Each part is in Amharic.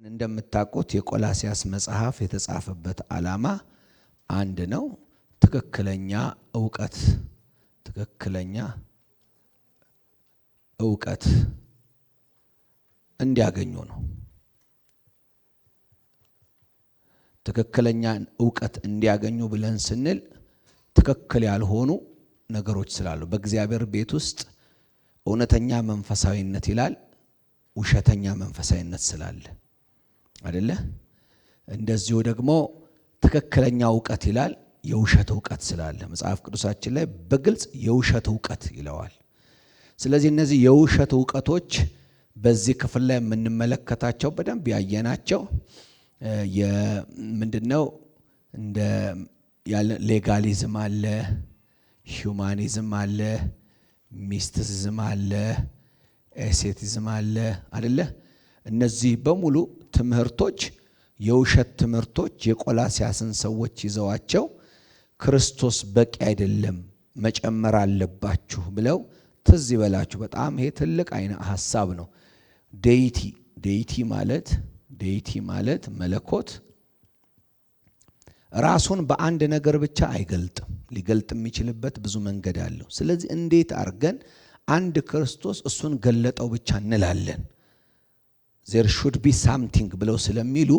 እንደምታውቁት የቆላስይስ መጽሐፍ የተጻፈበት ዓላማ አንድ ነው። ትክክለኛ ዕውቀት እንዲያገኙ ነው። ትክክለኛ ዕውቀት እንዲያገኙ ብለን ስንል ትክክል ያልሆኑ ነገሮች ስላሉ በእግዚአብሔር ቤት ውስጥ እውነተኛ መንፈሳዊነት ይላል፣ ውሸተኛ መንፈሳዊነት ስላለ አይደለ? እንደዚሁ ደግሞ ትክክለኛ ዕውቀት ይላል፣ የውሸት ዕውቀት ስላለ መጽሐፍ ቅዱሳችን ላይ በግልጽ የውሸት ዕውቀት ይለዋል። ስለዚህ እነዚህ የውሸት ዕውቀቶች በዚህ ክፍል ላይ የምንመለከታቸው በደንብ ያየናቸው ምንድነው? እንደ ሌጋሊዝም አለ፣ ሂዩማኒዝም አለ፣ ሚስቲሲዝም አለ፣ ኤሴቲዝም አለ አይደለ? እነዚህ በሙሉ ትምህርቶች የውሸት ትምህርቶች የቆላስይስን ሰዎች ይዘዋቸው ክርስቶስ በቂ አይደለም መጨመር አለባችሁ ብለው ትዝ ይበላችሁ። በጣም ይሄ ትልቅ አይነት ሐሳብ ነው። ዴይቲ ማለት መለኮት ራሱን በአንድ ነገር ብቻ አይገልጥም። ሊገልጥ የሚችልበት ብዙ መንገድ አለው። ስለዚህ እንዴት አድርገን አንድ ክርስቶስ እሱን ገለጠው ብቻ እንላለን? there should be something ብለው ስለሚሉ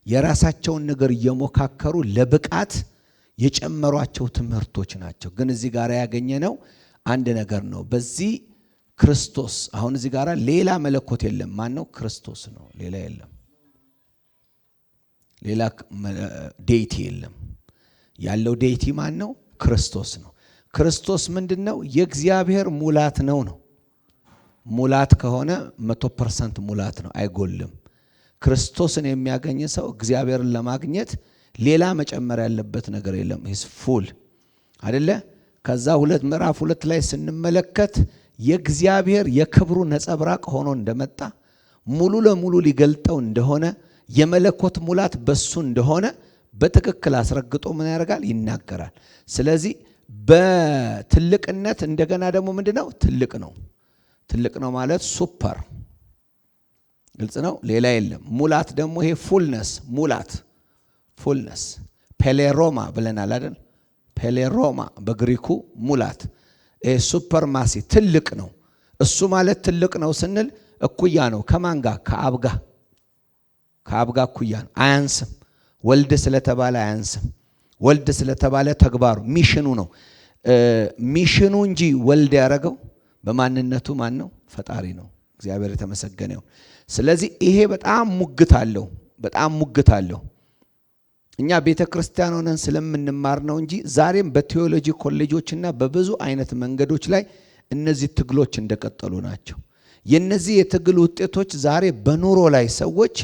የራሳቸውን ነገር እየሞካከሩ ለብቃት የጨመሯቸው ትምህርቶች ናቸው። ግን እዚህ ጋር ያገኘነው አንድ ነገር ነው። በዚህ ክርስቶስ አሁን እዚህ ጋር ሌላ መለኮት የለም። ማን ነው? ክርስቶስ ነው። ሌላ የለም። ሌላ ዴይቲ የለም። ያለው ዴይቲ ማን ነው? ክርስቶስ ነው። ክርስቶስ ምንድነው? የእግዚአብሔር ሙላት ነው። ሙላት ከሆነ 100% ሙላት ነው፣ አይጎልም። ክርስቶስን የሚያገኝ ሰው እግዚአብሔርን ለማግኘት ሌላ መጨመር ያለበት ነገር የለም። ሂስ ፉል አይደለ? ከዛ ምዕራፍ 2 ላይ ስንመለከት የእግዚአብሔር የክብሩ ነጸብራቅ ሆኖ እንደመጣ ሙሉ ለሙሉ ሊገልጠው እንደሆነ የመለኮት ሙላት በሱ እንደሆነ በትክክል አስረግጦ ምን ያደርጋል? ይናገራል። ስለዚህ በትልቅነት እንደገና ደግሞ ምንድነው? ትልቅ ነው ማለት ሱፐር፣ ግልጽ ነው። ሌላ የለም። ሙላት ደግሞ ይሄ ፉልነስ ፔሌሮማ ብለናል አይደል? ፔሌሮማ በግሪኩ ሙላት፣ ይሄ ሱፐር ማሲ ትልቅ ነው። እሱ ማለት ትልቅ ነው ስንል እኩያ ነው። ከማን ጋር? ከአብ ጋር እኩያ ነው። አያንስም። ወልድ ስለተባለ አያንስም። ወልድ ስለተባለ ተግባሩ ሚሽኑ ነው። ሚሽኑ እንጂ ወልድ ያደረገው በማንነቱ ማን ነው? ፈጣሪ ነው። እግዚአብሔር የተመሰገነ ይሁን። ስለዚህ ይሄ በጣም ሙግት አለው። እኛ ቤተ ክርስቲያን ሆነን ስለምንማር ነው እንጂ ዛሬም በቴዎሎጂ ኮሌጆችና በብዙ አይነት መንገዶች ላይ እነዚህ ትግሎች እንደቀጠሉ ናቸው። የነዚህ የትግል ውጤቶች ዛሬ በኑሮ ላይ ሰዎች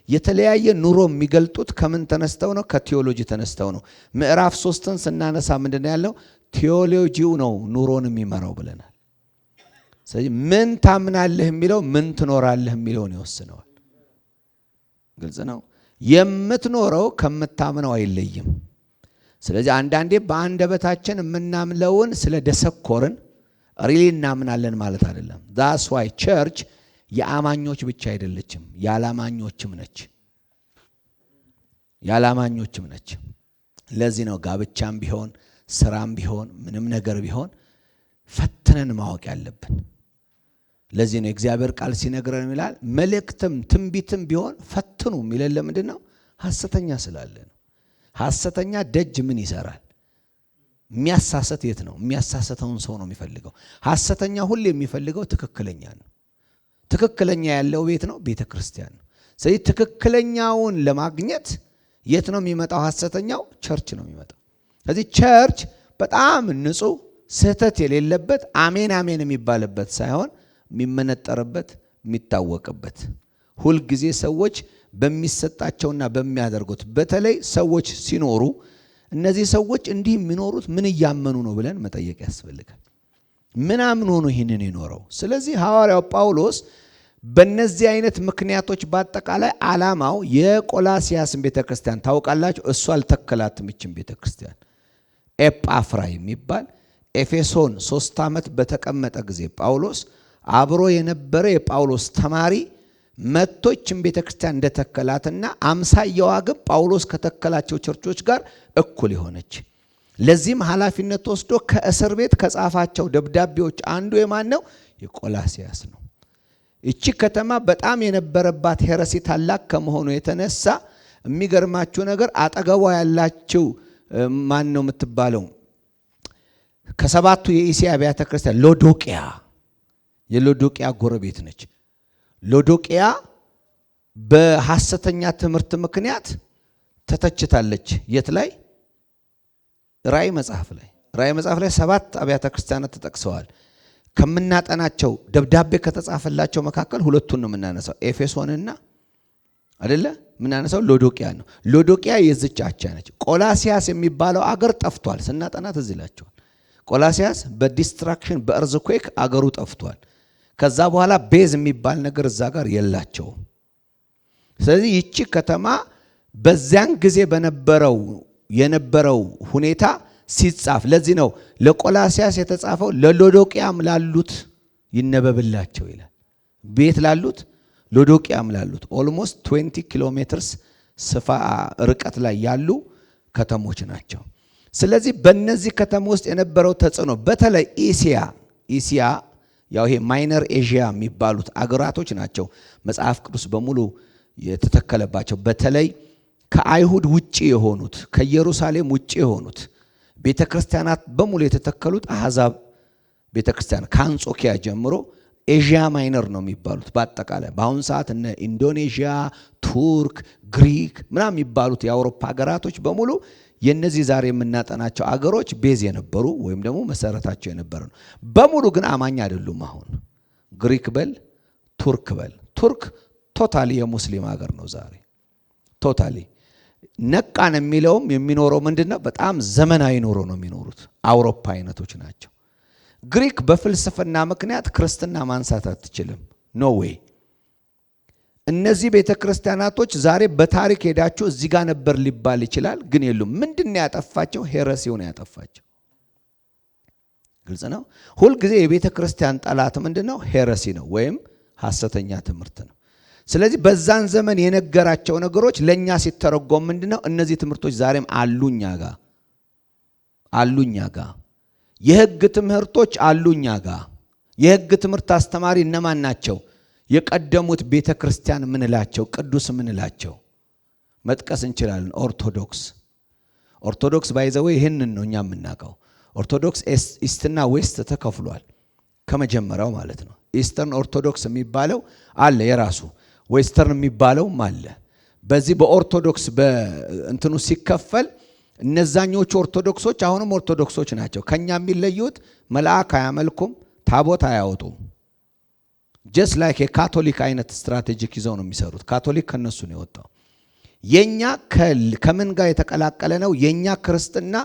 የተለያየ ኑሮ የሚገልጡት ከምን ተነስተው ነው? ከቴዎሎጂ ተነስተው ነው። ምዕራፍ 3ን ስናነሳ ምንድነው ያለው? ቴዎሎጂው ነው ኑሮን የሚመራው ብለናል። ስለዚህ ምን ታምናለህ የሚለው ምን ትኖራለህ የሚለውን ይወስነዋል። ግልጽ ነው። የምትኖረው ከምታምነው አይለይም። ስለዚህ አንዳንዴ በአንደበታችን የምናምለውን ስለ ደሰኮርን ሪሊ እናምናለን ማለት አይደለም። that's why ቸርች የአማኞች ብቻ አይደለችም፣ ያላማኞችም ነች። ለዚህ ነው ጋብቻም ቢሆን ስራም ቢሆን ምንም ነገር ቢሆን ፈትነን ማወቅ ያለብን። ለዚህ ነው እግዚአብሔር ቃል ሲነግረን ይላል መልእክትም ትንቢትም ቢሆን ፈትኑ የሚለን ለምንድን ነው? ሐሰተኛ ስላለ ነው። ሐሰተኛ ደጅ ምን ይሰራል? የሚያሳሰት የት ነው? የሚያሳሰተውን ሰው ነው የሚፈልገው። ሐሰተኛ ሁሌ የሚፈልገው ትክክለኛ ነው። ትክክለኛ ያለው ቤት ነው? ቤተ ክርስቲያን ነው። ስለዚህ ትክክለኛውን ለማግኘት የት ነው የሚመጣው? ሐሰተኛው ቸርች ነው የሚመጣው። ስለዚህ ቸርች በጣም ንጹህ ስህተት የሌለበት አሜን የሚባልበት ሳይሆን የሚመነጠርበት የሚታወቅበት፣ ሁልጊዜ ሰዎች በሚሰጣቸውና በሚያደርጉት በተለይ ሰዎች ሲኖሩ እነዚህ ሰዎች እንዲህ የሚኖሩት ምን እያመኑ ነው ብለን መጠየቅ ያስፈልጋል። ምን አምኖ ነው ይህንን የኖረው? ስለዚህ ሐዋርያው ጳውሎስ በእነዚህ አይነት ምክንያቶች በአጠቃላይ ዓላማው የቆላስይስን ቤተክርስቲያን ታውቃላችሁ፣ እሱ አልተከላትም። ይችን ቤተክርስቲያን ኤጳፍራ የሚባል ኤፌሶን 3 ዓመት በተቀመጠ ጊዜ ጳውሎስ አብሮ የነበረ የጳውሎስ ተማሪ መቶችም ቤተክርስቲያን እንደተከላትና አምሳያዋ ግን ጳውሎስ ከተከላቸው ቸርቾች ጋር እኩል የሆነች። ለዚህም ኃላፊነት ወስዶ ከእስር ቤት ከጻፋቸው ደብዳቤዎች አንዱ የማን ነው? የቆላሲያስ ነው። እቺ ከተማ በጣም የነበረባት ሄረሲ ታላቅ ከመሆኑ የተነሳ የሚገርማችሁ ነገር አጠገቧ ያላችሁ ማን ነው የምትባለው? ከሰባቱ የእስያ አብያተ ክርስቲያን ሎዶቅያ፣ የሎዶቅያ ጎረቤት ነች። ሎዶቅያ በሐሰተኛ ትምህርት ምክንያት ተተችታለች። የት ላይ? ራእይ መጽሐፍ ላይ 7 አብያተ ክርስቲያናት ተጠቅሰዋል። ከምናጠናቸው ደብዳቤ ከተጻፈላቸው መካከል ሁለቱን ነው የምናነሳው፣ ኤፌሶንና አይደለ ምናነሳው ሎዶቅያ ነው። ሎዶቅያ የዝች አቻ ነች። ቆላሲያስ የሚባለው አገር ጠፍቷል። ስናጠናት እዚህ ላቸዋል። ቆላሲያስ በዲስትራክሽን በእርዝኩዌክ አገሩ ጠፍቷል። ከዛ በኋላ ቤዝ የሚባል ነገር እዛ ጋር የላቸውም። ስለዚህ ይቺ ከተማ በዚያን ጊዜ የነበረው ሁኔታ ሲጻፍ፣ ለዚህ ነው ለቆላሲያስ የተጻፈው ለሎዶቅያም ላሉት ይነበብላቸው ይላል። ቤት ላሉት ሎዶቅያም ላሉት ኦልሞስት 20 ኪሎ ሜትርስ ርቀት ላይ ያሉ ከተሞች ናቸው። ስለዚህ በእነዚህ ከተሞች ውስጥ የነበረው ተጽዕኖ በተለይ ኢሲያ ያው ይሄ ማይነር ኤዥያ የሚባሉት አገራቶች ናቸው መጽሐፍ ቅዱስ በሙሉ የተተከለባቸው። በተለይ ከአይሁድ ውጪ የሆኑት ከኢየሩሳሌም ውጪ የሆኑት ቤተክርስቲያናት በሙሉ የተተከሉት አሕዛብ ቤተክርስቲያን ከአንጾኪያ ጀምሮ ኤዥያ ማይነር ነው የሚባሉት። በአጠቃላይ በአሁን ሰዓት እነ ኢንዶኔዥያ፣ ቱርክ፣ ግሪክ ምናምን የሚባሉት የአውሮፓ ሀገራቶች በሙሉ የነዚህ ዛሬ የምናጠናቸው አገሮች ቤዝ የነበሩ ወይም ደግሞ መሰረታቸው የነበረ ነው። በሙሉ ግን አማኝ አይደሉም። አሁን ግሪክ በል ቱርክ በል ቱርክ ቶታሊ የሙስሊም ሀገር ነው ዛሬ ቶታሊ። ነቃን የሚለውም የሚኖረው ምንድነው? በጣም ዘመናዊ ኑሮ ነው የሚኖሩት። አውሮፓ አይነቶች ናቸው። ግሪክ በፍልስፍና ምክንያት ክርስትና ማንሳት አትችልም። ኖ ዌይ። እነዚህ ቤተክርስቲያናቶች ዛሬ በታሪክ ሄዳችሁ እዚህ ጋር ነበር ሊባል ይችላል፣ ግን የሉም። ምንድነው ያጠፋቸው? ሄረሲውን ያጠፋቸው። ግልጽ ነው። ሁልጊዜ የቤተክርስቲያን ጠላት ምንድነው? ሄረሲ ነው ወይም ሐሰተኛ ትምህርት ነው። ስለዚህ በዛን ዘመን የነገራቸው ነገሮች ለኛ ሲተረጎም ምንድነው? እነዚህ ትምህርቶች ዛሬም አሉኛ ጋር የሕግ ትምህርቶች አሉኛ ጋር። የሕግ ትምህርት አስተማሪ እነማን ናቸው? የቀደሙት ቤተክርስቲያን ምንላቸው ቅዱስ ምንላቸው መጥቀስ እንችላለን። ኦርቶዶክስ ባይዘው ይሄንን ነው እኛ የምናውቀው። ኦርቶዶክስ ኢስትና ዌስት ተከፍሏል ከመጀመሪያው ማለት ነው። ኢስተርን ኦርቶዶክስ የሚባለው አለ የራሱ፣ ዌስተርን የሚባለውም አለ። በዚህ በኦርቶዶክስ በእንትኑ ሲከፈል እነዛኞቹ ኦርቶዶክሶች አሁንም ኦርቶዶክሶች ናቸው። ከኛ የሚለዩት መልአክ አያመልኩም፣ ታቦት አያወጡም። ጀስት ላይክ የካቶሊክ አይነት ስትራቴጂክ ይዘው ነው የሚሰሩት። ካቶሊክ ከነሱ ነው የወጣው። የኛ ከምን ጋር የተቀላቀለ ነው? የኛ ክርስትና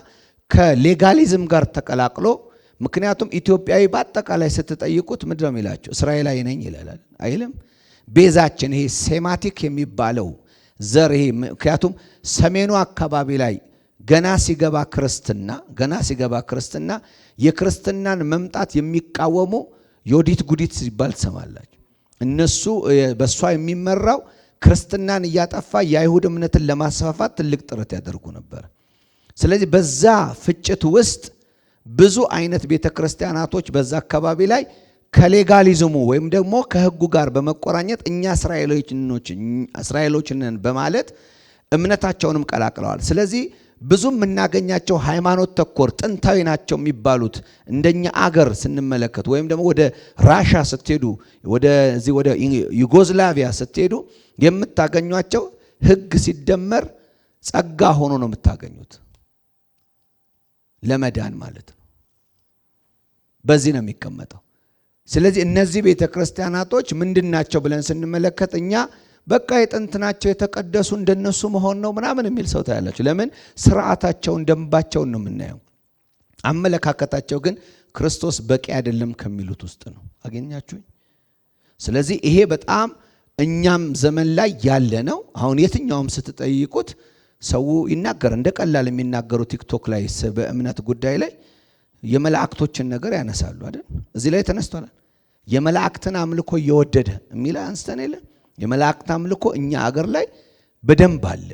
ከሌጋሊዝም ጋር ተቀላቅሎ። ምክንያቱም ኢትዮጵያዊ በአጠቃላይ ስትጠይቁት ምንድን ነው የሚላቸው? እስራኤላዊ ነኝ ይላል አይልም? ቤዛችን ይሄ ሴማቲክ የሚባለው ዘር ይሄ ምክንያቱም ሰሜኑ አካባቢ ላይ ገና ሲገባ ክርስትና የክርስትናን መምጣት የሚቃወሙ ዮዲት ጉዲት ሲባል ትሰማላችሁ። እነሱ በሷ የሚመራው ክርስትናን እያጠፋ የአይሁድ እምነትን ለማስፋፋት ትልቅ ጥረት ያደርጉ ነበር። ስለዚህ በዛ ፍጭት ውስጥ ብዙ አይነት ቤተክርስቲያናቶች በዛ አካባቢ ላይ ከሌጋሊዝሙ ወይም ደግሞ ከሕጉ ጋር በመቆራኘት እኛ እስራኤሎችን በማለት እምነታቸውንም ቀላቅለዋል። ስለዚህ ብዙ የምናገኛቸው ሃይማኖት ተኮር ጥንታዊ ናቸው የሚባሉት እንደኛ አገር ስንመለከት ወይም ደግሞ ወደ ራሻ ስትሄዱ ወደ ዩጎዝላቪያ ስትሄዱ የምታገኟቸው ሕግ ሲደመር ጸጋ ሆኖ ነው የምታገኙት፣ ለመዳን ማለት ነው። በዚህ ነው የሚቀመጠው። ስለዚህ እነዚህ ቤተክርስቲያናቶች ምንድናቸው ብለን ስንመለከት እኛ በቃ የጥንት ናቸው የተቀደሱ እንደነሱ መሆን ነው ምናምን የሚል ሰው ታያላችሁ። ለምን? ስርዓታቸውን ደንባቸውን ነው የምናየው። አመለካከታቸው ግን ክርስቶስ በቂ አይደለም ከሚሉት ውስጥ ነው። አገኛችሁኝ? ስለዚህ ይሄ በጣም እኛም ዘመን ላይ ያለ ነው። አሁን የትኛውም ስትጠይቁት ሰው ይናገር እንደ ቀላል የሚናገሩ ቲክቶክ ላይ በእምነት ጉዳይ ላይ የመላእክቶችን ነገር ያነሳሉ አይደል? እዚህ ላይ ተነስቷል። የመላእክትን አምልኮ እየወደደ የሚል አንስተን የለ የመላእክት አምልኮ እኛ አገር ላይ በደንብ አለ።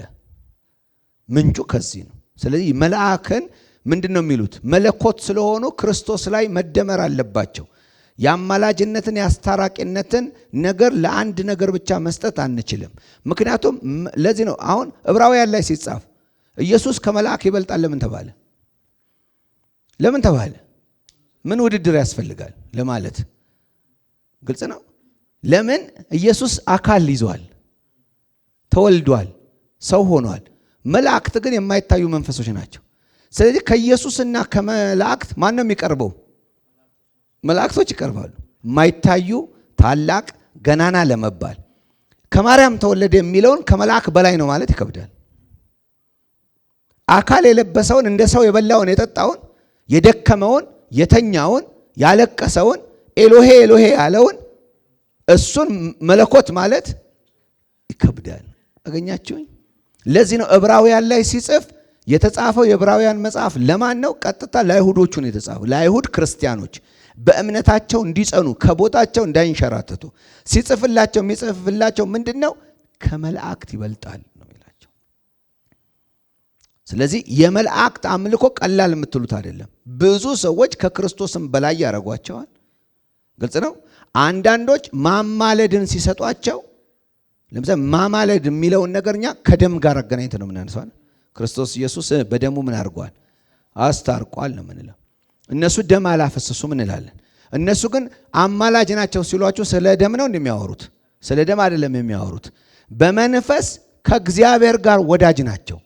ምንጩ ከዚህ ነው። ስለዚህ መልአክን ምንድነው የሚሉት? መለኮት ስለሆኑ ክርስቶስ ላይ መደመር አለባቸው። የአማላጅነትን የአስታራቂነትን ነገር ለአንድ ነገር ብቻ መስጠት አንችልም። ምክንያቱም ለዚህ ነው አሁን ዕብራውያን ላይ ሲጻፍ ኢየሱስ ከመልአክ ይበልጣል ለምን ተባለ? ለምን ተባለ? ምን ውድድር ያስፈልጋል ለማለት ግልጽ ነው። ለምን ኢየሱስ አካል ይዟል፣ ተወልዷል፣ ሰው ሆኗል። መላእክት ግን የማይታዩ መንፈሶች ናቸው። ስለዚህ ከኢየሱስና ከመላእክት ማን ነው የሚቀርበው? መላእክቶች ይቀርባሉ። የማይታዩ ታላቅ ገናና ለመባል ከማርያም ተወለደ የሚለውን ከመልአክ በላይ ነው ማለት ይከብዳል። አካል የለበሰውን እንደ ሰው የበላውን የጠጣውን የደከመውን የተኛውን ያለቀሰውን ኤሎሄ ኤሎሄ ያለውን እሱን መለኮት ማለት ይከብዳል። አገኛችሁኝ? ለዚህ ነው ዕብራውያን ላይ ሲጽፍ የተጻፈው የዕብራውያን መጽሐፍ ለማን ነው? ቀጥታ ለአይሁዶቹ ነው የተጻፈው። ለአይሁድ ክርስቲያኖች በእምነታቸው እንዲጸኑ ከቦታቸው እንዳይንሸራተቱ ሲጽፍላቸው የሚጽፍላቸው ምንድነው? ከመላእክት ይበልጣል ነው የሚላቸው። ስለዚህ የመላእክት አምልኮ ቀላል የምትሉት አይደለም። ብዙ ሰዎች ከክርስቶስም በላይ ያደርጓቸዋል። ግልጽ ነው። አንዳንዶች ማማለድን ሲሰጧቸው ለምሳሌ ማማለድ የሚለውን ነገርኛ ከደም ጋር አገናኝተን ነው የምናነሳው። ክርስቶስ ኢየሱስ በደሙ ምን አድርጓል? አስታርቋል ነው የምንለው። እነሱ ደም አላፈሰሱም እንላለን። እነሱ ግን አማላጅ ናቸው ሲሏቸው ስለ ደም ነው እንደሚያወሩት። ስለ ደም አይደለም የሚያወሩት። በመንፈስ ከእግዚአብሔር ጋር ወዳጅ ናቸው።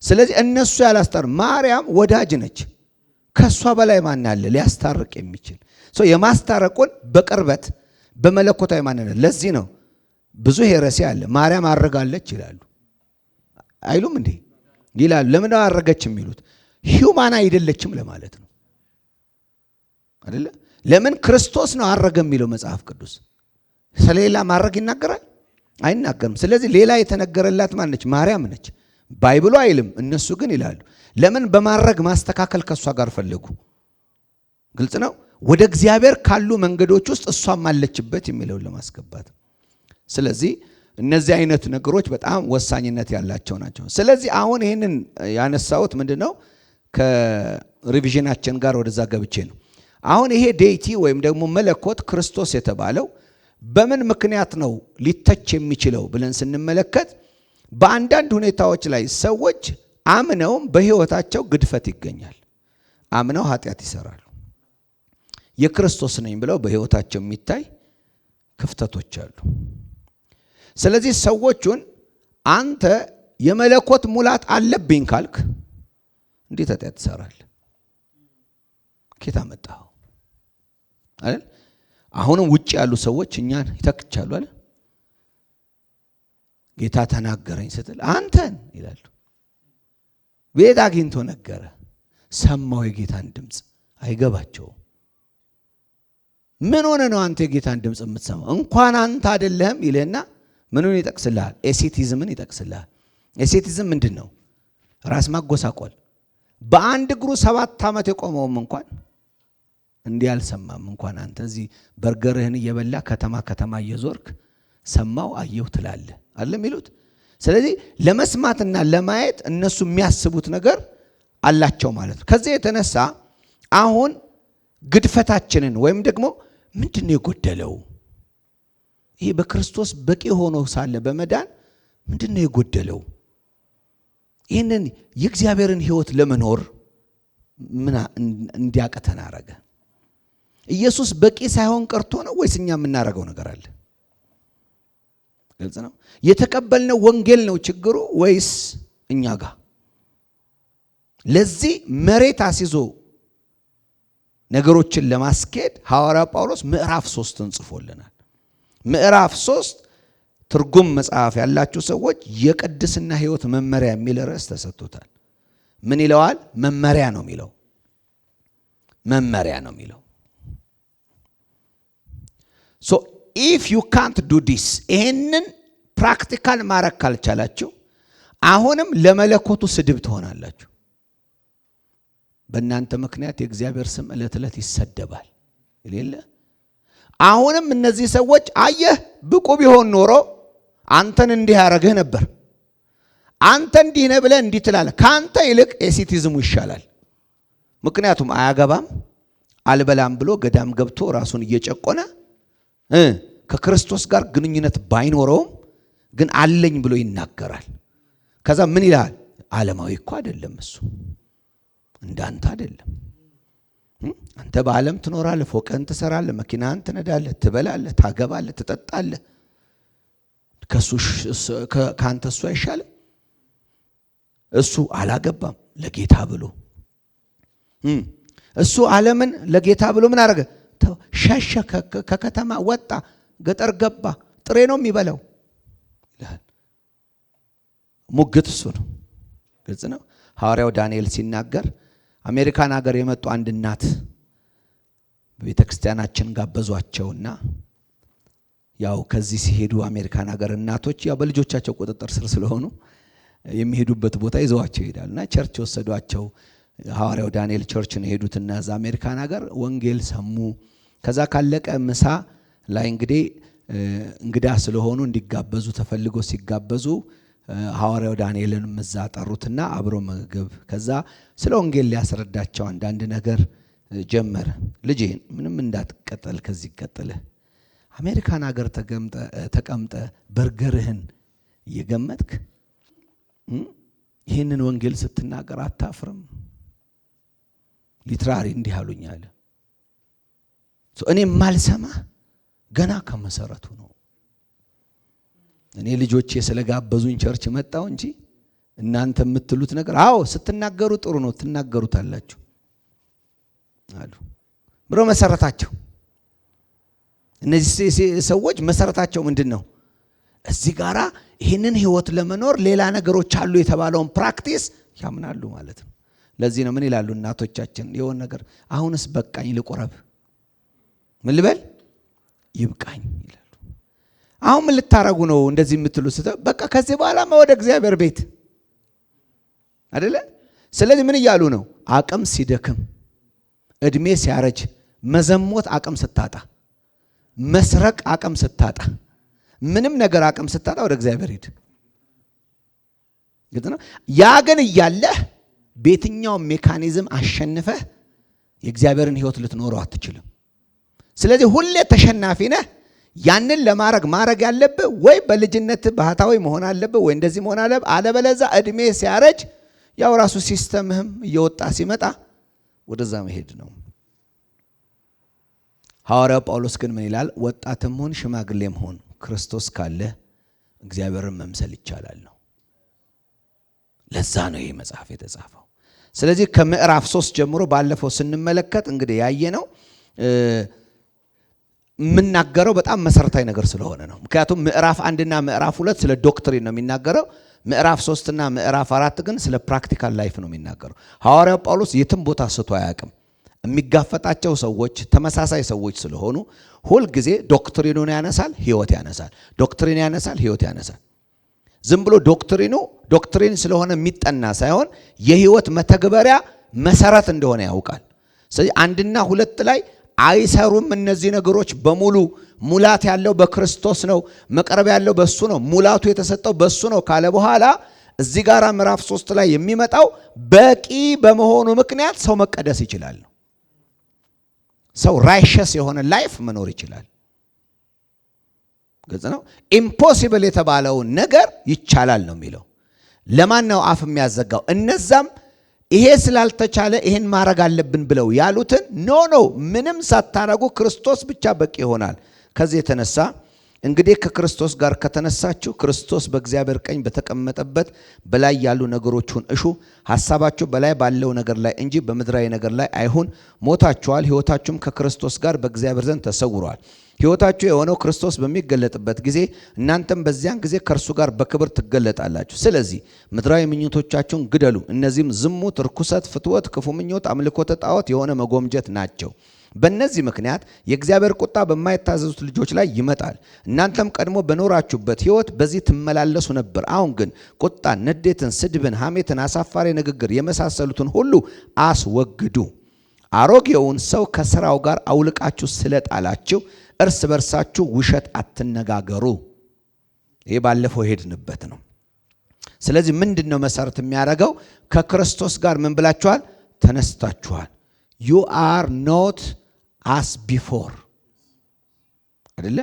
ስለዚህ እነሱ ያላስታር ማርያም ወዳጅ ነች። ከሷ በላይ ማን አለ ሊያስታርቅ የሚችል? የማስታረቁን በቅርበት በመለኮታዊ ማንነት። ለዚህ ነው ብዙ ሄረሲ አለ። ማርያም አረጋለች ይላሉ አይሉም እንዴ? ይላሉ። ለምን አረገች የሚሉት? ሂውማን አይደለችም ለማለት ነው አይደለ? ለምን ክርስቶስ ነው አረገ የሚለው መጽሐፍ ቅዱስ። ስለሌላ ማረግ ይናገራል? አይናገርም። ስለዚህ ሌላ የተነገረላት ማን ነች? ማርያም ነች። ባይብሉ አይልም፣ እነሱ ግን ይላሉ። ለምን በማረግ ማስተካከል ከሷ ጋር ፈለጉ? ግልጽ ነው። ወደ እግዚአብሔር ካሉ መንገዶች ውስጥ እሷም አለችበት የሚለውን ለማስገባት። ስለዚህ እነዚህ አይነት ነገሮች በጣም ወሳኝነት ያላቸው ናቸው። ስለዚህ አሁን ይህንን ያነሳሁት ምንድነው ከሪቪዥናችን ጋር ወደዛ ገብቼ ነው። አሁን ይሄ ዴይቲ ወይም ደግሞ መለኮት ክርስቶስ የተባለው በምን ምክንያት ነው ሊተች የሚችለው ብለን ስንመለከት በአንዳንድ ሁኔታዎች ላይ ሰዎች አምነውም በሕይወታቸው ግድፈት ይገኛል። አምነው ኃጢአት ይሰራሉ። የክርስቶስ ነኝ ብለው በሕይወታቸው የሚታይ ክፍተቶች አሉ። ስለዚህ ሰዎቹን አንተ የመለኮት ሙላት አለብኝ ካልክ እንዴት ኃጢአት ትሰራለህ? ከየት አመጣኸው? አይደል? አሁንም ውጭ ያሉ ሰዎች እኛን ይተክቻሉ አይደል? ጌታ ተናገረኝ ስትል አንተን ይላሉ። ቤት አግኝቶ ነገረ ሰማው የጌታን ድምፅ አይገባቸውም። ምን ሆነ ነው አንተ የጌታን ድምፅ የምትሰማው? እንኳን አንተ አይደለህም ይለና ምኑን ይጠቅስልሃል? ኤሴቲዝምን ይጠቅስልሃል። ኤሴቲዝም ምንድን ነው? ራስ ማጎሳቆል። በአንድ እግሩ 7 ዓመት የቆመውም እንኳን እንዲህ አልሰማም። እንኳን አንተ እዚህ በርገርህን እየበላ ከተማ ከተማ እየዞርክ ሰማው አየሁ ትላለህ አይደለም ይሉት። ስለዚህ ለመስማትና ለማየት እነሱ የሚያስቡት ነገር አላቸው ማለት ነው። ከዚህ የተነሳ አሁን ግድፈታችንን ወይም ደግሞ ምንድነው የጎደለው? ይሄ በክርስቶስ በቂ ሆኖ ሳለ በመዳን ምንድነው የጎደለው? ይህንን የእግዚአብሔርን ሕይወት ለመኖር ምን እንዲያቀተን አረገ? ኢየሱስ በቂ ሳይሆን ቀርቶ ነው ወይስ እኛ የምናረገው ነገር አለ? ግልጽ ነው። የተቀበልነው ወንጌል ነው ችግሩ ወይስ እኛ ጋር? ለዚህ መሬት አስይዞ ነገሮችን ለማስኬድ ሐዋርያ ጳውሎስ ምዕራፍ 3ን ጽፎልናል። ምዕራፍ 3 ትርጉም መጽሐፍ ያላችሁ ሰዎች የቅድስና ሕይወት መመሪያ የሚል ርዕስ ተሰጥቶታል። ምን ይለዋል? መመሪያ ነው የሚለው። መመሪያ ነው የሚለው። ሶ ኢፍ ዩ ካንት ዱ ዲስ፣ ይሄንን ፕራክቲካል ማድረግ ካልቻላችሁ አሁንም ለመለኮቱ ስድብ ትሆናላችሁ። በእናንተ ምክንያት የእግዚአብሔር ስም ዕለት ዕለት ይሰደባል። ይሌለ አሁንም እነዚህ ሰዎች አየህ ብቁ ቢሆን ኖሮ አንተን እንዲህ ያረግህ ነበር። አንተ እንዲህ ነህ ብለህ እንዲህ ትላለህ። ካንተ ይልቅ ኤሲቲዝሙ ይሻላል። ምክንያቱም አያገባም አልበላም ብሎ ገዳም ገብቶ ራሱን እየጨቆነ ከክርስቶስ ጋር ግንኙነት ባይኖረውም ግን አለኝ ብሎ ይናገራል። ከዛ ምን ይላል? ዓለማዊ እኮ አይደለም እሱ፣ እንዳንተ አይደለም። አንተ በዓለም ትኖራለህ፣ ፎቅህን ትሰራለህ፣ መኪናህን ትነዳለህ፣ ትበላለህ፣ ታገባለህ፣ ትጠጣለህ። ከአንተ እሱ አይሻልም? እሱ አላገባም ለጌታ ብሎ። እሱ ዓለምን ለጌታ ብሎ ምን አደረገ? ሸሸ፣ ከከተማ ወጣ፣ ገጠር ገባ። ጥሬ ነው የሚበላው ይላል። ሙግት እሱ ነው። ግልጽ ነው። ሐዋርያው ዳንኤል ሲናገር አሜሪካን ሀገር የመጡ አንድ እናት በቤተክርስቲያናችን ጋበዟቸውና ያው ከዚህ ሲሄዱ አሜሪካን ሀገር እናቶች ያው በልጆቻቸው ቁጥጥር ስር ስለሆኑ የሚሄዱበት ቦታ ይዘዋቸው ይሄዳሉና ቸርች ወሰዷቸው። ሐዋርያው ዳንኤል ቸርች ነው ሄዱትና እዛ አሜሪካን ሀገር ወንጌል ሰሙ። ከዛ ካለቀ ምሳ ላይ እንግዲህ እንግዳ ስለሆኑ እንዲጋበዙ ተፈልጎ ሲጋበዙ ሐዋርያው ዳንኤልን መዛ ጠሩትና አብሮ ምግብ። ከዛ ስለ ወንጌል ሊያስረዳቸው አንዳንድ ነገር ጀመረ። ልጄ ምንም እንዳትቀጠል ከዚህ ቀጥለ አሜሪካን ሀገር ተቀምጠ በርገርህን እየገመጥክ ይህንን ወንጌል ስትናገር አታፍርም? ሊትራሪ እንዲህ አሉኛል። እኔ ማልሰማ ገና ከመሰረቱ ነው። እኔ ልጆቼ ስለጋበዙኝ ቸርች መጣው እንጂ እናንተ የምትሉት ነገር አዎ ስትናገሩ ጥሩ ነው ትናገሩታላችሁ አሉ ብሎ መሰረታቸው። እነዚህ ሰዎች መሰረታቸው ምንድነው? እዚህ ጋራ ይህንን ህይወት ለመኖር ሌላ ነገሮች አሉ የተባለውን ፕራክቲስ ያምናሉ ማለት ነው። ለዚህ ነው ምን ይላሉ እናቶቻችን የሆነ ነገር አሁንስ በቃኝ ልቆረብ፣ ምን ልበል ይብቃኝ ይላሉ። አሁን ምን ልታረጉ ነው እንደዚህ የምትሉት? በቃ ከዚህ በኋላ ወደ እግዚአብሔር ቤት አይደለ? ስለዚህ ምን እያሉ ነው? አቅም ሲደክም፣ እድሜ ሲያረጅ፣ መዘሞት አቅም ስታጣ፣ መስረቅ አቅም ስታጣ፣ ምንም ነገር አቅም ስታጣ ወደ እግዚአብሔር ሂድ። ግድ ነው። ያ ግን እያለህ በየትኛው ሜካኒዝም አሸንፈህ የእግዚአብሔርን ህይወት ልትኖረው አትችልም። ስለዚህ ሁሌ ተሸናፊ ነህ። ያንን ማረግ ያለብህ ወይ በልጅነት ባህታዊ መሆን አለብህ ወይ እንደዚህ መሆን አለብህ። አለበለዚያ እድሜ ሲያረጅ ያው ራሱ ሲስተምህም እየወጣ ሲመጣ ወደዛ መሄድ ነው። ሐዋርያው ጳውሎስ ግን ምን ይላል? ወጣትም ሆን ሽማግሌም ሆን ክርስቶስ ካለ እግዚአብሔርን መምሰል ይቻላል ነው። ለዛ ነው ይሄ መጽሐፍ የተጻፈው። ስለዚህ ከምዕራፍ 3 ጀምሮ ባለፈው ስንመለከት እንግዲህ ያየነው የምናገረው በጣም መሰረታዊ ነገር ስለሆነ ነው። ምክንያቱም ምዕራፍ 1 እና ምዕራፍ 2 ስለ ዶክትሪን ነው የሚናገረው። ምዕራፍ 3 እና ምዕራፍ 4 ግን ስለ ፕራክቲካል ላይፍ ነው የሚናገረው። ሐዋርያው ጳውሎስ የትም ቦታ ስቶ አያውቅም። የሚጋፈጣቸው ሰዎች ተመሳሳይ ሰዎች ስለሆኑ ሁል ጊዜ ዶክትሪኑን ያነሳል፣ ህይወት ያነሳል። ዶክትሪን ያነሳል፣ ህይወት ያነሳል። ዝም ብሎ ዶክትሪን ስለሆነ የሚጠና ሳይሆን የህይወት መተግበሪያ መሰረት እንደሆነ ያውቃል። ስለዚህ 1 እና 2 ላይ አይሰሩም እነዚህ ነገሮች በሙሉ። ሙላት ያለው በክርስቶስ ነው፣ መቅረብ ያለው በሱ ነው፣ ሙላቱ የተሰጠው በሱ ነው ካለ በኋላ እዚህ ጋር ምዕራፍ 3 ላይ የሚመጣው በቂ በመሆኑ ምክንያት ሰው መቀደስ ይችላል። ሰው ራይሸስ የሆነ ላይፍ መኖር ይችላል። ግልጽ ነው። ኢምፖሲብል የተባለውን ነገር ይቻላል ነው የሚለው። ለማን ነው አፍ የሚያዘጋው? እነዛም ይሄ ስላልተቻለ ይሄን ማድረግ አለብን ብለው ያሉትን ኖ ምንም ሳታረጉ ክርስቶስ ብቻ በቂ ይሆናል። ከዚህ የተነሳ እንግዲህ ከክርስቶስ ጋር ከተነሳችሁ ክርስቶስ በእግዚአብሔር ቀኝ በተቀመጠበት በላይ ያሉ ነገሮችን እሹ። ሐሳባችሁ በላይ ባለው ነገር ላይ እንጂ በምድራዊ ነገር ላይ አይሁን። ሞታችኋል፣ ሕይወታችሁም ከክርስቶስ ጋር በእግዚአብሔር ዘንድ ተሰውሯል። ሕይወታችሁ የሆነው ክርስቶስ በሚገለጥበት ጊዜ እናንተም በዚያን ጊዜ ከእርሱ ጋር በክብር ትገለጣላችሁ። ስለዚህ ምድራዊ ምኞቶቻችሁን ግደሉ። እነዚህም ዝሙት፣ ርኩሰት፣ ፍትወት፣ ክፉ ምኞት፣ አምልኮተ ጣዖት የሆነ መጎምጀት ናቸው። በእነዚህ ምክንያት የእግዚአብሔር ቁጣ በማይታዘዙት ልጆች ላይ ይመጣል። እናንተም ቀድሞ በኖራችሁበት ሕይወት በዚህ ትመላለሱ ነበር። አሁን ግን ቁጣን፣ ንዴትን፣ ስድብን፣ ሐሜትን፣ አሳፋሪ ንግግር የመሳሰሉትን ሁሉ አስወግዱ። አሮጌውን ሰው ከሥራው ጋር አውልቃችሁ ስለጣላችሁ እርስ በርሳችሁ ውሸት አትነጋገሩ። ይሄ ባለፈው ሄድንበት ነው። ስለዚህ ምንድነው መሰረት የሚያደርገው? ከክርስቶስ ጋር ምን ብላችኋል? ተነስታችኋል። you are not as before አይደለ?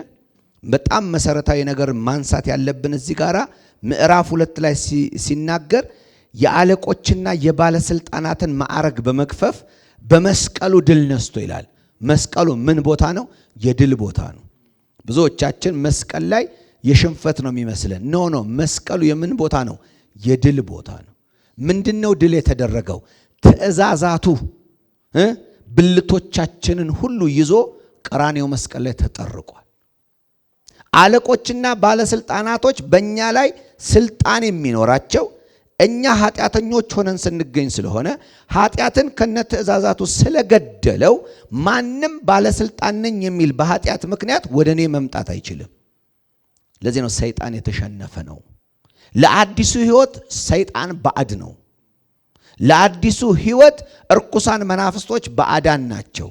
በጣም መሰረታዊ ነገር ማንሳት ያለብን እዚህ ጋራ ምዕራፍ 2 ላይ ሲናገር የአለቆችና የባለስልጣናትን ማዕረግ በመክፈፍ በመስቀሉ ድል ነስቶ ይላል። መስቀሉ ምን ቦታ ነው? የድል ቦታ ነው። ብዙዎቻችን መስቀል ላይ የሽንፈት ነው የሚመስለን። ኖ መስቀሉ የምን ቦታ ነው? የድል ቦታ ነው። ምንድነው ድል የተደረገው? ትእዛዛቱ ብልቶቻችንን ሁሉ ይዞ ቀራንዮ መስቀል ላይ ተጠርቋል። አለቆችና ባለስልጣናቶች በእኛ ላይ ስልጣን የሚኖራቸው እኛ ኃጢአተኞች ሆነን ስንገኝ ስለሆነ ኃጢአትን ከነትእዛዛቱ ስለገደለው ማንም ባለስልጣን ነኝ የሚል በኃጢአት ምክንያት ወደ እኔ መምጣት አይችልም። ለዚህ ነው ሰይጣን የተሸነፈ ነው። ለአዲሱ ህይወት ሰይጣን ባዕድ ነው። ለአዲሱ ህይወት እርኩሳን መናፍስቶች ባዕዳን ናቸው።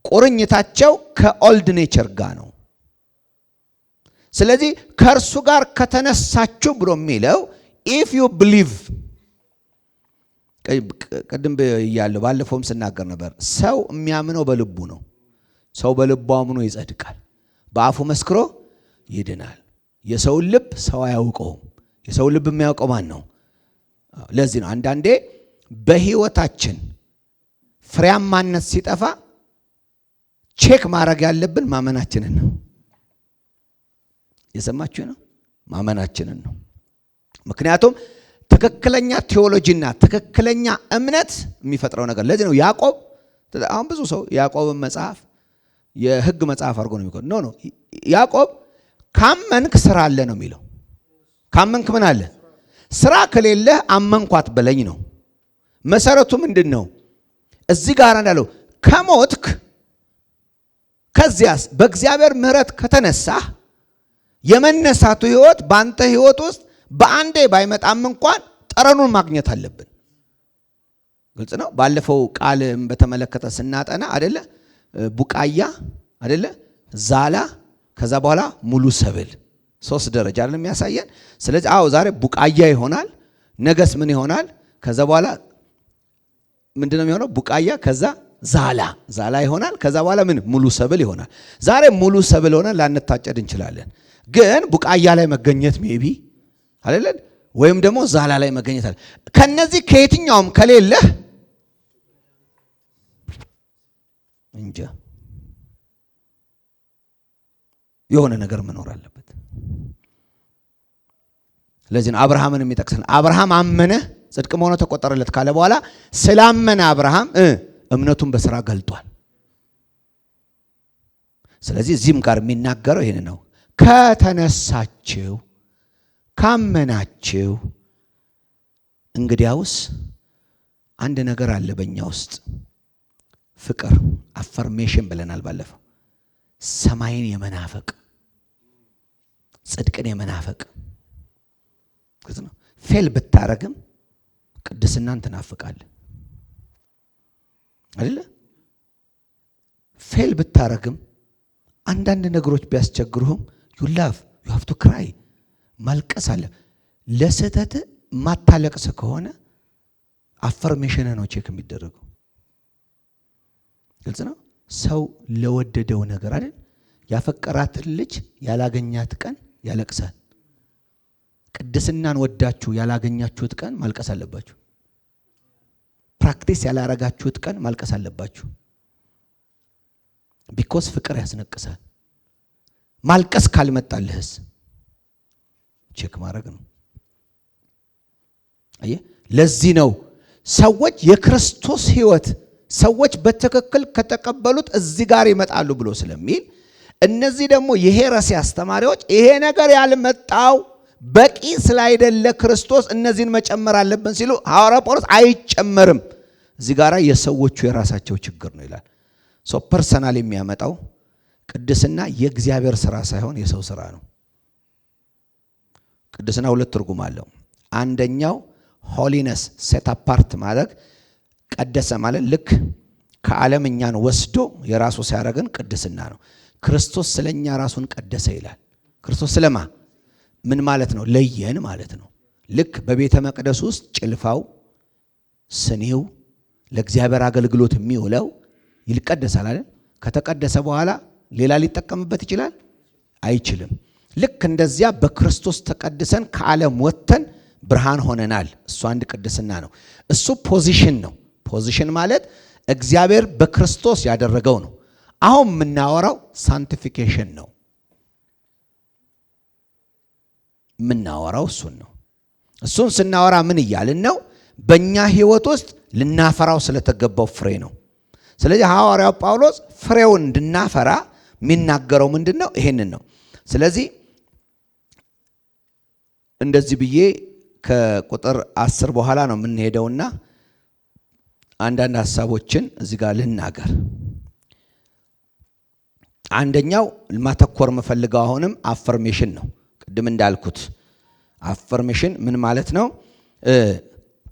ቁርኝታቸው ከኦልድ ኔቸር ጋር ነው። ስለዚህ ከእርሱ ጋር ከተነሳችሁ ብሎ የሚለው if you believe ቀደም ያለው ባለፈውም ስናገር ነበር። ሰው የሚያምነው በልቡ ነው። ሰው በልቡ አምኖ ይጸድቃል፣ በአፉ መስክሮ ይድናል። የሰው ልብ ሰው አያውቀውም። የሰው ልብ የሚያውቀው ማን ነው? ለዚህ ነው አንዳንዴ በህይወታችን ፍሬያማነት ሲጠፋ ቼክ ማድረግ ያለብን ማመናችንን ነው። የሰማችሁ ነው? ማመናችንን ነው። ምክንያቱም ትክክለኛ ቴዎሎጂና ትክክለኛ እምነት የሚፈጥረው ነገር ለዚህ ነው ያዕቆብ አሁን ብዙ ሰው ያዕቆብን መጽሐፍ የህግ መጽሐፍ አድርጎ ነው የሚቆጥረው። ኖ ያዕቆብ ካመንክ ስራ አለ ነው የሚለው። ካመንክ ምን አለ? ስራ ከሌለህ አመንኳት በለኝ ነው። መሰረቱ ምንድነው? እዚህ ጋር እንዳለው ከሞትክ ከዚያስ በእግዚአብሔር ምሕረት ከተነሳህ የመነሳቱ ህይወት በአንተ ህይወት ውስጥ በአንዴ ባይመጣም እንኳን ጠረኑን ማግኘት አለብን። ግልጽ ነው። ባለፈው ቃልም በተመለከተ ስናጠና አይደለ? ቡቃያ አይደለ? ዛላ ከዛ በኋላ ሙሉ ሰብል 3 ደረጃ አይደል የሚያሳየን። ስለዚህ ዛሬ ቡቃያ ይሆናል፣ ነገስ ምን ይሆናል? ከዛ በኋላ ምንድነው የሚሆነው? ቡቃያ ከዛ ዛላ ይሆናል። ከዛ በኋላ ምን ሙሉ ሰብል ይሆናል። ዛሬ ሙሉ ሰብል ሆነን ላንታጨድ እንችላለን። ግን ቡቃያ ላይ መገኘት ሜቢ አይደል? ወይም ደግሞ ዛላ ላይ መገኘት አለ። ከነዚህ ከየትኛውም ከሌለ እንጃ የሆነ ነገር መኖር አለበት። ለዚህ ነው አብርሃምን የሚጠቅሰን። አብርሃም አመነ ጽድቅም ሆኖ ተቆጠረለት ካለ በኋላ ስላመነ አብርሃም እምነቱን በስራ ገልጧል። ስለዚህ እዚህም ጋር የሚናገረው ይሄን ነው። ከተነሳችሁ ካመናችሁ እንግዲያውስ አንድ ነገር አለ በእኛ ውስጥ ፍቅር፣ አፈርሜሽን ብለናል ባለፈው። ሰማይን የመናፈቅ ጽድቅን የመናፈቅ ፌል ብታረግም ቅድስናን ትናፍቃለህ አይደለ? ፌል ብታረግም አንዳንድ ነገሮች ቢያስቸግሩህም you have to cry ማልቀስ አለ። ለስህተት ማታለቅስ ከሆነ አፈርሜሽን ነው ቼክ የሚደረገው። ግልጽ ነው። ሰው ለወደደው ነገር አይደል? ያፈቀራትን ልጅ ያላገኛት ቀን ያለቅሳል። ቅድስናን ወዳችሁ ያላገኛችሁት ቀን ማልቀስ አለባችሁ። ፕራክቲስ ያላረጋችሁት ቀን ማልቀስ አለባችሁ። ቢኮዝ ፍቅር ያስነቅሳል። ማልቀስ ካልመጣልህስ ቼክ ማድረግ ነው። አየ ለዚህ ነው ሰዎች የክርስቶስ ህይወት ሰዎች በትክክል ከተቀበሉት እዚህ ጋር ይመጣሉ ብሎ ስለሚል እነዚህ ደግሞ የሄረሲ አስተማሪዎች ይሄ ነገር ያልመጣው በቂ ስላይደለ ክርስቶስ እነዚህን መጨመር አለብን ሲሉ ሐዋርያ ጳውሎስ አይጨመርም። እዚህ ጋር የሰዎቹ የራሳቸው ችግር ነው ይላል። ፐርሰናል የሚያመጣው ቅድስና የእግዚአብሔር ስራ ሳይሆን የሰው ስራ ነው። ቅድስና 2 ትርጉም አለው። አንደኛው ሆሊነስ ሴት አፓርት ማለት ቀደሰ ማለት ልክ ከዓለም እኛን ወስዶ የራሱ ሲያደርገን ቅድስና ነው። ክርስቶስ ስለኛ ራሱን ቀደሰ ይላል። ክርስቶስ ስለማ ምን ማለት ነው? ለየን ማለት ነው። ልክ በቤተ መቅደስ ውስጥ ጭልፋው ስኒው ለእግዚአብሔር አገልግሎት የሚውለው ይልቀደሳል አይደል? ከተቀደሰ በኋላ ሌላ ሊጠቀምበት ይችላል? አይችልም። ልክ እንደዚያ በክርስቶስ ተቀድሰን ከዓለም ወጥተን ብርሃን ሆነናል። እሱ አንድ ቅድስና ነው። እሱ ፖዚሽን ነው። ፖዚሽን ማለት እግዚአብሔር በክርስቶስ ያደረገው ነው። አሁን የምናወራው ሳንቲፊኬሽን ነው። የምናወራው እሱን ነው። እሱን ስናወራ ምን እያልን ነው? በእኛ ህይወት ውስጥ ልናፈራው ስለተገባው ፍሬ ነው። ስለዚህ ሐዋርያው ጳውሎስ ፍሬውን እንድናፈራ የሚናገረው ምንድን ነው? ይሄንን ነው። ስለዚህ እንደዚህ ብዬ ከቁጥር 10 በኋላ ነው የምንሄደውና አንዳንድ ሐሳቦችን እዚህ ጋር ልናገር። አንደኛው ማተኮር መፈልገው አሁንም አፈርሜሽን ነው። ቅድም እንዳልኩት አፈርሜሽን ምን ማለት ነው?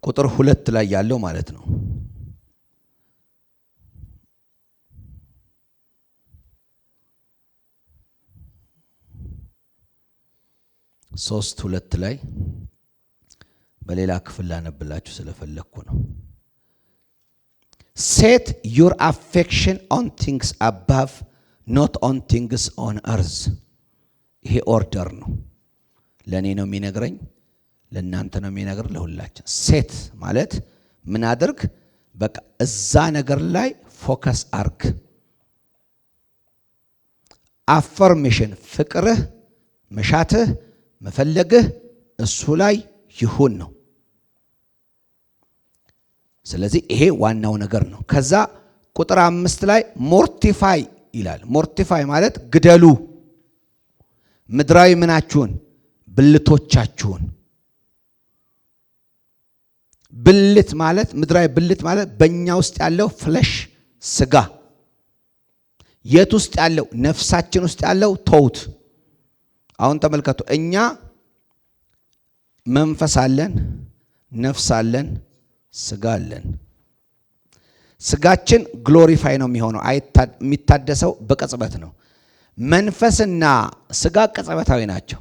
ቁጥር 2 ላይ ያለው ማለት ነው። 3:2 ላይ በሌላ ክፍል ላነብላችሁ ስለፈለኩ ነው። Set your affection on things above, not on things on earth. ይሄ ኦርደር ነው። ለኔ ነው የሚነግረኝ፣ ለእናንተ ነው የሚነግር፣ ለሁላችን። ሴት ማለት ምን አድርግ? በቃ እዛ ነገር ላይ ፎከስ አርግ። አፈርሜሽን ፍቅርህ፣ መሻትህ፣ መፈለግህ እሱ ላይ ይሁን ነው። ስለዚህ ይሄ ዋናው ነገር ነው። ከዛ ቁጥር 5 ላይ ሞርቲፋይ ይላል። ሞርቲፋይ ማለት ግደሉ፣ ምድራዊ ምናችሁን፣ ብልቶቻችሁን። ብልት ማለት ምድራዊ ብልት ማለት በእኛ ውስጥ ያለው ፍለሽ ስጋ፣ የት ውስጥ ያለው? ነፍሳችን ውስጥ ያለው ተውት። አሁን ተመልከቱ፣ እኛ መንፈስ አለን፣ ነፍስ አለን፣ ስጋ አለን። ስጋችን ግሎሪፋይ ነው የሚሆነው፣ የሚታደሰው በቅጽበት ነው። መንፈስና ስጋ ቅጽበታዊ ናቸው።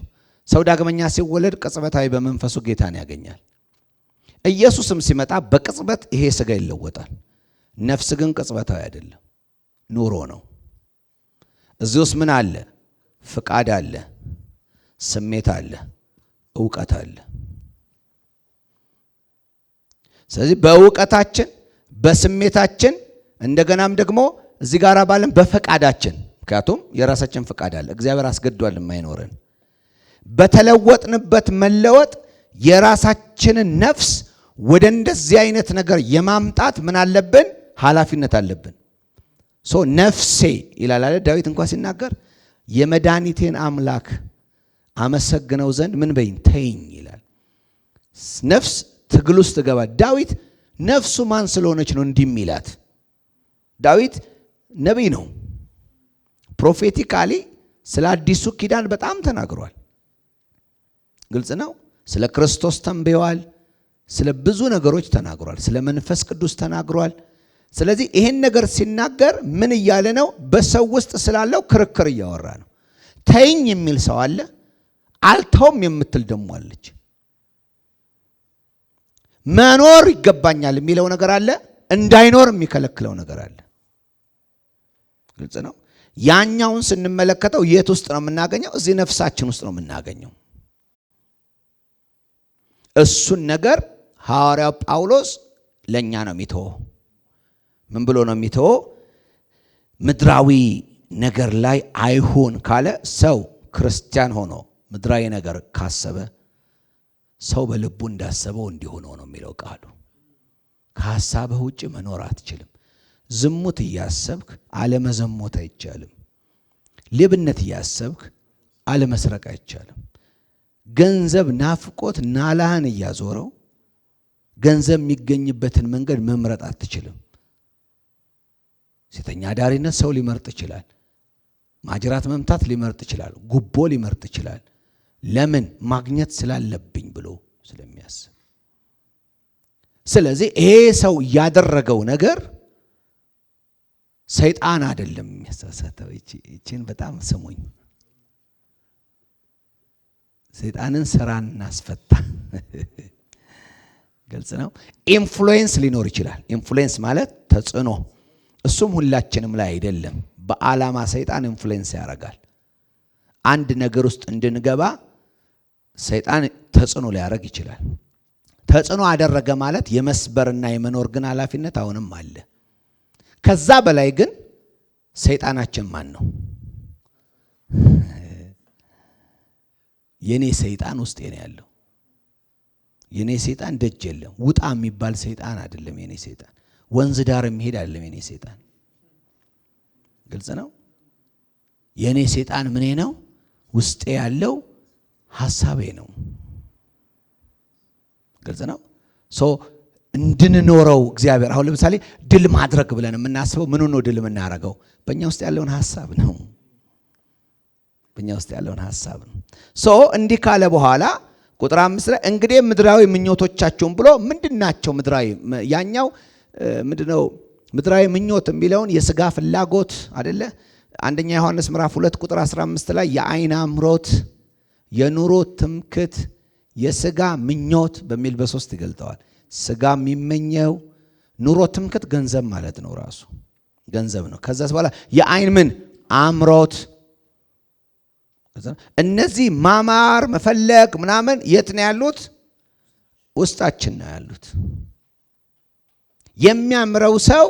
ሰው ዳግመኛ ሲወለድ ቅጽበታዊ በመንፈሱ ጌታን ያገኛል። ኢየሱስም ሲመጣ በቅጽበት ይሄ ስጋ ይለወጣል። ነፍስ ግን ቅጽበታዊ አይደለም፣ ኑሮ ነው። እዚህ ውስጥ ምን አለ? ፍቃድ አለ፣ ስሜት አለ፣ ዕውቀት አለ። ስለዚህ በዕውቀታችን፣ በስሜታችን እንደገናም ደግሞ እዚህ ጋር ባለን በፈቃዳችን፣ ምክንያቱም የራሳችን ፍቃድ አለ፣ እግዚአብሔር አስገድዷል የማይኖረን። በተለወጥንበት መለወጥ የራሳችንን ነፍስ ወደ እንደዚህ አይነት ነገር የማምጣት ምን አለብን? ኃላፊነት አለብን። ነፍሴ ይላል አለ ዳዊት እንኳን ሲናገር የመድኃኒቴን አምላክ አመሰግነው ዘንድ ምን በይኝ ተይኝ ይላል። ነፍስ ትግል ውስጥ ገባ። ዳዊት ነፍሱ ማን ስለሆነች ነው እንዲህ የሚላት? ዳዊት ነቢይ ነው። ፕሮፌቲካሊ ስለ አዲሱ ኪዳን በጣም ተናግሯል። ግልጽ ነው። ስለ ክርስቶስ ተንብየዋል። ስለ ብዙ ነገሮች ተናግሯል። ስለ መንፈስ ቅዱስ ተናግሯል። ስለዚህ ይሄን ነገር ሲናገር ምን እያለ ነው? በሰው ውስጥ ስላለው ክርክር እያወራ ነው። ተይኝ የሚል ሰው አለ፣ አልተውም የምትል ደሞ አለች። መኖር ይገባኛል የሚለው ነገር አለ፣ እንዳይኖር የሚከለክለው ነገር አለ። ግልጽ ነው። ያኛውን ስንመለከተው የት ውስጥ ነው የምናገኘው? እዚህ ነፍሳችን ውስጥ ነው የምናገኘው። እሱን ነገር ሐዋርያው ጳውሎስ ለኛ ነው የሚተወው። ምን ብሎ ነው የሚተወው? ምድራዊ ነገር ላይ አይሁን ካለ ሰው ክርስቲያን ሆኖ ምድራዊ ነገር ካሰበ ሰው በልቡ እንዳሰበው እንዲሆነው ነው የሚለው ቃሉ። ከሐሳብህ ውጭ መኖር አትችልም። ዝሙት እያሰብክ አለመዘሞት አይቻልም። ሌብነት እያሰብክ አለመስረቅ አይቻልም። ገንዘብ ናፍቆት ናላህን እያዞረው ገንዘብ የሚገኝበትን መንገድ መምረጥ አትችልም። ሴተኛ ዳሪነት ሰው ሊመርጥ ይችላል። ማጅራት መምታት ሊመርጥ ይችላል። ጉቦ ሊመርጥ ይችላል። ለምን? ማግኘት ስላለብኝ ብሎ ስለሚያስብ። ስለዚህ ይሄ ሰው ያደረገው ነገር ሰይጣን አይደለም የሚያሳሳተው። እቺን በጣም ስሙኝ። ሰይጣንን ስራን እናስፈታ። ግልጽ ነው። ኢንፍሉዌንስ ሊኖር ይችላል። ኢንፍሉዌንስ ማለት ተጽዕኖ፣ እሱም ሁላችንም ላይ አይደለም። በዓላማ ሰይጣን ኢንፍሉዌንስ ያደርጋል። አንድ ነገር ውስጥ እንድንገባ ሰይጣን ተጽዕኖ ሊያደርግ ይችላል። ተጽዕኖ አደረገ ማለት የመስበርና የመኖር ግን ኃላፊነት አሁንም አለ። ከዛ በላይ ግን ሰይጣናችን ማን ነው? የኔ ሰይጣን ውስጤ ነው ያለው። የኔ ሰይጣን ደጅ የለም። ውጣ የሚባል ሰይጣን አይደለም የኔ ሰይጣን። ወንዝ ዳር የሚሄድ አይደለም የኔ ሰይጣን። ግልጽ ነው። የኔ ሰይጣን ምኔ ነው? ውስጤ ያለው ሐሳቤ ነው። ግልጽ ነው። እንድንኖረው እግዚአብሔር አሁን ለምሳሌ ድል ማድረግ ብለን የምናስበው ምን ነው? ድል የምናደርገው በእኛ ውስጥ ያለውን ሐሳብ ነው። በእኛ ውስጥ ያለውን ሐሳብ ነው። እንዲህ ካለ በኋላ ቁጥር 5 ላይ እንግዲህ ምድራዊ ምኞቶቻቸውን ብሎ ምንድናቸው? ምድራዊ ያኛው ምንድነው? ምድራዊ ምኞት የሚለውን የሥጋ ፍላጎት አይደለ? አንደኛ ዮሐንስ ምዕራፍ 2 ቁጥር 15 ላይ የዓይን አምሮት፣ የኑሮ ትምክት፣ የሥጋ ምኞት በሚል በሶስት ይገልጠዋል። ሥጋ የሚመኘው ኑሮ ትምክት ገንዘብ ማለት ነው። ራሱ ገንዘብ ነው። ከዛ በኋላ የዓይን ምን አምሮት። እነዚህ ማማር መፈለግ ምናምን የት ነው ያሉት? ውስጣችን ነው ያሉት። የሚያምረው ሰው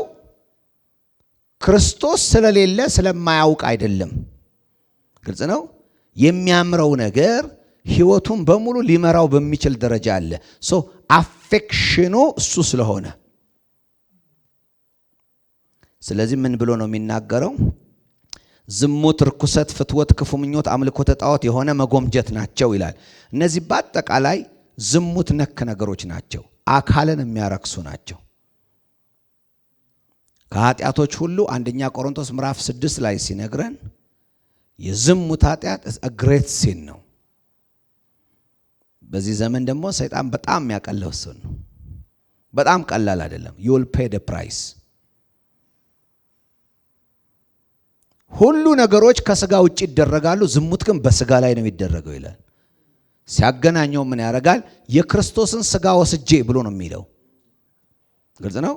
ክርስቶስ ስለሌለ ስለማያውቅ አይደለም። ግልጽ ነው። የሚያምረው ነገር ህይወቱን በሙሉ ሊመራው በሚችል ደረጃ አለ። አፌክሽኑ እሱ ስለሆነ ስለዚህ ምን ብሎ ነው የሚናገረው? ዝሙት፣ ርኩሰት፣ ፍትወት፣ ክፉ ምኞት፣ አምልኮተ ጣዖት የሆነ መጎምጀት ናቸው ይላል። እነዚህ በአጠቃላይ ዝሙት ነክ ነገሮች ናቸው። አካልን የሚያረክሱ ናቸው። ከኃጢአቶች ሁሉ አንደኛ ቆሮንቶስ ምዕራፍ 6 ላይ ሲነግረን የዝሙት ኃጢአት ግሬት ሲን ነው። በዚህ ዘመን ደግሞ ሰይጣን በጣም የሚያቀለው እሱ ነው። በጣም ቀላል አይደለም። you will pay the price። ሁሉ ነገሮች ከስጋ ውጭ ይደረጋሉ፣ ዝሙት ግን በስጋ ላይ ነው የሚደረገው ይላል። ሲያገናኘው ምን ያደርጋል? የክርስቶስን ስጋ ወስጄ ብሎ ነው የሚለው። ግልጽ ነው።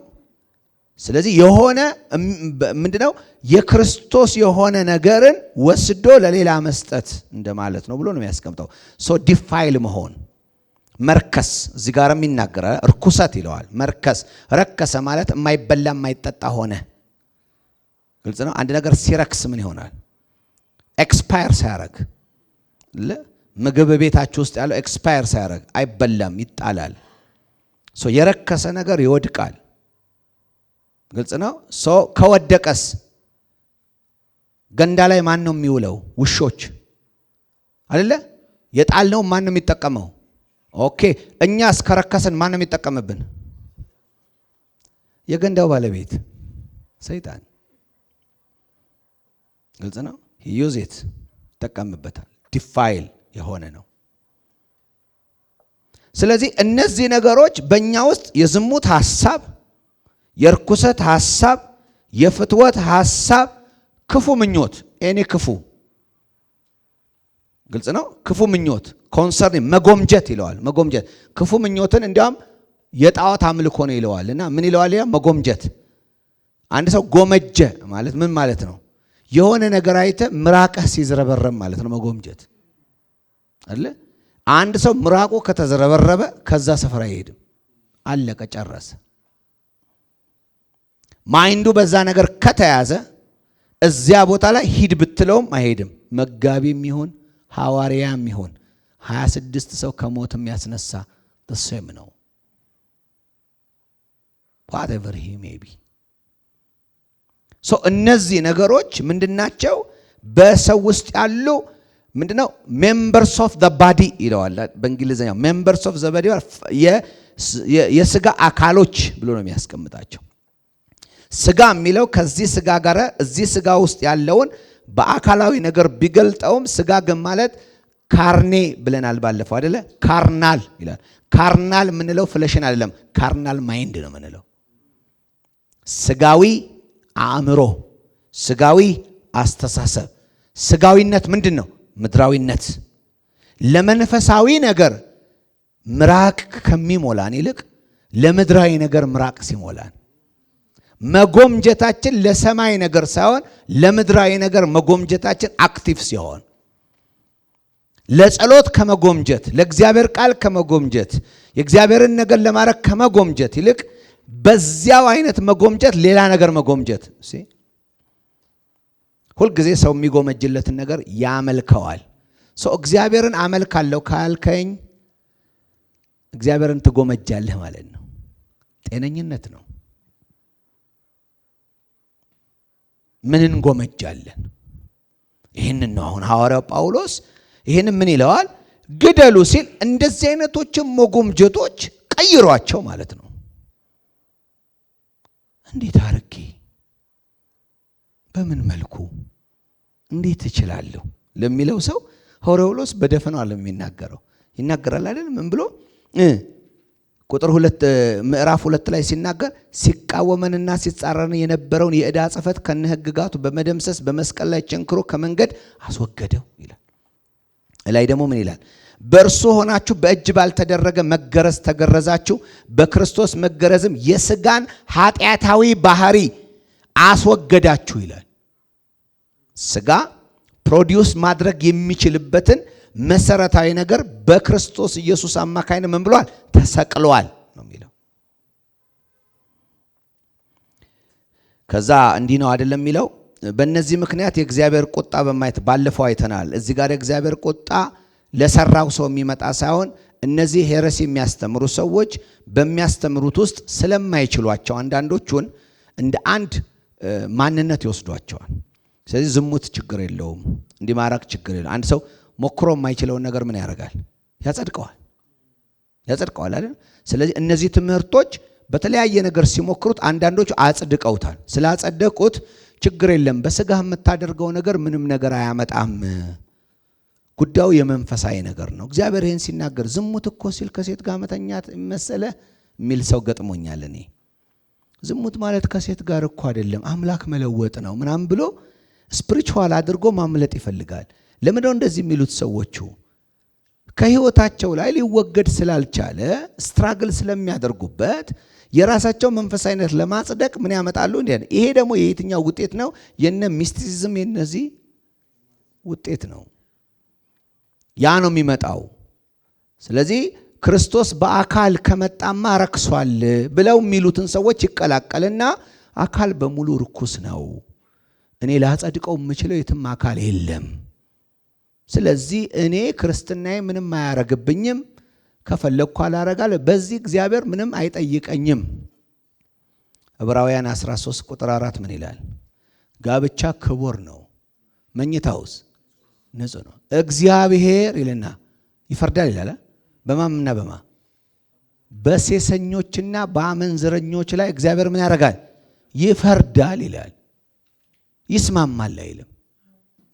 ስለዚህ የሆነ ምንድነው? የክርስቶስ የሆነ ነገርን ወስዶ ለሌላ መስጠት እንደማለት ነው ብሎ ነው የሚያስቀምጠው። ዲፋይል መሆን፣ መርከስ፣ እዚህ ጋርም ይናገራል። ርኩሰት ይለዋል። መርከስ፣ ረከሰ ማለት የማይበላ የማይጠጣ ሆነ። ግልጽ ነው። አንድ ነገር ሲረክስ ምን ይሆናል? ኤክስፓየር ሳያረግ፣ ምግብ ቤታችሁ ውስጥ ያለው ኤክስፓየር ሳያረግ አይበላም፣ ይጣላል። የረከሰ ነገር ይወድቃል። ግልጽ ነው። ከወደቀስ ገንዳ ላይ ማን ነው የሚውለው? ውሾች አይደለ? የጣልነው ማን ነው የሚጠቀመው? ኦኬ። እኛ እስከረከሰን ማን ነው የሚጠቀምብን? የገንዳው ባለቤት ሰይጣን። ግልጽ ነው። ዩዝ ኢት ይጠቀምበታል። ዲፋይል የሆነ ነው። ስለዚህ እነዚህ ነገሮች በእኛ ውስጥ የዝሙት ሐሳብ፣ የርኩሰት ሐሳብ፣ የፍትወት ሐሳብ፣ ክፉ ምኞት፣ እኔ ክፉ ግልጽ ነው። ክፉ ምኞት ኮንሰርን መጎምጀት ይለዋል። መጎምጀት ክፉ ምኞትን እንዲያውም የጣዖት አምልኮ ነው ይለዋል። እና ምን ይለዋል? መጎምጀት። አንድ ሰው ጎመጀ ማለት ምን ማለት ነው? የሆነ ነገር አይተ ምራቅህ ሲዝረበረብ ማለት ነው መጎምጀት አይደል? አንድ ሰው ምራቁ ከተዝረበረበ ከዛ ሰፈር አይሄድም። አለቀ፣ ጨረሰ። ማይንዱ በዛ ነገር ከተያዘ እዚያ ቦታ ላይ ሂድ ብትለውም አይሄድም። መጋቢም ይሁን ሐዋርያም ይሁን 26 ሰው ከሞትም ያስነሳ ተሰም ነው። whatever he may be። እነዚህ ነገሮች ምንድናቸው? በሰው ውስጥ ያሉ ምንድነው? ሜምበርስ ኦፍ ዘ ባዲ ይለዋል በእንግሊዘኛው። ሜምበርስ ኦፍ ዘ ባዲ የስጋ አካሎች ብሎ ነው የሚያስቀምጣቸው። ስጋ የሚለው ከዚህ ስጋ ጋር እዚህ ስጋ ውስጥ ያለውን በአካላዊ ነገር ቢገልጠውም ስጋ ግን ማለት ካርኔ ብለናል ባለፈው አይደለ? ካርናል ይላል። ካርናል የምንለው ፍለሽን አይደለም፣ ካርናል ማይንድ ነው የምንለው። ስጋዊ አእምሮ ስጋዊ አስተሳሰብ። ስጋዊነት ምንድን ነው? ምድራዊነት። ለመንፈሳዊ ነገር ምራቅ ከሚሞላን ይልቅ ለምድራዊ ነገር ምራቅ ሲሞላን፣ መጎምጀታችን ለሰማይ ነገር ሳይሆን ለምድራዊ ነገር መጎምጀታችን አክቲቭ ሲሆን፣ ለጸሎት ከመጎምጀት፣ ለእግዚአብሔር ቃል ከመጎምጀት፣ የእግዚአብሔርን ነገር ለማድረግ ከመጎምጀት ይልቅ በዚያው አይነት መጎምጀት ሌላ ነገር መጎምጀት። ሁልጊዜ ሰው የሚጎመጅለትን ነገር ያመልከዋል። ሰው እግዚአብሔርን አመልካለሁ ካልከኝ እግዚአብሔርን ትጎመጃለህ ማለት ነው። ጤነኝነት ነው። ምን እንጎመጃለን? ይህንን ነው አሁን ሐዋርያው ጳውሎስ ይህንን ምን ይለዋል? ግደሉ ሲል እንደዚህ አይነቶችን መጎምጀቶች ቀይሯቸው ማለት ነው። እንዴት አርጌ በምን መልኩ እንዴት እችላለሁ ለሚለው ሰው ሐዋርያው ጳውሎስ በደፈናው ዓለም የሚናገረው ይናገራል አይደል? ምን ብሎ ቁጥር 2 ምዕራፍ 2 ላይ ሲናገር ሲቃወመንና ሲጻረን የነበረውን የዕዳ ጽሕፈት ከነህግጋቱ በመደምሰስ በመስቀል ላይ ቸንክሮ ከመንገድ አስወገደው ይላል። ላይ ደግሞ ምን ይላል? በእርሱ ሆናችሁ በእጅ ባልተደረገ መገረዝ ተገረዛችሁ፣ በክርስቶስ መገረዝም የሥጋን ኃጢአታዊ ባህሪ አስወገዳችሁ ይላል። ሥጋ ፕሮዲውስ ማድረግ የሚችልበትን መሰረታዊ ነገር በክርስቶስ ኢየሱስ አማካይነት ምን ብሏል? ተሰቅሏል ነው የሚለው። ከዛ እንዲህ ነው አይደለም የሚለው። በእነዚህ ምክንያት የእግዚአብሔር ቁጣ በማየት ባለፈው አይተናል። እዚህ ጋር የእግዚአብሔር ቁጣ ለሰራው ሰው የሚመጣ ሳይሆን እነዚህ ሄረሲ የሚያስተምሩ ሰዎች በሚያስተምሩት ውስጥ ስለማይችሏቸው አንዳንዶቹን እንደ አንድ ማንነት ይወስዷቸዋል። ስለዚህ ዝሙት ችግር የለውም፣ እንዲማራክ ችግር የለውም። አንድ ሰው ሞክሮ የማይችለውን ነገር ምን ያደርጋል? ያጸድቀዋል አይደል? ስለዚህ እነዚህ ትምህርቶች በተለያየ ነገር ሲሞክሩት አንዳንዶቹ አጽድቀውታል። ስላጸደቁት ችግር የለም፣ በስጋ የምታደርገው ነገር ምንም ነገር አያመጣም፣ ጉዳዩ የመንፈሳዊ ነገር ነው። እግዚአብሔር ይህን ሲናገር ዝሙት እኮ ሲል ከሴት ጋር መተኛት መሰለ የሚል ሰው ገጥሞኛል። እኔ ዝሙት ማለት ከሴት ጋር እኮ አይደለም አምላክ መለወጥ ነው ምናምን ብሎ ስፒሪቹዋል አድርጎ ማምለጥ ይፈልጋል። ለምንድነው እንደዚህ የሚሉት? ሰዎቹ ከህይወታቸው ላይ ሊወገድ ስላልቻለ ስትራግል ስለሚያደርጉበት የራሳቸው መንፈሳዊነት ለማጽደቅ ምን ያመጣሉ? ይሄ ደግሞ የየትኛው ውጤት ነው? የነ ሚስቲሲዝም የነዚህ ውጤት ነው። ያ ነው የሚመጣው። ስለዚህ ክርስቶስ በአካል ከመጣማ ረክሷል ብለው የሚሉትን ሰዎች ይቀላቀልና አካል በሙሉ ርኩስ ነው፣ እኔ ላጸድቀው የምችለው የትም አካል የለም፣ ስለዚህ እኔ ክርስትናዬ ምንም አያረግብኝም፣ ከፈለግኩ አላረጋለሁ፣ በዚህ እግዚአብሔር ምንም አይጠይቀኝም። ዕብራውያን 13 ቁጥር 4 ምን ይላል? ጋብቻ ክቡር ነው፣ መኝታውስ ንጹህ ነው፣ እግዚአብሔር ይልና ይፈርዳል ይላል። በማንና በማ? በሴሰኞችና በአመንዝረኞች ላይ እግዚአብሔር ምን ያደርጋል? ይፈርዳል ይላል። ይስማማል አይልም።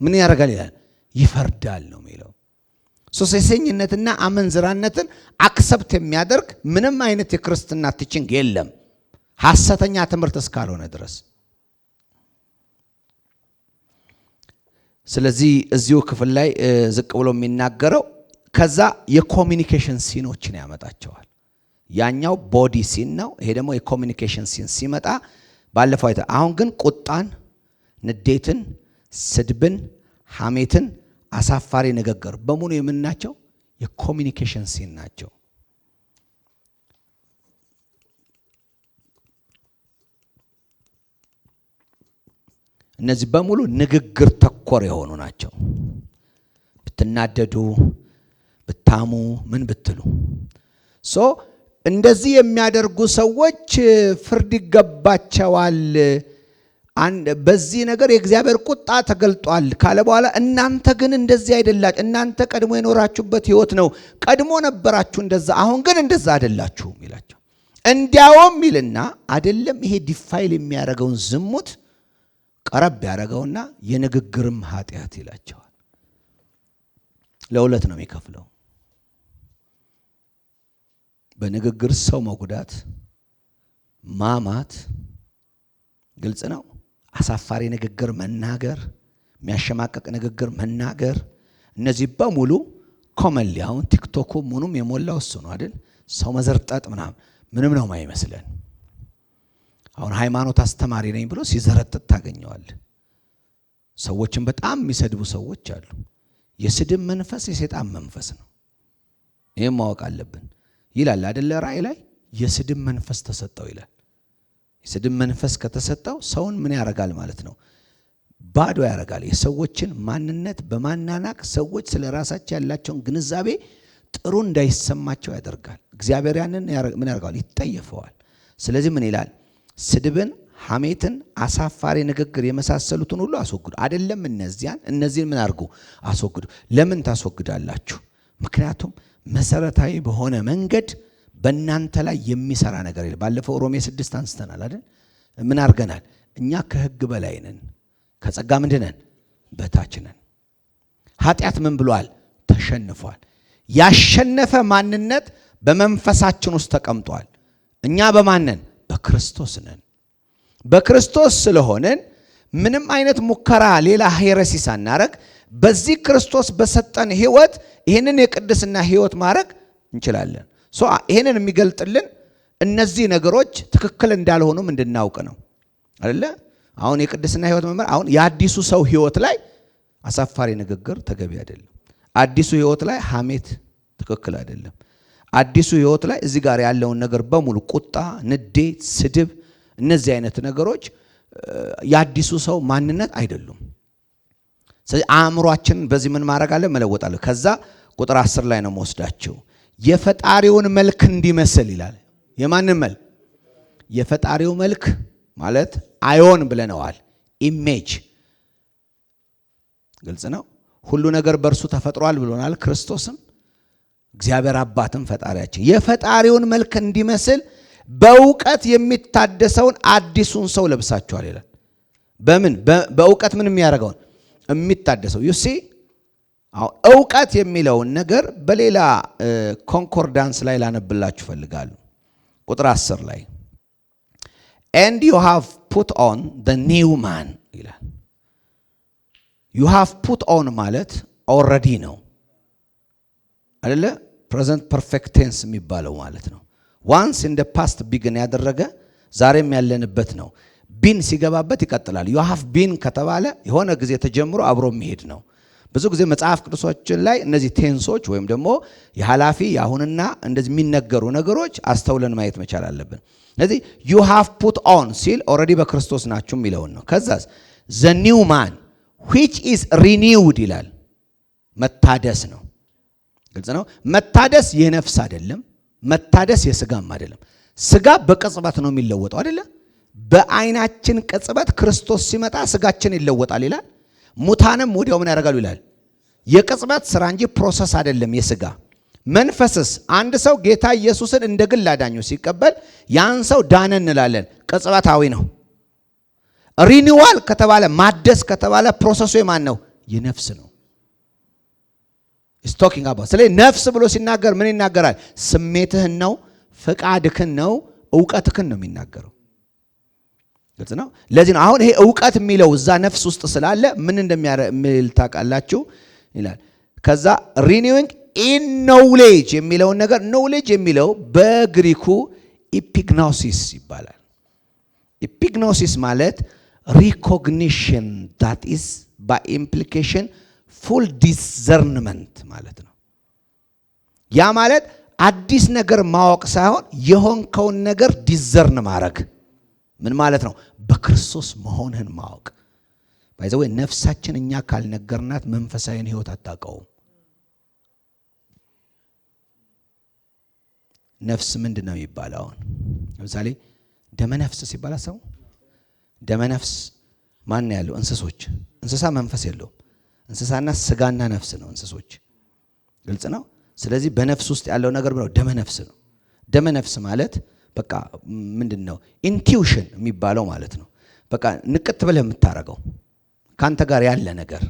ምን ያደርጋል ይላል? ይፈርዳል ነው የሚለው። ሴሰኝነትና አመንዝራነትን አክሰፕት የሚያደርግ ምንም አይነት የክርስትና ቲቺንግ የለም፣ ሐሰተኛ ትምህርት እስካልሆነ ድረስ። ስለዚህ እዚሁ ክፍል ላይ ዝቅ ብሎ የሚናገረው ከዛ የኮሚኒኬሽን ሲኖችን ያመጣቸዋል። ያኛው ቦዲ ሲን ነው፣ ይሄ ደግሞ የኮሚኒኬሽን ሲን ሲመጣ ባለፈው አይተ። አሁን ግን ቁጣን፣ ንዴትን፣ ስድብን፣ ሐሜትን፣ አሳፋሪ ንግግር በሙሉ የምናቸው የኮሚኒኬሽን ሲን ናቸው። እነዚህ በሙሉ ንግግር ተኮር የሆኑ ናቸው። ብትናደዱ፣ ብታሙ፣ ምን ብትሉ እንደዚህ የሚያደርጉ ሰዎች ፍርድ ይገባቸዋል። በዚህ ነገር የእግዚአብሔር ቁጣ ተገልጧል ካለ በኋላ እናንተ ግን እንደዚህ አይደላችሁ፣ እናንተ ቀድሞ የኖራችሁበት ህይወት ነው፣ ቀድሞ ነበራችሁ እንደዛ፣ አሁን ግን እንደዛ አይደላችሁም ይላቸው። እንዲያውም ይልና አይደለም ይሄ ዲፋይል የሚያደርገውን ዝሙት ቀረብ ያደረገውና የንግግርም ኃጢአት ይላቸዋል። ለሁለት ነው የሚከፍለው። በንግግር ሰው መጉዳት፣ ማማት ግልጽ ነው። አሳፋሪ ንግግር መናገር፣ የሚያሸማቀቅ ንግግር መናገር፣ እነዚህ በሙሉ ኮመንሊ አሁን ቲክቶኩ ምኑም የሞላው እሱ ነው አይደል? ሰው መዘርጠጥ ምንም ነው የማይመስለን። አሁን ሃይማኖት አስተማሪ ነኝ ብሎ ሲዘረጥጥ ታገኘዋል። ሰዎችን በጣም የሚሰድቡ ሰዎች አሉ። የስድብ መንፈስ የሰይጣን መንፈስ ነው። ይሄን ማወቅ አለብን። ይላል አይደል ራእይ ላይ የስድብ መንፈስ ተሰጠው ይላል። የስድብ መንፈስ ከተሰጠው ሰውን ምን ያረጋል ማለት ነው? ባዶ ያረጋል። የሰዎችን ማንነት በማናናቅ ሰዎች ስለራሳቸው ያላቸውን ግንዛቤ ጥሩ እንዳይሰማቸው ያደርጋል። እግዚአብሔር ያንን ምን ያረጋል? ይጠየፈዋል። ስለዚህ ምን ይላል? ስድብን፣ ሐሜትን፣ አሳፋሪ ንግግር የመሳሰሉትን ሁሉ አስወግዱ። አይደለም እነዚህን ምን አድርጉ? አስወግዱ። ለምን ታስወግዳላችሁ? ምክንያቱም መሰረታዊ በሆነ መንገድ በእናንተ ላይ የሚሰራ ነገር የለም። ባለፈው ሮሜ 6 አንስተናል አይደል? ምን አድርገናል? እኛ ከሕግ በላይ ነን፣ ከጸጋ ምንድን ነን? በታች ነን። ኃጢአት ምን ብሏል? ተሸንፏል። ያሸነፈ ማንነት በመንፈሳችን ውስጥ ተቀምጧል። እኛ በማን ነን? በክርስቶስ ነን። በክርስቶስ ስለሆነን ምንም አይነት ሙከራ ሌላ ሄረሲ ሳናረግ በዚህ ክርስቶስ በሰጠን ህይወት ይህንን የቅድስና ህይወት ማድረግ እንችላለን። ይህንን የሚገልጥልን እነዚህ ነገሮች ትክክል እንዳልሆኑም እንድናውቅ ነው አይደለ? አሁን የቅድስና ህይወት መመር አሁን የአዲሱ ሰው ህይወት ላይ አሳፋሪ ንግግር ተገቢ አይደለም። አዲሱ ህይወት ላይ ሐሜት ትክክል አይደለም። አዲሱ ህይወት ላይ እዚህ ጋር ያለውን ነገር በሙሉ ቁጣ፣ ንዴት፣ ስድብ፣ እነዚህ አይነት ነገሮች የአዲሱ ሰው ማንነት አይደሉም። ስለዚህ አእምሯችንን በዚህ ምን ማድረግ አለ? መለወጥ አለ። ከዛ ቁጥር 10 ላይ ነው መወስዳቸው። የፈጣሪውን መልክ እንዲመስል ይላል። የማንን መልክ? የፈጣሪው መልክ ማለት አዮን ብለነዋል። ኢሜጅ ግልጽ ነው። ሁሉ ነገር በእርሱ ተፈጥሯል ብሎናል። ክርስቶስም እግዚአብሔር አባትም ፈጣሪያችን የፈጣሪውን መልክ እንዲመስል በእውቀት የሚታደሰውን አዲሱን ሰው ለብሳችኋል ይላል። በምን? በእውቀት ምን የሚያደርገውን የሚታደሰው ዩሲ እውቀት የሚለውን ነገር በሌላ ኮንኮርዳንስ ላይ ላነብላችሁ ፈልጋለሁ። ቁጥር 10 ላይ and you have put on the new man ይላል። you have put on ማለት already ነው አይደለ? present perfect tense የሚባለው ማለት ነው። once in the past begin ያደረገ ዛሬም ያለንበት ነው። ቢን ሲገባበት ይቀጥላል። you have been ከተባለ የሆነ ጊዜ ተጀምሮ አብሮ የሚሄድ ነው። ብዙ ጊዜ መጽሐፍ ቅዱሶችን ላይ እነዚህ ቴንሶች ወይም ደግሞ የሐላፊ የአሁንና እንደዚህ የሚነገሩ ነገሮች አስተውለን ማየት መቻል አለብን። ስለዚህ you have put on ሲል ኦልሬዲ በክርስቶስ ናችሁ የሚለውን ነው። ከዛስ the new man which is renewed ይላል። መታደስ ነው። ግልጽ ነው። መታደስ የነፍስ አይደለም። መታደስ የስጋም አይደለም። ስጋ በቅጽበት ነው የሚለወጠው አይደለ? በአይናችን ቅጽበት ክርስቶስ ሲመጣ ስጋችን ይለወጣል ይላል። ሙታንም ወዲያው ምን ያደርጋሉ ይላል። የቅጽበት ስራ እንጂ ፕሮሰስ አይደለም የስጋ። መንፈስስ አንድ ሰው ጌታ ኢየሱስን እንደ ግል አዳኙ ሲቀበል ያን ሰው ዳነ እንላለን። ቅጽበታዊ ነው። ሪኒዋል ከተባለ ማደስ ከተባለ ፕሮሰሱ የማን ነው? የነፍስ ነው። ስቶኪንግ አባውት ስለዚህ ነፍስ ብሎ ሲናገር ምን ይናገራል? ስሜትህን ነው፣ ፍቃድህን ነው፣ ዕውቀትህን ነው የሚናገረው። ግልጽ ነው። ለዚህ ነው አሁን ይሄ ዕውቀት የሚለው እዛ ነፍስ ውስጥ ስላለ ምን እንደሚያረምል ታውቃላችሁ ይላል። ከዛ ሪኒዊንግ ኢን ኖውሌጅ የሚለውን ነገር ኖውሌጅ የሚለው በግሪኩ ኢፒግኖሲስ ይባላል። ኢፒግኖሲስ ማለት ሪኮግኒሽን that is by implication full discernment ማለት ነው። ያ ማለት አዲስ ነገር ማወቅ ሳይሆን የሆንከውን ነገር ዲዘርን ማድረግ ምን ማለት ነው? በክርስቶስ መሆንህን ማወቅ። ባይዘው ነፍሳችን እኛ ካልነገርናት መንፈሳዊን ህይወት አታውቀውም። ነፍስ ምንድነው የሚባለው? አሁን ለምሳሌ ደመ ነፍስ ሲባል ሰው ደመ ነፍስ ማን ያለው? እንስሶች። እንስሳ መንፈስ የለውም። እንስሳና ስጋና ነፍስ ነው እንስሶች። ግልጽ ነው። ስለዚህ በነፍስ ውስጥ ያለው ነገር ብለው ደመ ነፍስ ነው። ደመ ነፍስ ማለት በቃ ምንድነው? ኢንቲዩሽን የሚባለው ማለት ነው። በቃ ንቅት ብለህ የምታረገው ካንተ ጋር ያለ ነገር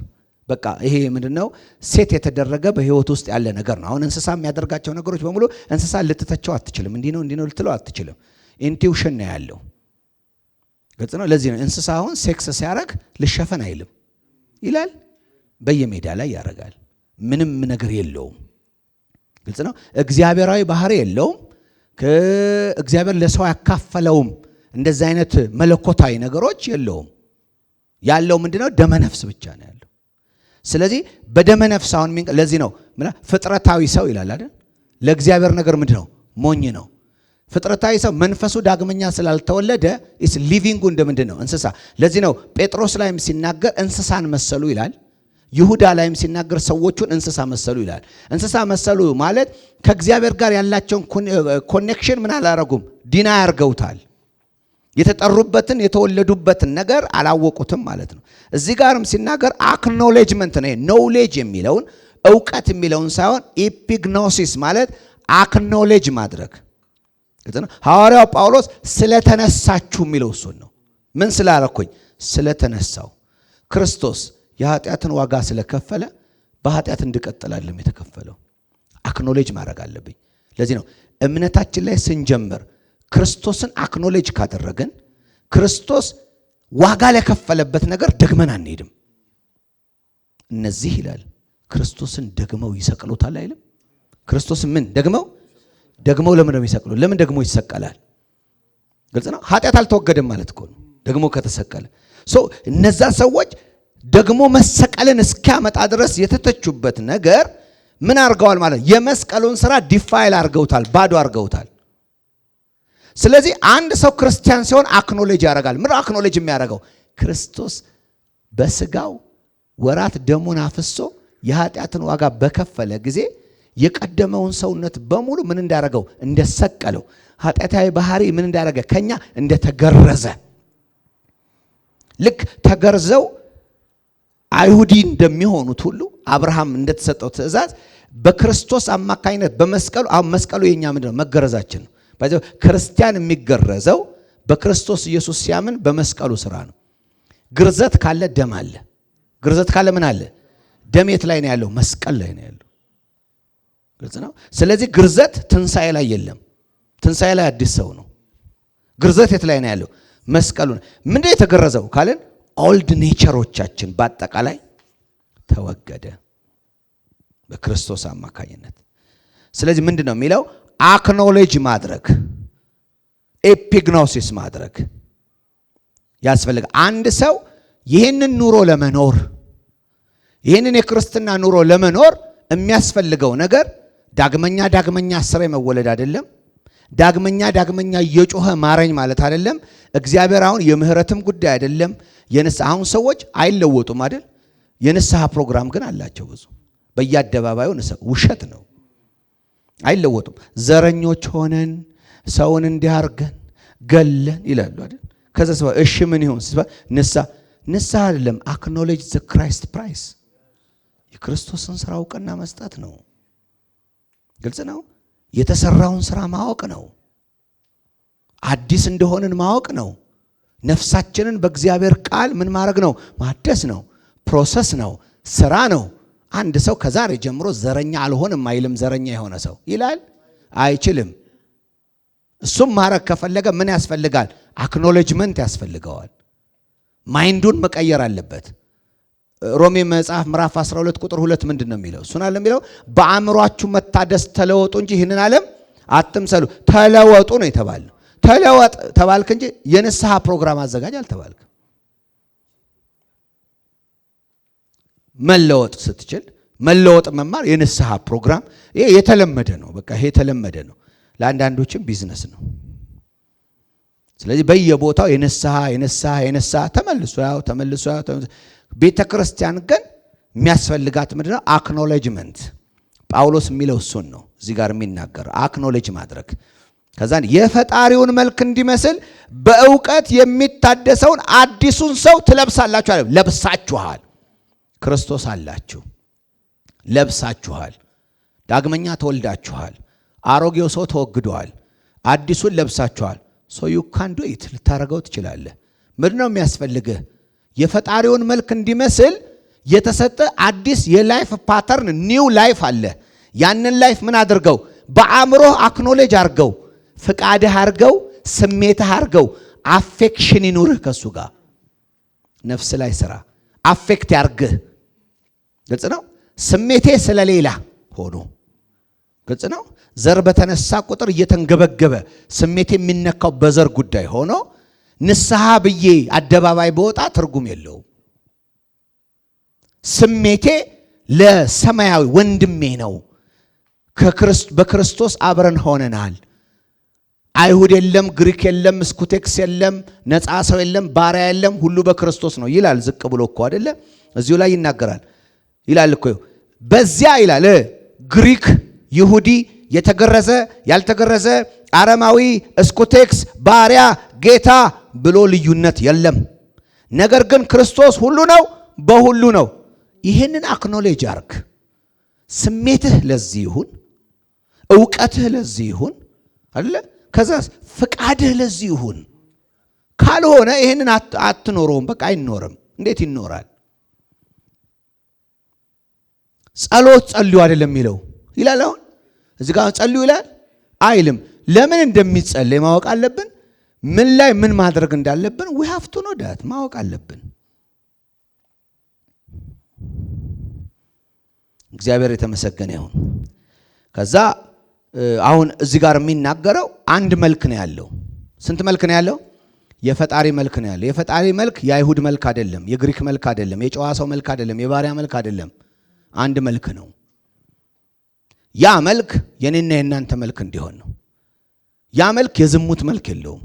በቃ ይሄ ምንድነው? ሴት የተደረገ በህይወት ውስጥ ያለ ነገር ነው። አሁን እንስሳ የሚያደርጋቸው ነገሮች በሙሉ እንስሳ ልትተቸው አትችልም። እንዲህ ነው ልትለው አትችልም። ኢንቲዩሽን ነው ያለው። ግልጽ ነው። ለዚህ ነው እንስሳ አሁን ሴክስ ሲያደርግ ልሸፈን አይልም ይላል። በየሜዳ ላይ ያደርጋል። ምንም ነገር የለውም። ግልጽ ነው። እግዚአብሔራዊ ባህሪ የለውም። እግዚአብሔር ለሰው ያካፈለውም እንደዚህ አይነት መለኮታዊ ነገሮች የለውም። ያለው ምንድነው? ደመነፍስ ብቻ ነው ያለው። ስለዚህ በደመነፍስ አሁን ለዚህ ነው ፍጥረታዊ ሰው ይላል አይደል? ለእግዚአብሔር ነገር ምንድነው? ሞኝ ነው። ፍጥረታዊ ሰው መንፈሱ ዳግመኛ ስላልተወለደ ኢስ ሊቪንጉ እንደምንድን ነው? እንስሳ። ለዚህ ነው ጴጥሮስ ላይም ሲናገር እንስሳን መሰሉ ይላል። ይሁዳ ላይም ሲናገር ሰዎቹን እንስሳ መሰሉ ይላል። እንስሳ መሰሉ ማለት ከእግዚአብሔር ጋር ያላቸውን ኮኔክሽን ምን አላረጉም? ዲና ያርገውታል። የተጠሩበትን የተወለዱበትን ነገር አላወቁትም ማለት ነው። እዚህ ጋርም ሲናገር አክኖሌጅመንት ነው። ኖውሌጅ የሚለውን እውቀት የሚለውን ሳይሆን ኢፒግኖሲስ ማለት አክኖሌጅ ማድረግ። ሐዋርያው ጳውሎስ ስለተነሳችሁ የሚለው እሱን ነው። ምን ስላረኩኝ? ስለተነሳው። ክርስቶስ የኃጢአትን ዋጋ ስለከፈለ በኃጢአት እንድቀጥላለም የተከፈለው አክኖሌጅ ማድረግ አለብኝ። ለዚህ ነው እምነታችን ላይ ስንጀምር ክርስቶስን አክኖሌጅ ካደረገን ክርስቶስ ዋጋ ለከፈለበት ነገር ደግመን አንሄድም። እነዚህ ይላል ክርስቶስን ደግመው ይሰቅሉታል አይልም? ክርስቶስን ምን ደግመው ለምን ነው የሚሰቅሉ? ለምን ደግሞ ይሰቀላል? ግልጽ ነው። ኃጢአት አልተወገደም ማለት እኮ ነው ደግሞ ከተሰቀለ። እነዛ ሰዎች ደግሞ መሰቀልን እስኪያመጣ ድረስ የተተቹበት ነገር ምን አድርገዋል ማለት? የመስቀሉን ስራ ዲፋይል አድርገውታል፣ ባዶ አድርገውታል። ስለዚህ አንድ ሰው ክርስቲያን ሲሆን አክኖሌጅ ያደርጋል። ምን አክኖሌጅ የሚያደርገው? ክርስቶስ በስጋው ወራት ደሙን አፍሶ የኃጢአትን ዋጋ በከፈለ ጊዜ የቀደመውን ሰውነት በሙሉ ምን እንዳደረገው? እንደሰቀለው። ኃጢአታዊ ባህሪ ምን እንዳደረገ? ከኛ እንደተገረዘ። ልክ ተገርዘው አይሁዲ እንደሚሆኑት ሁሉ አብርሃም እንደተሰጠው ትእዛዝ በክርስቶስ አማካኝነት በመስቀሉ አሁን መስቀሉ የኛ ምንድነው? መገረዛችን ነው። ክርስቲያን የሚገረዘው በክርስቶስ ኢየሱስ ሲያምን በመስቀሉ ስራ ነው። ግርዘት ካለ ደም አለ። ግርዘት ካለ ምን አለ? ደም የት ላይ ነው ያለው? መስቀል ላይ ነው ያለው። ግልጽ ነው። ስለዚህ ግርዘት ትንሣኤ ላይ የለም። ትንሣኤ ላይ አዲስ ሰው ነው። ግርዘት የት ላይ ነው ያለው? መስቀሉ ነው። ምንድነው የተገረዘው ካለን ኦልድ ኔቸሮቻችን በአጠቃላይ ተወገደ በክርስቶስ አማካኝነት። ስለዚህ ምንድነው የሚለው? አክኖሌጅ ማድረግ፣ ኤፒግኖሲስ ማድረግ ያስፈልጋል። አንድ ሰው ይህንን ኑሮ ለመኖር ይህንን የክርስትና ኑሮ ለመኖር የሚያስፈልገው ነገር ዳግመኛ አስሬ መወለድ አይደለም። ዳግመኛ እየጮኸ ማረኝ ማለት አይደለም። እግዚአብሔር አሁን የምህረትም ጉዳይ አይደለም። አሁን ሰዎች አይለወጡም አይደል? የንስሐ ፕሮግራም ግን አላቸው ብዙ። በየአደባባዩ ውሸት ነው። አይለወጡም። ዘረኞች ሆነን ሰውን እንዲያርገን ገለን ይላሉ አይደል? ከዛ ሰው እሺ ምን ይሁን? ንስሐ አይደለም። አክኖሌጅ ዘ ክራይስት ፕራይስ፣ የክርስቶስን ስራ እውቅና መስጠት ነው። ግልጽ ነው። የተሰራውን ስራ ማወቅ ነው። አዲስ እንደሆንን ማወቅ ነው። ነፍሳችንን በእግዚአብሔር ቃል ምን ማድረግ ነው? ማደስ ነው። ፕሮሰስ ነው። ስራ ነው። አንድ ሰው ከዛሬ ጀምሮ ዘረኛ አልሆንም አይልም። ዘረኛ የሆነ ሰው ይላል? አይችልም። እሱም ማድረግ ከፈለገ ምን ያስፈልጋል? አክኖሌጅመንት ያስፈልገዋል። ማይንዱን መቀየር አለበት። ሮሜ መጽሐፍ ምዕራፍ 12 ቁጥር 2 ምንድን ነው የሚለው? እሱን አለ የሚለው በአእምሯችሁ መታደስ ተለወጡ እንጂ ይህንን ዓለም አትምሰሉ። ተለወጡ ነው የተባለው። ተለወጥ ተባልክ እንጂ የንስሐ ፕሮግራም አዘጋጅ አልተባልክ። መለወጥ ስትችል መለወጥ መማር የንስሐ ፕሮግራም ይሄ የተለመደ ነው። በቃ ይሄ የተለመደ ነው። ለአንዳንዶችም ቢዝነስ ነው። ስለዚህ በየቦታው የንስሐ ተመልሶ ቤተ ክርስቲያን ግን የሚያስፈልጋት ምንድነው? አክኖሌጅመንት። ጳውሎስ የሚለው እሱን ነው እዚህ ጋር የሚናገር አክኖሌጅ ማድረግ። ከዛን የፈጣሪውን መልክ እንዲመስል በእውቀት የሚታደሰውን አዲሱን ሰው ትለብሳላችሁ አለ። ለብሳችኋል። ክርስቶስ አላችሁ፣ ለብሳችኋል። ዳግመኛ ተወልዳችኋል። አሮጌው ሰው ተወግዷል። አዲሱን ለብሳችኋል። ሶ ዩ ካን ዱ ኢት፣ ልታረገው ትችላለህ። ምንድነው የሚያስፈልግህ? የፈጣሪውን መልክ እንዲመስል የተሰጠ አዲስ የላይፍ ፓተርን ኒው ላይፍ አለ። ያንን ላይፍ ምን አድርገው? በአእምሮህ አክኖሌጅ አርገው፣ ፍቃድህ አርገው፣ ስሜትህ አርገው። አፌክሽን ይኑርህ ከሱ ጋር ነፍስ ላይ ስራ አፌክት ያርግህ። ግልጽ ነው። ስሜቴ ስለሌላ ሆኖ ግልጽ ነው። ዘር በተነሳ ቁጥር እየተንገበገበ ስሜቴ የሚነካው በዘር ጉዳይ ሆኖ ንስሐ ብዬ አደባባይ በወጣ ትርጉም የለውም። ስሜቴ ለሰማያዊ ወንድሜ ነው። በክርስቶስ አብረን ሆነናል። አይሁድ የለም፣ ግሪክ የለም፣ ስኩቴክስ የለም፣ ነፃ ሰው የለም፣ ባሪያ የለም፣ ሁሉ በክርስቶስ ነው ይላል። ዝቅ ብሎ እኮ አይደለ እዚሁ ላይ ይናገራል። ይላል እኮ በዚያ ይላል ግሪክ፣ ይሁዲ፣ የተገረዘ፣ ያልተገረዘ፣ አረማዊ፣ ስኩቴክስ፣ ባሪያ፣ ጌታ ብሎ ልዩነት የለም። ነገር ግን ክርስቶስ ሁሉ ነው፣ በሁሉ ነው። ይህንን አክኖሌጅ አርግ። ስሜትህ ለዚህ ይሁን፣ ዕውቀትህ ለዚህ ይሁን አይደለ? ከዛስ ፍቃድህ ለዚህ ይሁን። ካልሆነ ይህንን አትኖረውም። በቃ አይኖርም። እንዴት ይኖራል? ጸሎት ጸልዩ አይደለም የሚለው ይላል። አሁን እዚህ ጋር ጸልዩ ይላል አይልም። ለምን እንደሚጸልይ ማወቅ አለብን። ምን ላይ ምን ማድረግ እንዳለብን we have to know that ማወቅ አለብን። እግዚአብሔር የተመሰገነ ይሁን። ከዛ አሁን እዚህ ጋር የሚናገረው አንድ መልክ ነው ያለው። ስንት መልክ ነው ያለው? የፈጣሪ መልክ ነው ያለው። የፈጣሪ መልክ የአይሁድ መልክ አይደለም፣ የግሪክ መልክ አይደለም፣ የጨዋ ሰው መልክ አይደለም፣ የባሪያ መልክ አይደለም። አንድ መልክ ነው። ያ መልክ የኔና የናንተ መልክ እንዲሆን ነው። ያ መልክ የዝሙት መልክ የለውም።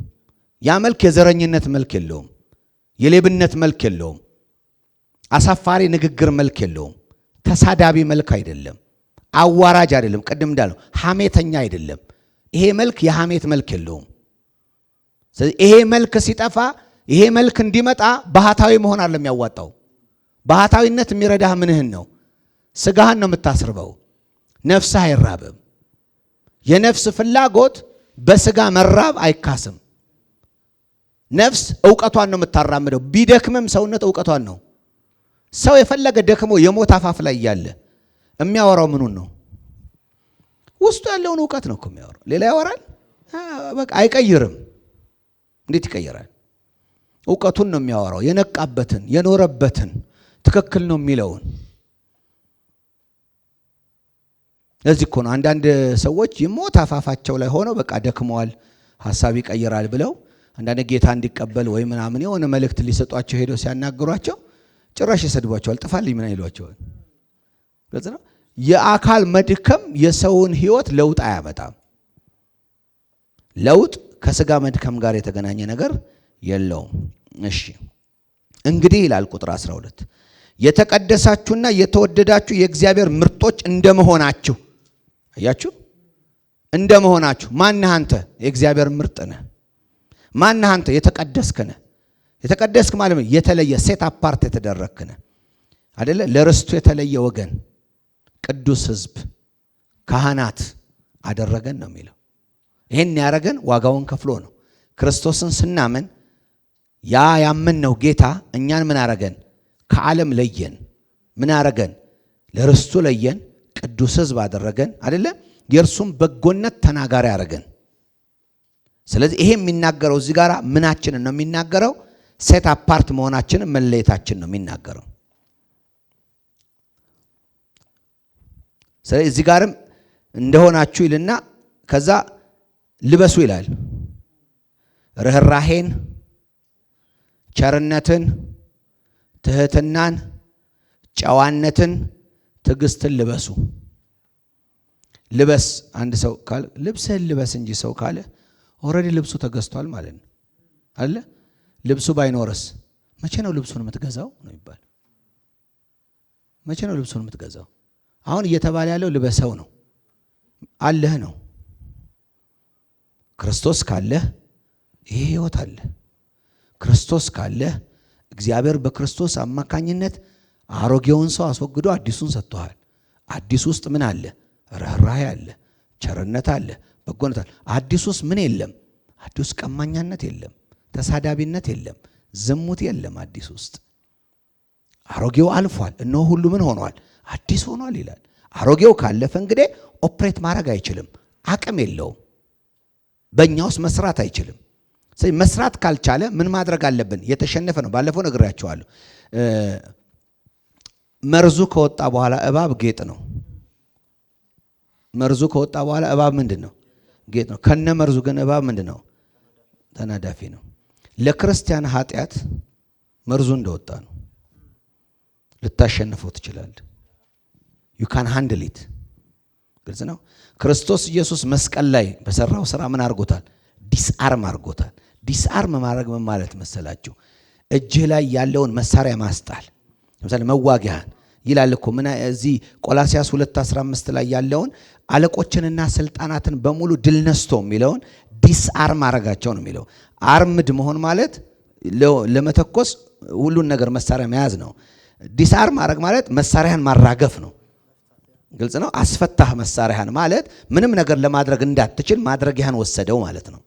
ያ መልክ የዘረኝነት መልክ የለውም። የሌብነት መልክ የለውም። አሳፋሪ ንግግር መልክ የለውም። ተሳዳቢ መልክ አይደለም። አዋራጅ አይደለም። ቅድም እንዳለው ሐሜተኛ አይደለም። ይሄ መልክ የሐሜት መልክ የለውም። ስለዚህ ይሄ መልክ ሲጠፋ ይሄ መልክ እንዲመጣ ባህታዊ መሆን አይደለም ያዋጣው። ባህታዊነት የሚረዳህ ምንህን ነው? ስጋህን ነው የምታስርበው። ነፍስህ አይራብም። የነፍስ ፍላጎት በስጋ መራብ አይካስም። ነፍስ ዕውቀቷን ነው የምታራምደው። ቢደክምም ሰውነት ዕውቀቷን ነው። ሰው የፈለገ ደክሞ የሞት አፋፍ ላይ እያለ የሚያወራው ምኑን ነው? ውስጡ ያለውን ዕውቀት ነው እኮ የሚያወራው። ሌላ ያወራል? በቃ አይቀይርም። እንዴት ይቀይራል? ዕውቀቱን ነው የሚያወራው። የነቃበትን የኖረበትን ትክክል ነው የሚለውን። ለዚህ እኮ ነው አንዳንድ ሰዎች የሞት አፋፋቸው ላይ ሆነው በቃ ደክመዋል፣ ሐሳብ ይቀይራል ብለው አንዳንድ ጌታ እንዲቀበል ወይ ምናምን የሆነ መልእክት ሊሰጧቸው ሄደው ሲያናግሯቸው ጭራሽ ይሰድቧቸዋል። ጥፋልኝ ምን ይሏቸዋል። ግልጽ ነው። የአካል መድከም የሰውን ሕይወት ለውጥ አያመጣም። ለውጥ ከስጋ መድከም ጋር የተገናኘ ነገር የለውም። እሺ እንግዲህ ይላል ቁጥር 12 የተቀደሳችሁና የተወደዳችሁ የእግዚአብሔር ምርጦች እንደመሆናችሁ። አያችሁ፣ እንደመሆናችሁ። ማነህ አንተ? የእግዚአብሔር ምርጥ ነህ። ማነህ አንተ? የተቀደስክ ነህ። የተቀደስክ ማለት ነው የተለየ ሴት አፓርት የተደረግክ ነህ አይደለ? ለርስቱ የተለየ ወገን፣ ቅዱስ ሕዝብ፣ ካህናት አደረገን ነው የሚለው። ይሄን ያረገን ዋጋውን ከፍሎ ነው። ክርስቶስን ስናምን ያ ያመንነው ጌታ እኛን ምን አረገን? ከዓለም ለየን። ምን አረገን? ለርስቱ ለየን። ቅዱስ ሕዝብ አደረገን አይደለ? የእርሱም በጎነት ተናጋሪ አረገን። ስለዚህ ይሄ የሚናገረው እዚህ ጋር ምናችንን ነው የሚናገረው? ሴት አፓርት መሆናችንን መለየታችን ነው የሚናገረው። ስለዚህ እዚህ ጋርም እንደሆናችሁ ይልና ከዛ ልበሱ ይላል። ርህራሄን፣ ቸርነትን፣ ትህትናን፣ ጨዋነትን፣ ትዕግስትን ልበሱ። ልበስ አንድ ሰው ካለ ልብስህን ልበስ እንጂ ሰው ካለ ኦልሬዲ ልብሱ ተገዝቷል ማለት ነው አለ። ልብሱ ባይኖርስ መቼ ነው ልብሱን የምትገዛው ነው ይባል። መቼ ነው ልብሱን የምትገዛው? አሁን እየተባለ ያለው ልበሰው ነው አለህ ነው። ክርስቶስ ካለህ ይሄ ህይወት አለ። ክርስቶስ ካለህ እግዚአብሔር በክርስቶስ አማካኝነት አሮጌውን ሰው አስወግዶ አዲሱን ሰጥቷል። አዲስ ውስጥ ምን አለ? ርህራሄ አለ፣ ቸርነት አለ፣ በጎነት አለ። አዲስ ውስጥ ምን የለም? አዲስ ቀማኛነት የለም፣ ተሳዳቢነት የለም፣ ዝሙት የለም። አዲስ ውስጥ አሮጌው አልፏል፣ እነሆ ሁሉ ምን ሆኗል? አዲስ ሆኗል ይላል። አሮጌው ካለፈ እንግዲህ ኦፕሬት ማድረግ አይችልም፣ አቅም የለውም፣ በእኛ ውስጥ መስራት አይችልም። ስለዚህ መስራት ካልቻለ ምን ማድረግ አለብን? የተሸነፈ ነው። ባለፈው ነግሬያቸዋለሁ። መርዙ ከወጣ በኋላ እባብ ጌጥ ነው። መርዙ ከወጣ በኋላ እባብ ምንድነው? ጌጥ ነው። ከነ መርዙ ግን እባብ ምንድነው? ተናዳፊ ነው። ለክርስቲያን ኃጢአት መርዙ እንደወጣ ነው። ልታሸንፈው ትችላለህ። you can handle it። ግልጽ ነው። ክርስቶስ ኢየሱስ መስቀል ላይ በሰራው ስራ ምን አድርጎታል? ዲስአርም አድርጎታል። ዲስአርም ማድረግ ምን ማለት መሰላችሁ? እጅህ ላይ ያለውን መሳሪያ ማስጣል። ለምሳሌ መዋጊያን ይላል እኮ ምን እዚህ ቆላስያስ 2:15 ላይ ያለውን አለቆችንና ስልጣናትን በሙሉ ድል ነስቶ የሚለውን ዲስአርም አረጋቸው ነው የሚለው። አርምድ መሆን ማለት ለመተኮስ ሁሉን ነገር መሳሪያ መያዝ ነው። ዲስአርም ማድረግ ማለት መሳሪያን ማራገፍ ነው። ግልጽ ነው። አስፈታህ መሳሪያን ማለት ምንም ነገር ለማድረግ እንዳትችል ማድረጊያን ወሰደው ማለት ነው።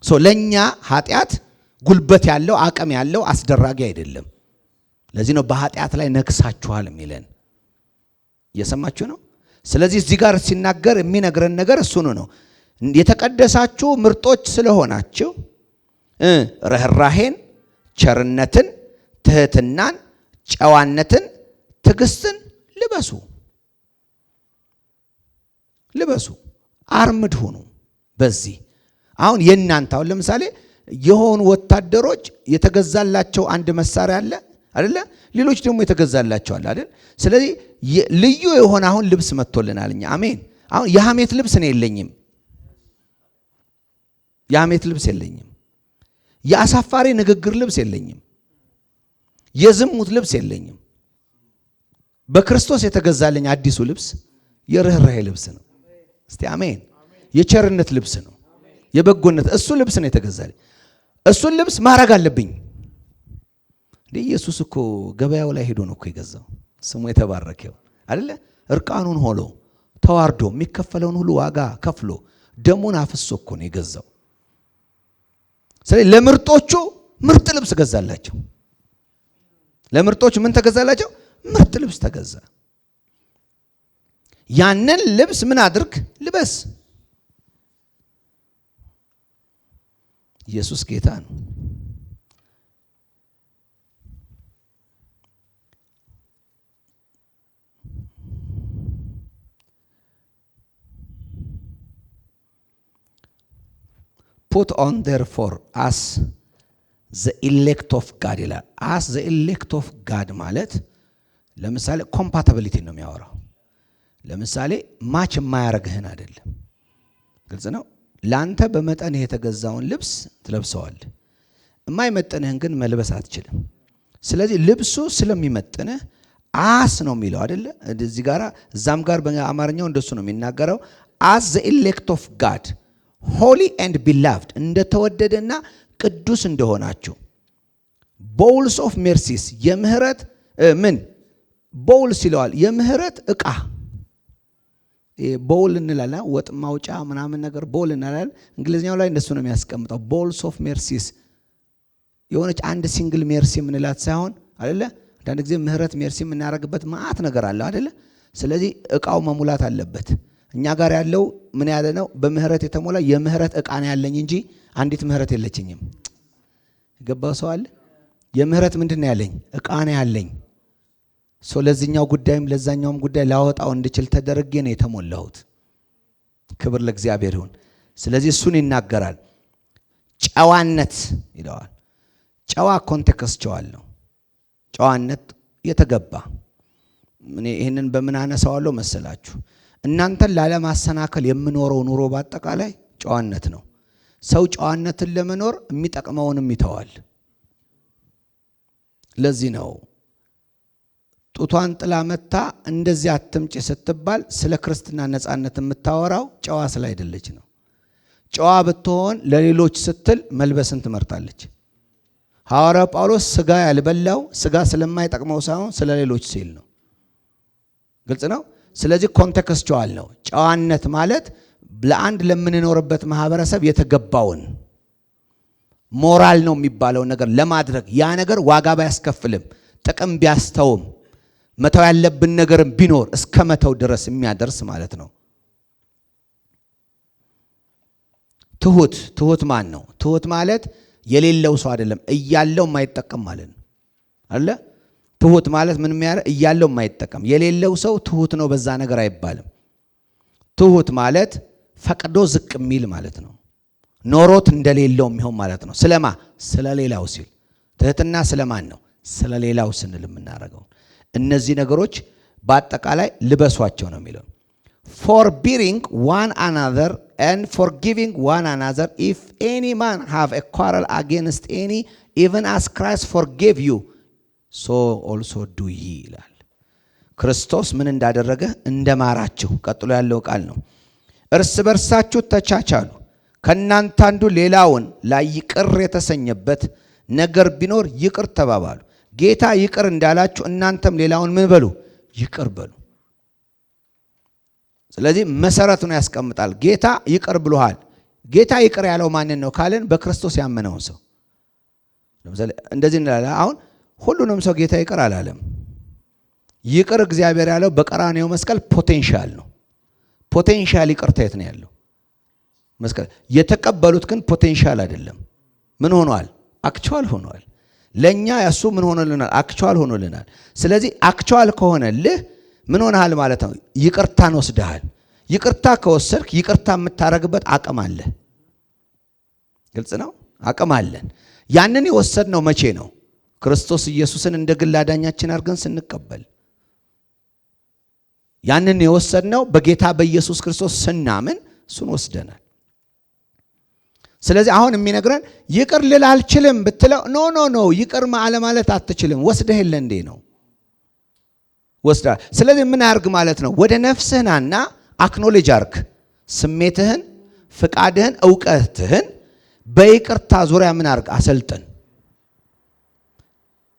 ለኛ ኃጢአት ጉልበት ያለው አቅም ያለው አስደራጊ አይደለም። ለዚህ ነው በኃጢአት ላይ ነግሳችኋል የሚለን። እየሰማችሁ ነው። ስለዚህ እዚህ ጋር ሲናገር የሚነግረን ነገር እሱ ነው። የተቀደሳችሁ ምርጦች ስለሆናችሁ ርህራሄን፣ ቸርነትን፣ ትህትናን፣ ጨዋነትን፣ ትዕግስትን ልበሱ። አርምድ ሁኑ። በዚህ አሁን የእናንተ አሁን ለምሳሌ የሆኑ ወታደሮች የተገዛላቸው አንድ መሳሪያ አለ አይደለ? ሌሎች ደግሞ የተገዛላቸው አለ አይደል? ስለዚህ ልዩ የሆነ አሁን ልብስ መጥቶልናል እኛ። አሜን። አሁን የሐሜት ልብስ ነው የለኝም። የሐሜት ልብስ የለኝም። የአሳፋሪ ንግግር ልብስ የለኝም። የዝሙት ልብስ የለኝም። በክርስቶስ የተገዛልኝ አዲሱ ልብስ የርህራሄ ልብስ ነው። እስቲ አሜን። የቸርነት ልብስ ነው። የበጎነት እሱ ልብስ ነው የተገዛልኝ። እሱን ልብስ ማድረግ አለብኝ። ኢየሱስ እኮ ገበያው ላይ ሄዶ ነው እኮ የገዛው። ስሙ የተባረከው አይደለ? እርቃኑን ሆሎ ተዋርዶ የሚከፈለውን ሁሉ ዋጋ ከፍሎ ደሙን አፍሶ እኮ ነው የገዛው። ስለዚህ ለምርጦቹ ምርጥ ልብስ ገዛላቸው። ለምርጦቹ ምን ተገዛላቸው? ምርጥ ልብስ ተገዛ። ያንን ልብስ ምን አድርግ? ልበስ። ኢየሱስ ጌታ ነው። put on therefore as the elect of God ይላል። as the elect of God ማለት ለምሳሌ ኮምፓቲቢሊቲ ነው የሚያወራው። ለምሳሌ ማች የማያረግህን አይደለም። ግልጽ ነው። ላንተ በመጠን የተገዛውን ልብስ ትለብሰዋለህ። የማይመጥንህን ግን መልበስ አትችልም። ስለዚህ ልብሱ ስለሚመጥንህ አስ ነው የሚለው አይደለ? እዚህ ጋር እዛም ጋር በአማርኛው እንደሱ ነው የሚናገረው። as the elect of God holy and beloved እንደተወደደና ቅዱስ እንደሆናችሁ bowls of mercies የምህረት ምን bowls ይለዋል? የምህረት ዕቃ ቦል እንላለን። ወጥ ማውጫ ምናምን ነገር ቦል እንላለን። እንግሊዝኛው ላይ እንደሱ ነው የሚያስቀምጠው። bowls of mercies የሆነች አንድ ሲንግል ሜርሲ ምንላት ሳይሆን አይደለ? አንዳንድ ጊዜ ምህረት ሜርሲ የምናረግበት ማአት ነገር አለ አይደለ? ስለዚህ ዕቃው መሙላት አለበት። እኛ ጋር ያለው ምን ያለ ነው? በምህረት የተሞላ የምህረት ዕቃ ነው ያለኝ እንጂ አንዲት ምህረት የለችኝም። ገባው ሰው አለ? የምህረት ምንድነው ያለኝ? ዕቃ ነው ያለኝ። ለዚህኛው ጉዳይም ለዛኛውም ጉዳይ ላወጣው እንድችል ተደረገ ነው የተሞላሁት። ክብር ለእግዚአብሔር ይሁን። ስለዚህ እሱን ይናገራል። ጨዋነት ይለዋል። ጨዋ ኮንቴክስቹዋል ነው። ጨዋነት የተገባ እኔ ይሄንን በምን አነሳዋለሁ መሰላችሁ? እናንተን ላለማሰናከል የምኖረው ኑሮ በአጠቃላይ ጨዋነት ነው። ሰው ጨዋነትን ለመኖር የሚጠቅመውንም ይተዋል። ለዚህ ነው ጡቷን ጥላ መታ እንደዚህ አትምጪ ስትባል ስለ ክርስትና ነፃነት የምታወራው ጨዋ ስላይደለች ነው። ጨዋ ብትሆን ለሌሎች ስትል መልበስን ትመርጣለች። ሐዋርያው ጳውሎስ ስጋ ያልበላው ስጋ ስለማይጠቅመው ሳይሆን ስለ ሌሎች ሲል ነው። ግልጽ ነው። ስለዚህ ኮንቴክስቹዋል ነው። ጨዋነት ማለት ለአንድ ለምንኖርበት ማህበረሰብ የተገባውን ሞራል ነው የሚባለው ነገር ለማድረግ ያ ነገር ዋጋ ባያስከፍልም ጥቅም ቢያስተውም መተው ያለብን ነገርም ቢኖር እስከ መተው ድረስ የሚያደርስ ማለት ነው። ትሁት ማን ነው? ትሁት ማለት የሌለው ሰው አይደለም፣ እያለው የማይጠቀም ማለት ነው አለ። ትሁት ማለት ምን የሚያደርግ እያለው የማይጠቀም የሌለው ሰው ትሁት ነው በዛ ነገር አይባልም። ትሁት ማለት ፈቅዶ ዝቅ የሚል ማለት ነው። ኖሮት እንደሌለው የሚሆን ማለት ነው። ስለማ ስለሌላው ሲል ትህትና ስለማን ነው? ስለሌላው ስንል የምናደርገው እነዚህ ነገሮች በአጠቃላይ ልበሷቸው ነው የሚለው። forbearing one another and forgiving one another if any man have a quarrel against any, even as Christ forgave you, so also do ye ይላል። ክርስቶስ ምን እንዳደረገ እንደማራችሁ ቀጥሎ ያለው ቃል ነው። እርስ በርሳችሁ ተቻቻሉ፣ ከእናንተ አንዱ ሌላውን ላይ ይቅር የተሰኘበት ነገር ቢኖር ይቅር ተባባሉ። ጌታ ይቅር እንዳላችሁ እናንተም ሌላውን ምን በሉ? ይቅር በሉ። ስለዚህ መሰረቱን ያስቀምጣል። ጌታ ይቅር ብሎሃል። ጌታ ይቅር ያለው ማንን ነው ካልን በክርስቶስ ያመነውን ሰው። ለምሳሌ እንደዚህ እንላለን። አሁን ሁሉንም ሰው ጌታ ይቅር አላለም። ይቅር እግዚአብሔር ያለው በቀራንዮ መስቀል ፖቴንሻል ነው። ፖቴንሻል ይቅርታ የት ነው ያለው? መስቀል። የተቀበሉት ግን ፖቴንሻል አይደለም። ምን ሆኗል? አክቹዋል ሆኗል። ለኛ ያሱ ምን ሆኖልናል? አክቹዋል ሆኖልናል። ስለዚህ አክቹዋል ከሆነልህ ምን ሆነሃል ማለት ነው? ይቅርታን ወስደሃል። ይቅርታ ከወሰድክ ይቅርታ የምታረግበት አቅም አለ። ግልጽ ነው። አቅም አለን። ያንን የወሰድነው መቼ ነው? ክርስቶስ ኢየሱስን እንደ ግል አዳኛችን አድርገን ስንቀበል። ያንን የወሰድነው በጌታ በኢየሱስ ክርስቶስ ስናምን እሱን ወስደናል። ስለዚህ አሁን የሚነግረን ይቅር ልል አልችልም ብትለው ኖ ይቅር ማለት አትችልም። ወስደህ የለ እንዴ ነው ወስዳ። ስለዚህ ምን አርግ ማለት ነው? ወደ ነፍስህናና አክኖሌጅ አርግ። ስሜትህን፣ ፍቃድህን፣ ዕውቀትህን በይቅርታ ዙሪያ ምን አርግ? አሰልጥን።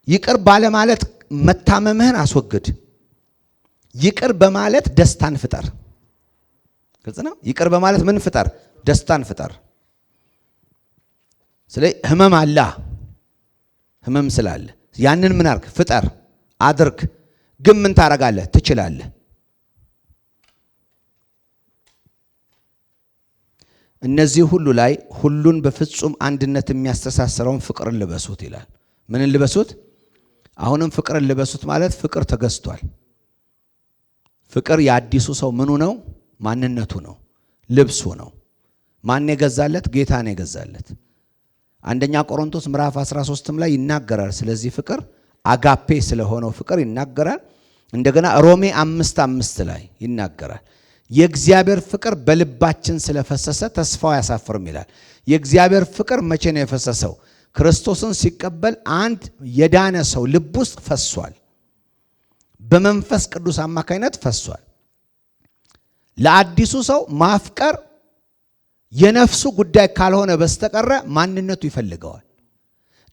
ይቅር ባለ ማለት መታመምህን አስወግድ። ይቅር በማለት ደስታን ፍጠር። ግልጽ ነው። ይቅር በማለት ምን ፍጠር? ደስታን ፍጠር። ስለዚህ ህመም አለ። ህመም ስላለ ያንን ምን አርግ? ፍጠር፣ አድርግ። ግን ምን ታረጋለህ? ትችላለህ። እነዚህ ሁሉ ላይ ሁሉን በፍጹም አንድነት የሚያስተሳስረውን ፍቅርን ልበሱት ይላል። ምንን ልበሱት? አሁንም ፍቅርን ልበሱት ማለት ፍቅር ተገዝቷል። ፍቅር የአዲሱ ሰው ምኑ ነው? ማንነቱ ነው፣ ልብሱ ነው። ማን የገዛለት? ጌታ ነው የገዛለት። አንደኛ ቆሮንቶስ ምዕራፍ 13 ላይ ይናገራል። ስለዚህ ፍቅር አጋፔ ስለሆነው ፍቅር ይናገራል። እንደገና ሮሜ 5:5 ላይ ይናገራል። የእግዚአብሔር ፍቅር በልባችን ስለፈሰሰ ተስፋው አያሳፍርም ይላል። የእግዚአብሔር ፍቅር መቼ ነው የፈሰሰው? ክርስቶስን ሲቀበል አንድ የዳነ ሰው ልብ ውስጥ ፈሷል። በመንፈስ ቅዱስ አማካይነት ፈሷል። ለአዲሱ ሰው ማፍቀር የነፍሱ ጉዳይ ካልሆነ በስተቀረ ማንነቱ ይፈልገዋል።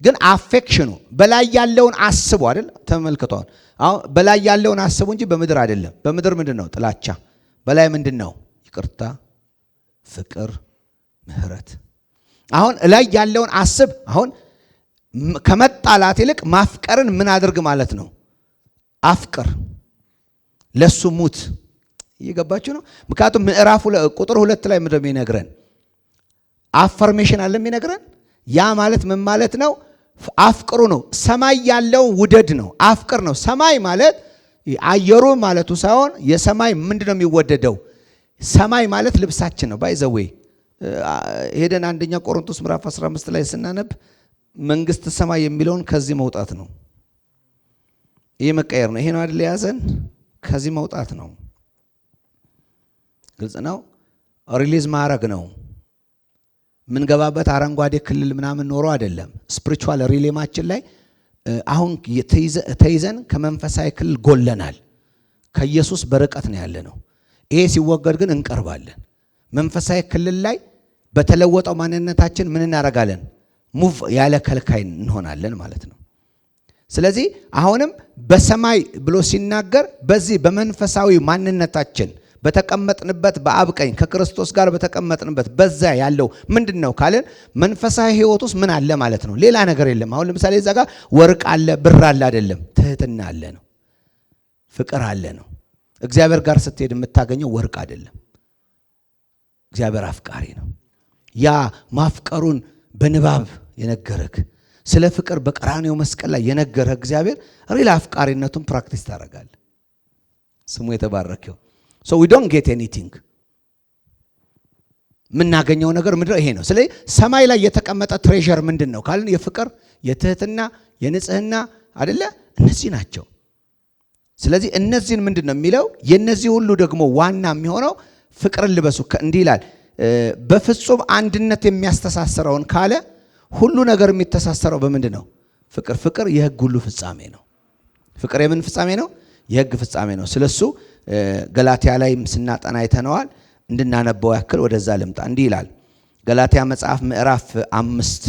ግን አፌክሽኑ በላይ ያለውን አስቡ አይደል? ተመልክቷል። አሁን በላይ ያለውን አስቡ እንጂ በምድር አይደለም። በምድር ምንድነው? ጥላቻ። በላይ ምንድነው? ይቅርታ፣ ፍቅር፣ ምህረት። አሁን ላይ ያለውን አስብ። አሁን ከመጣላት ይልቅ ማፍቀርን ምን አድርግ ማለት ነው? አፍቅር፣ ለሱ ሙት። እየገባችሁ ነው? ምክንያቱም ምዕራፍ ቁጥር 2 ላይ ምንድነው የሚነግረን? አፈርሜሽን አለ የሚነግረን። ያ ማለት ምን ማለት ነው? አፍቅሩ ነው። ሰማይ ያለውን ውደድ ነው። አፍቅር ነው። ሰማይ ማለት አየሩ ማለቱ ሳይሆን የሰማይ ምንድነው የሚወደደው? ሰማይ ማለት ልብሳችን ነው። ባይዘዌ ሄደን አንደኛ ቆሮንቶስ ምዕራፍ 15 ላይ ስናነብ መንግስት ሰማይ የሚለውን ከዚህ መውጣት ነው። ይሄ መቀየር ነው። ይሄ ነው አይደል ያዘን? ከዚህ መውጣት ነው። ግልጽ ነው። ሪሊዝ ማድረግ ነው። ምን ገባበት አረንጓዴ ክልል ምናምን ኖሮ አይደለም። ስፒሪቹዋል ሪሌማችን ላይ አሁን ተይዘን ከመንፈሳዊ ክልል ጎለናል። ከኢየሱስ በርቀት ነው ያለ ነው። ይሄ ሲወገድ ግን እንቀርባለን። መንፈሳዊ ክልል ላይ በተለወጠው ማንነታችን ምን እናደርጋለን? ሙቭ ያለ ከልካይ እንሆናለን ማለት ነው። ስለዚህ አሁንም በሰማይ ብሎ ሲናገር በዚህ በመንፈሳዊ ማንነታችን በተቀመጥንበት በአብ ቀኝ ከክርስቶስ ጋር በተቀመጥንበት በዛ ያለው ምንድነው ካለን መንፈሳዊ ህይወት ውስጥ ምን አለ ማለት ነው? ሌላ ነገር የለም። አሁን ለምሳሌ እዛ ጋር ወርቅ አለ፣ ብር አለ አይደለም። ትህትና አለ ነው። ፍቅር አለ ነው። እግዚአብሔር ጋር ስትሄድ የምታገኘው ወርቅ አይደለም። እግዚአብሔር አፍቃሪ ነው። ያ ማፍቀሩን በንባብ የነገረክ ስለ ፍቅር በቀራንዮ መስቀል ላይ የነገረህ እግዚአብሔር ሪል አፍቃሪነቱን ፕራክቲስ ታደርጋለህ። ስሙ የተባረከው። so we don't get anything ምናገኘው ነገር ምንድነው? ይሄ ነው። ስለዚህ ሰማይ ላይ የተቀመጠ ትሬዠር ምንድነው ካልን የፍቅር፣ የትህትና፣ የንጽህና አይደለ? እነዚህ ናቸው። ስለዚህ እነዚህን ምንድነው የሚለው? የነዚህ ሁሉ ደግሞ ዋና የሚሆነው ፍቅርን ልበሱ እንዲህ ይላል። በፍጹም አንድነት የሚያስተሳስረውን ካለ ሁሉ ነገር የሚተሳሰረው በምንድን ነው? ፍቅር። ፍቅር የሕግ ሁሉ ፍጻሜ ነው። ፍቅር የምን ፍጻሜ ነው? የሕግ ፍጻሜ ነው። ስለሱ ገላትያ ላይም ስናጠና አይተነዋል። እንድናነበው ያክል ወደዛ ልምጣ። እንዲህ ይላል ገላትያ መጽሐፍ ምዕራፍ 5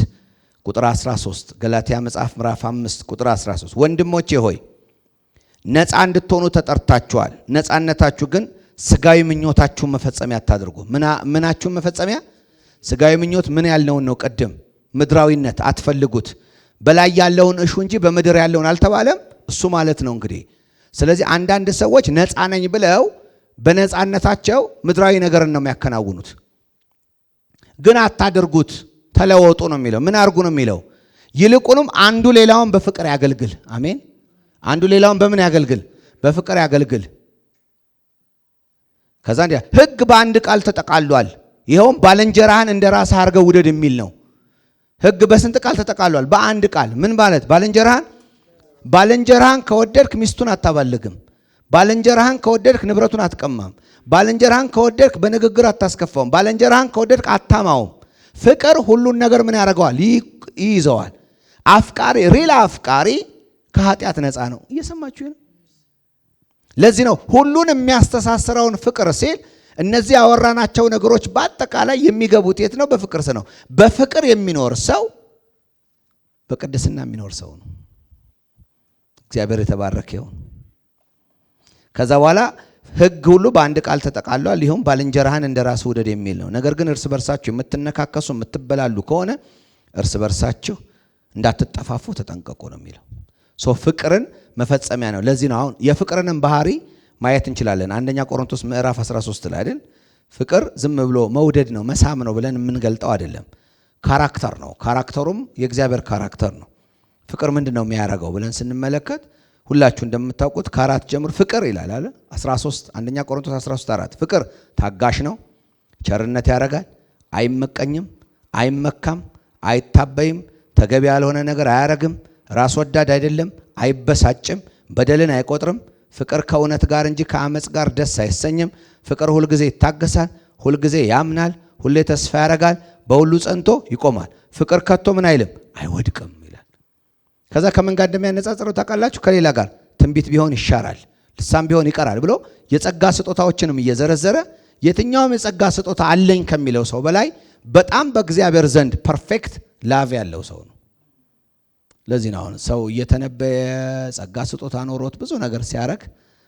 ቁጥር 13። ገላትያ መጽሐፍ ምዕራፍ 5 ቁጥር 13 ወንድሞቼ ሆይ ነፃ እንድትሆኑ ተጠርታችኋል። ነፃነታችሁ ግን ስጋዊ ምኞታችሁን መፈጸሚያ አታድርጉ። ምናችሁን መፈጸሚያ? ስጋዊ ምኞት ምን ያልነውን ነው? ቅድም ምድራዊነት አትፈልጉት። በላይ ያለውን እሹ እንጂ በምድር ያለውን አልተባለም። እሱ ማለት ነው እንግዲህ። ስለዚህ አንዳንድ ሰዎች ነፃ ነኝ ብለው በነፃነታቸው ምድራዊ ነገርን ነው የሚያከናውኑት። ግን አታድርጉት፣ ተለወጡ ነው የሚለው። ምን አድርጉ ነው የሚለው? ይልቁንም አንዱ ሌላውን በፍቅር ያገልግል። አሜን። አንዱ ሌላውን በምን ያገልግል? በፍቅር ያገልግል። ከዛ እንዲያ ሕግ በአንድ ቃል ተጠቃሏል። ይኸውም ባልንጀራህን እንደ ራስህ አድርገህ ውደድ የሚል ነው። ሕግ በስንት ቃል ተጠቃሏል? በአንድ ቃል። ምን ማለት? ባልንጀራህን ከወደድክ ሚስቱን አታባልግም። ባልንጀራህን ከወደድክ ንብረቱን አትቀማም። ባልንጀራህን ከወደድክ በንግግር አታስከፋውም። ባልንጀራህን ከወደድክ አታማውም። ፍቅር ሁሉን ነገር ምን ያደርገዋል? ይይዘዋል። አፍቃሪ ሪል አፍቃሪ ከኃጢአት ነፃ ነው። እየሰማችሁ ነው? ለዚህ ነው ሁሉን የሚያስተሳስረውን ፍቅር ሲል እነዚህ ያወራናቸው ነገሮች በአጠቃላይ የሚገቡት የት ነው? በፍቅር ነው። በፍቅር የሚኖር ሰው በቅድስና የሚኖር ሰው ነው። እግዚአብሔር የተባረከ ይሁን። ከዛ በኋላ ሕግ ሁሉ በአንድ ቃል ተጠቃሏል። ይሁን ባልንጀራህን እንደ ራስህ ውደድ የሚል ነው። ነገር ግን እርስ በርሳችሁ የምትነካከሱ የምትበላሉ ከሆነ እርስ በርሳችሁ እንዳትጠፋፉ ተጠንቀቁ ነው የሚለው። ፍቅርን መፈጸሚያ ነው። ለዚህ ነው አሁን የፍቅርንም ባህሪ ማየት እንችላለን። አንደኛ ቆሮንቶስ ምዕራፍ 13 ላይ አይደል? ፍቅር ዝም ብሎ መውደድ ነው መሳም ነው ብለን የምንገልጠው አይደለም። ካራክተር ነው። ካራክተሩም የእግዚአብሔር ካራክተር ነው። ፍቅር ምንድን ነው የሚያደርገው ብለን ስንመለከት ሁላችሁ እንደምታውቁት ከአራት ጀምሮ ፍቅር ይላል አለ 13 አንደኛ ቆሮንቶስ 13:4 ፍቅር ታጋሽ ነው፣ ቸርነት ያደርጋል፣ አይመቀኝም፣ አይመካም፣ አይታበይም፣ ተገቢ ያልሆነ ነገር አያረግም፣ ራስ ወዳድ አይደለም፣ አይበሳጭም፣ በደልን አይቆጥርም። ፍቅር ከእውነት ጋር እንጂ ከአመጽ ጋር ደስ አይሰኝም። ፍቅር ሁልጊዜ ይታገሳል፣ ሁልጊዜ ያምናል፣ ሁሌ ተስፋ ያደርጋል፣ በሁሉ ጸንቶ ይቆማል። ፍቅር ከቶ ምን አይልም? አይወድቅም ይላል። ከዛ ከምን ጋር እንደሚያነጻጽረው ታውቃላችሁ? ከሌላ ጋር ትንቢት ቢሆን ይሻራል፣ ልሳን ቢሆን ይቀራል ብሎ የጸጋ ስጦታዎችንም እየዘረዘረ የትኛውም የጸጋ ስጦታ አለኝ ከሚለው ሰው በላይ በጣም በእግዚአብሔር ዘንድ ፐርፌክት ላቭ ያለው ሰው ነው። ለዚህ ነው አሁን ሰው እየተነበየ ጸጋ ስጦታ ኖሮት ብዙ ነገር ሲያረግ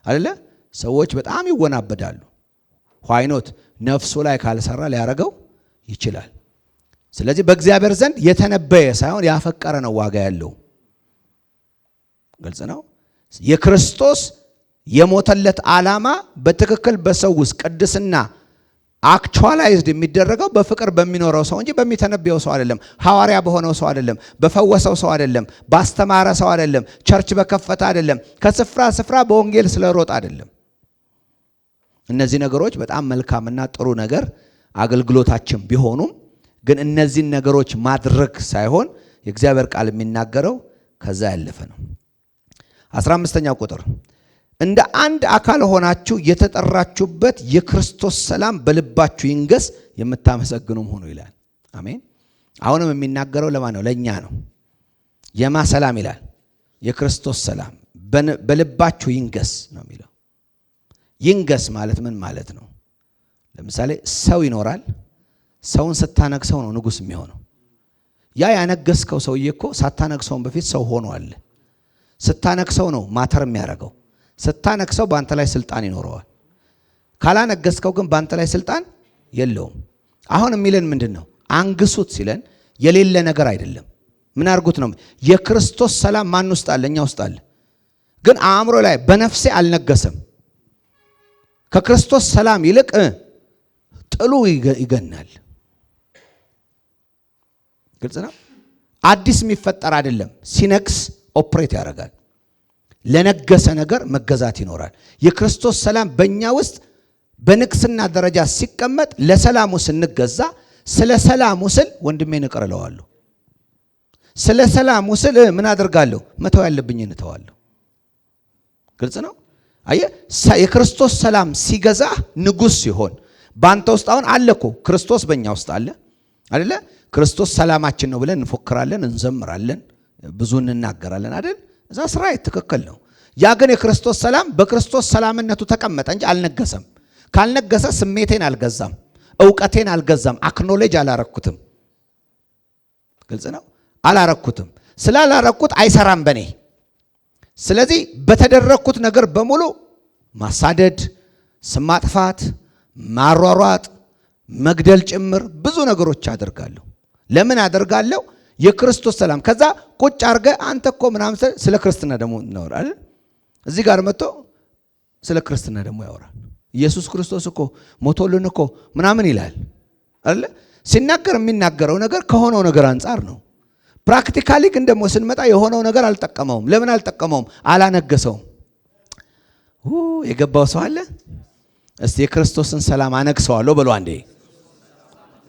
አይደለ ሰዎች በጣም ይወናበዳሉ። ኋይኖት ነፍሱ ላይ ካልሰራ ሊያረገው ይችላል። ስለዚህ በእግዚአብሔር ዘንድ የተነበየ ሳይሆን ያፈቀረ ነው ዋጋ ያለው። ግልጽ ነው። የክርስቶስ የሞተለት ዓላማ በትክክል በሰው ውስጥ ቅድስና አክቹዋላይዝድ የሚደረገው በፍቅር በሚኖረው ሰው እንጂ በሚተነበየው ሰው አይደለም። ሐዋርያ በሆነው ሰው አይደለም። በፈወሰው ሰው አይደለም። ባስተማረ ሰው አይደለም። ቸርች በከፈተ አይደለም። ከስፍራ ስፍራ በወንጌል ስለሮጥ አይደለም። እነዚህ ነገሮች በጣም መልካምና ጥሩ ነገር አገልግሎታችን ቢሆኑም ግን እነዚህን ነገሮች ማድረግ ሳይሆን የእግዚአብሔር ቃል የሚናገረው ከዛ ያለፈ ነው። 15ኛው ቁጥር እንደ አንድ አካል ሆናችሁ የተጠራችሁበት የክርስቶስ ሰላም በልባችሁ ይንገስ፣ የምታመሰግኑም ሆኑ ይላል። አሜን። አሁንም የሚናገረው ለማን ነው? ለእኛ ነው። የማ ሰላም ይላል? የክርስቶስ ሰላም በልባችሁ ይንገስ ነው የሚለው። ይንገስ ማለት ምን ማለት ነው? ለምሳሌ ሰው ይኖራል። ሰውን ስታነግሰው ነው ንጉሥ የሚሆነው። ያ ያነገስከው ሰውዬ እኮ ሳታነግሰውን በፊት ሰው ሆኖ አለ። ስታነግሰው ነው ማተር የሚያደርገው። ስታነግሰው በአንተ ላይ ስልጣን ይኖረዋል። ካላነገስከው ግን በአንተ ላይ ስልጣን የለውም። አሁን የሚለን ምንድን ነው? አንግሱት ሲለን የሌለ ነገር አይደለም። ምን አድርጉት ነው? የክርስቶስ ሰላም ማን ውስጥ አለ? እኛ ውስጥ አለ። ግን አእምሮ ላይ በነፍሴ አልነገሰም። ከክርስቶስ ሰላም ይልቅ ጥሉ ይገናል። ግልጽ ነው። አዲስ የሚፈጠር አይደለም። ሲነግስ ኦፕሬት ያደርጋል። ለነገሰ ነገር መገዛት ይኖራል። የክርስቶስ ሰላም በእኛ ውስጥ በንግስና ደረጃ ሲቀመጥ ለሰላሙ ስንገዛ፣ ስለ ሰላሙ ስል ወንድሜን እቅር እለዋለሁ። ስለ ሰላሙ ስል ምን አደርጋለሁ? መተው ያለብኝን እተዋለሁ። ግልጽ ነው። አየህ፣ የክርስቶስ ሰላም ሲገዛ ንጉስ ሲሆን በአንተ ውስጥ አሁን አለ እኮ ክርስቶስ በእኛ ውስጥ አለ አይደለ? ክርስቶስ ሰላማችን ነው ብለን እንፎክራለን፣ እንዘምራለን፣ ብዙ እንናገራለን አይደል? እዛ ስራ ትክክል ነው። ያ ግን የክርስቶስ ሰላም በክርስቶስ ሰላምነቱ ተቀመጠ እንጂ አልነገሰም። ካልነገሰ ስሜቴን አልገዛም፣ ዕውቀቴን አልገዛም፣ አክኖሌጅ አላረኩትም። ግልጽ ነው። አላረኩትም። ስላላረኩት አይሰራም በኔ። ስለዚህ በተደረኩት ነገር በሙሉ ማሳደድ፣ ስም ማጥፋት፣ ማሯሯጥ፣ መግደል ጭምር ብዙ ነገሮች አደርጋለሁ። ለምን አደርጋለሁ? የክርስቶስ ሰላም። ከዛ ቁጭ አርገ አንተ እኮ ምናምን ስለ ክርስትና ደግሞ እናወራል። እዚህ ጋር መጥቶ ስለ ክርስትና ደግሞ ያወራል። ኢየሱስ ክርስቶስ እኮ ሞቶልን እኮ ምናምን ይላል አይደል? ሲናገር የሚናገረው ነገር ከሆነው ነገር አንጻር ነው። ፕራክቲካሊ ግን ደግሞ ስንመጣ የሆነው ነገር አልጠቀመውም። ለምን አልጠቀመውም? አላነገሰውም። የገባው ሰው አለ? እስቲ የክርስቶስን ሰላም አነግሰዋለሁ በሉ አንዴ።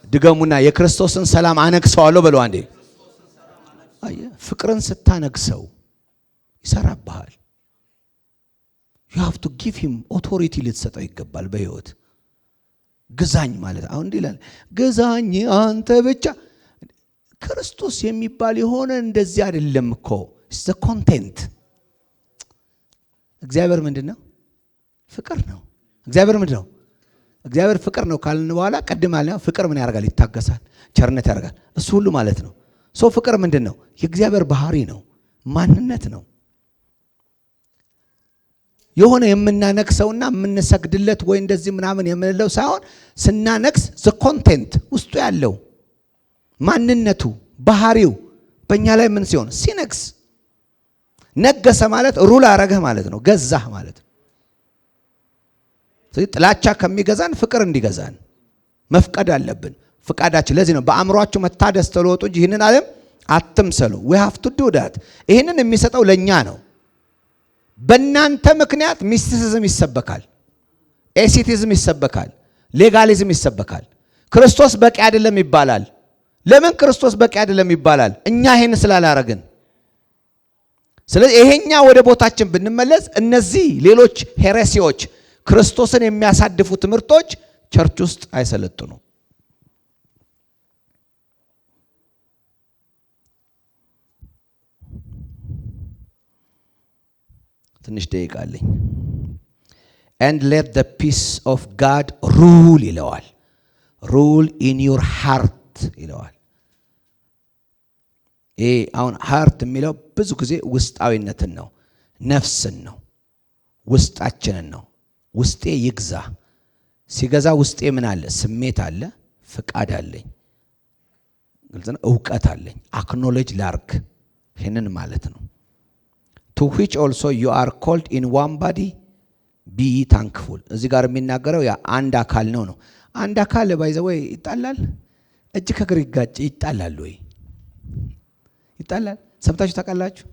ድገሙና የክርስቶስን ሰላም አነግሰዋለሁ በሉ አንዴ። ፍቅርን ስታነግሰው ይሰራብሃል። you have to give him authority ልትሰጠው ይገባል በህይወት። ግዛኝ ማለት አሁን እንዲህ ይላል፣ ግዛኝ አንተ ብቻ። ክርስቶስ የሚባል የሆነ እንደዚህ አይደለም እኮ። it's the content። እግዚአብሔር ምንድነው? ፍቅር ነው። እግዚአብሔር ምንድነው? እግዚአብሔር ፍቅር ነው ካልን በኋላ ቀድም አለ ፍቅር ምን ያደርጋል? ይታገሳል፣ ቸርነት ያደርጋል። እሱ ሁሉ ማለት ነው። ሰው ፍቅር ምንድነው? የእግዚአብሔር ባህሪ ነው፣ ማንነት ነው። የሆነ የምናነክሰውና የምንሰግድለት ወይ እንደዚህ ምናምን የምንለው ሳይሆን ስናነክስ the content ውስጡ ያለው ማንነቱ ባህሪው በእኛ ላይ ምን ሲሆን ሲነክስ። ነገሰ ማለት ሩል አረገህ ማለት ነው፣ ገዛህ ማለት ነው። ስለዚህ ጥላቻ ከሚገዛን ፍቅር እንዲገዛን መፍቀድ አለብን። ፍቃዳችን ለዚህ ነው በአእምሯችሁ መታደስ ተለወጡ እንጂ ይህንን ዓለም አትምሰሉ። we have to do that። ይህንን የሚሰጠው ለኛ ነው። በእናንተ ምክንያት ሚስቲሲዝም ይሰበካል፣ ኤሲቲዝም ይሰበካል፣ ሌጋሊዝም ይሰበካል። ክርስቶስ በቂ አይደለም ይባላል። ለምን ክርስቶስ በቂ አይደለም ይባላል? እኛ ይሄን ስላላረግን። ስለዚህ ይሄኛ ወደ ቦታችን ብንመለስ እነዚህ ሌሎች ሄሬሲዎች ክርስቶስን የሚያሳድፉ ትምህርቶች ቸርች ውስጥ አይሰለጥኑ። ትንሽ ደቂቃ አለኝ። and let the peace of God rule ይለዋል። rule in your heart ይለዋል። አሁን heart የሚለው ብዙ ጊዜ ውስጣዊነትን ነው፣ ነፍስን ነው፣ ውስጣችንን ነው። ውስጤ ይግዛ። ሲገዛ ውስጤ ምን አለ? ስሜት አለ፣ ፍቃድ አለኝ፣ ግልጽ ነው፣ ዕውቀት አለኝ፣ አክኖሌጅ ላርግ። ይሄንን ማለት ነው። to which also you are called in one body be thankful። እዚህ ጋር የሚናገረው ያ አንድ አካል ነው። አንድ አካል ባይዘው ይጣላል፣ እጅ ከእግር ይጣላል ወይ? ይጣላል። ሰምታችሁ ታውቃላችሁ?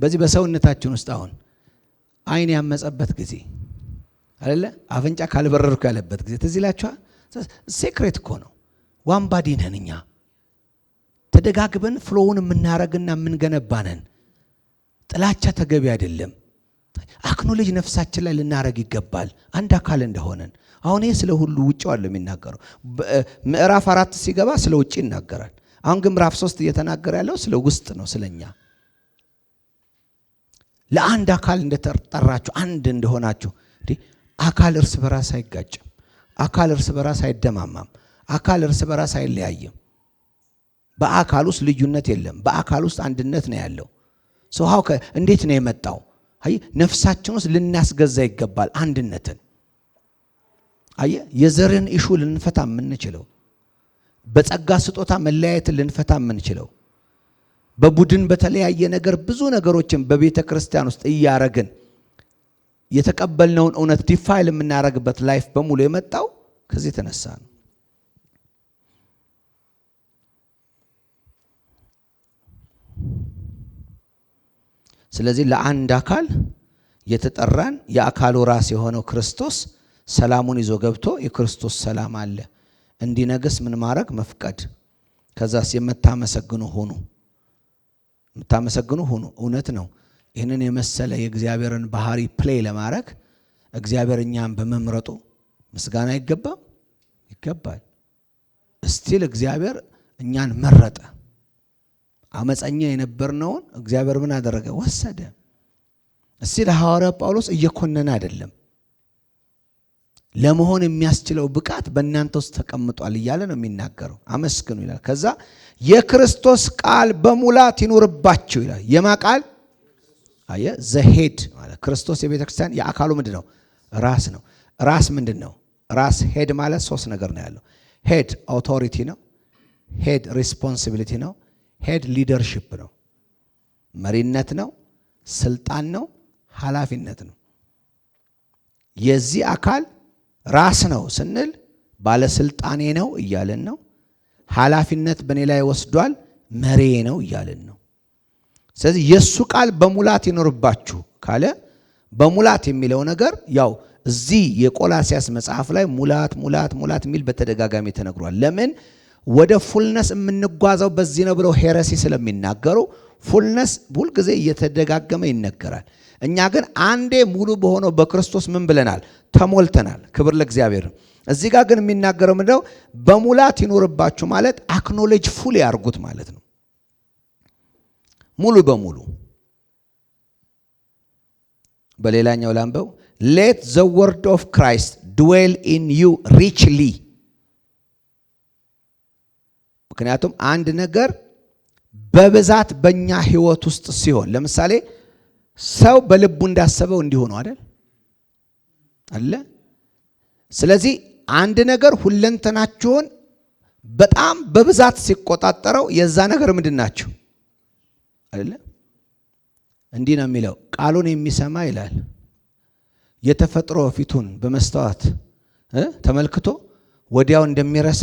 በዚህ በሰውነታችን ውስጥ አሁን አይን ያመጸበት ጊዜ አይደለ? አፍንጫ ካልበረርኩ ያለበት ጊዜ ትዝ ይላችኋል? ሴክሬት እኮ ነው። ዋን ባዲ ነን እኛ። ተደጋግበን ፍሎውን የምናረግና የምንገነባ ነን። ጥላቻ ተገቢ አይደለም። አክኖሌጅ ነፍሳችን ላይ ልናረግ ይገባል አንድ አካል እንደሆነን። አሁን ይሄ ስለ ሁሉ ውጭው አለ የሚናገረው። ምዕራፍ 4 ሲገባ ስለ ውጭ ይናገራል። አሁን ግን ምዕራፍ 3 እየተናገረ ያለው ስለ ውስጥ ነው፣ ስለኛ። ለአንድ አካል እንደተጠራችሁ አንድ እንደሆናችሁ። አካል እርስ በራስ አይጋጭም። አካል እርስ በራስ አይደማማም። አካል እርስ በራስ አይለያይም። በአካል ውስጥ ልዩነት የለም። በአካል ውስጥ አንድነት ነው ያለው። ሰው እንዴት ነው የመጣው? አይ ነፍሳችን ውስጥ ልናስገዛ ይገባል አንድነትን። አይ የዘርን ኢሹ ልንፈታ የምንችለው፣ በጸጋ ስጦታ መለያየትን ልንፈታ የምንችለው፣ በቡድን በተለያየ ነገር ብዙ ነገሮችን በቤተ ክርስቲያን ውስጥ እያረግን የተቀበልነውን እውነት ዲፋይል የምናረግበት ላይፍ በሙሉ የመጣው ከዚህ የተነሳ ነው። ስለዚህ ለአንድ አካል የተጠራን የአካሉ ራስ የሆነው ክርስቶስ ሰላሙን ይዞ ገብቶ የክርስቶስ ሰላም አለ እንዲነግስ ምን ማድረግ መፍቀድ። ከዛስ የምታመሰግኑ ሁኑ። እውነት ነው። ይህንን የመሰለ የእግዚአብሔርን ባህሪ ፕሌይ ለማድረግ እግዚአብሔር እኛን በመምረጡ ምስጋና ይገባል። እስቲል እግዚአብሔር እኛን መረጠ። አመፀኛ የነበርነውን እግዚአብሔር ምን አደረገ? ወሰደ። እስቲል ሐዋርያው ጳውሎስ እየኮነነ አይደለም፣ ለመሆን የሚያስችለው ብቃት በእናንተ ውስጥ ተቀምጧል እያለ ነው የሚናገረው። አመስግኑ ይላል። ከዛ የክርስቶስ ቃል በሙላት ይኖርባችሁ ይላል። የማ ቃል? ዘሄድ ማለት ክርስቶስ የቤተ ክርስቲያን የአካሉ ምንድነው? ራስ ነው። ራስ ምንድነው? ራስ ሄድ ማለት ሶስት ነገር ነው ያለው። ሄድ አውቶሪቲ ነው። ሄድ ሪስፖንሲቢሊቲ ነው። ሄድ ሊደርሺፕ ነው። መሪነት ነው፣ ስልጣን ነው፣ ኃላፊነት ነው። የዚህ አካል ራስ ነው ስንል ባለስልጣኔ ነው እያለን ነው። ኃላፊነት በእኔ ላይ ወስዷል፣ መሪ ነው እያለን ነው። ስለዚህ የሱ ቃል በሙላት ይኖርባችሁ ካለ በሙላት የሚለው ነገር ያው እዚህ የቆላሲያስ መጽሐፍ ላይ ሙላት የሚል በተደጋጋሚ ተነግሯል። ለምን? ወደ ፉልነስ የምንጓዘው በዚህ ነው ብለው ሄረሲ ስለሚናገሩ ፉልነስ ሁልጊዜ እየተደጋገመ ይነገራል። እኛ ግን አንዴ ሙሉ በሆነው በክርስቶስ ምን ብለናል? ተሞልተናል። ክብር ለእግዚአብሔር። እዚህ ጋር ግን የሚናገረው ምንድነው? በሙላት ይኖርባችሁ ማለት አክኖሌጅ ፉል ያርጉት ማለት ነው። ሙሉ በሙሉ። በሌላኛው ላንበው። let the word of Christ dwell in you richly። ምክንያቱም አንድ ነገር በብዛት በእኛ ህይወት ውስጥ ሲሆን፣ ለምሳሌ ሰው በልቡ እንዳሰበው እንዲሆን ነው አይደል? ስለዚህ አንድ ነገር ሁለንተናችሁን በጣም በብዛት ሲቆጣጠረው የዛ ነገር ምንድናችሁ አይደል? እንዲህ ነው የሚለው ቃሉን የሚሰማ ይላል የተፈጥሮ ፊቱን በመስተዋት ተመልክቶ ወዲያው እንደሚረሳ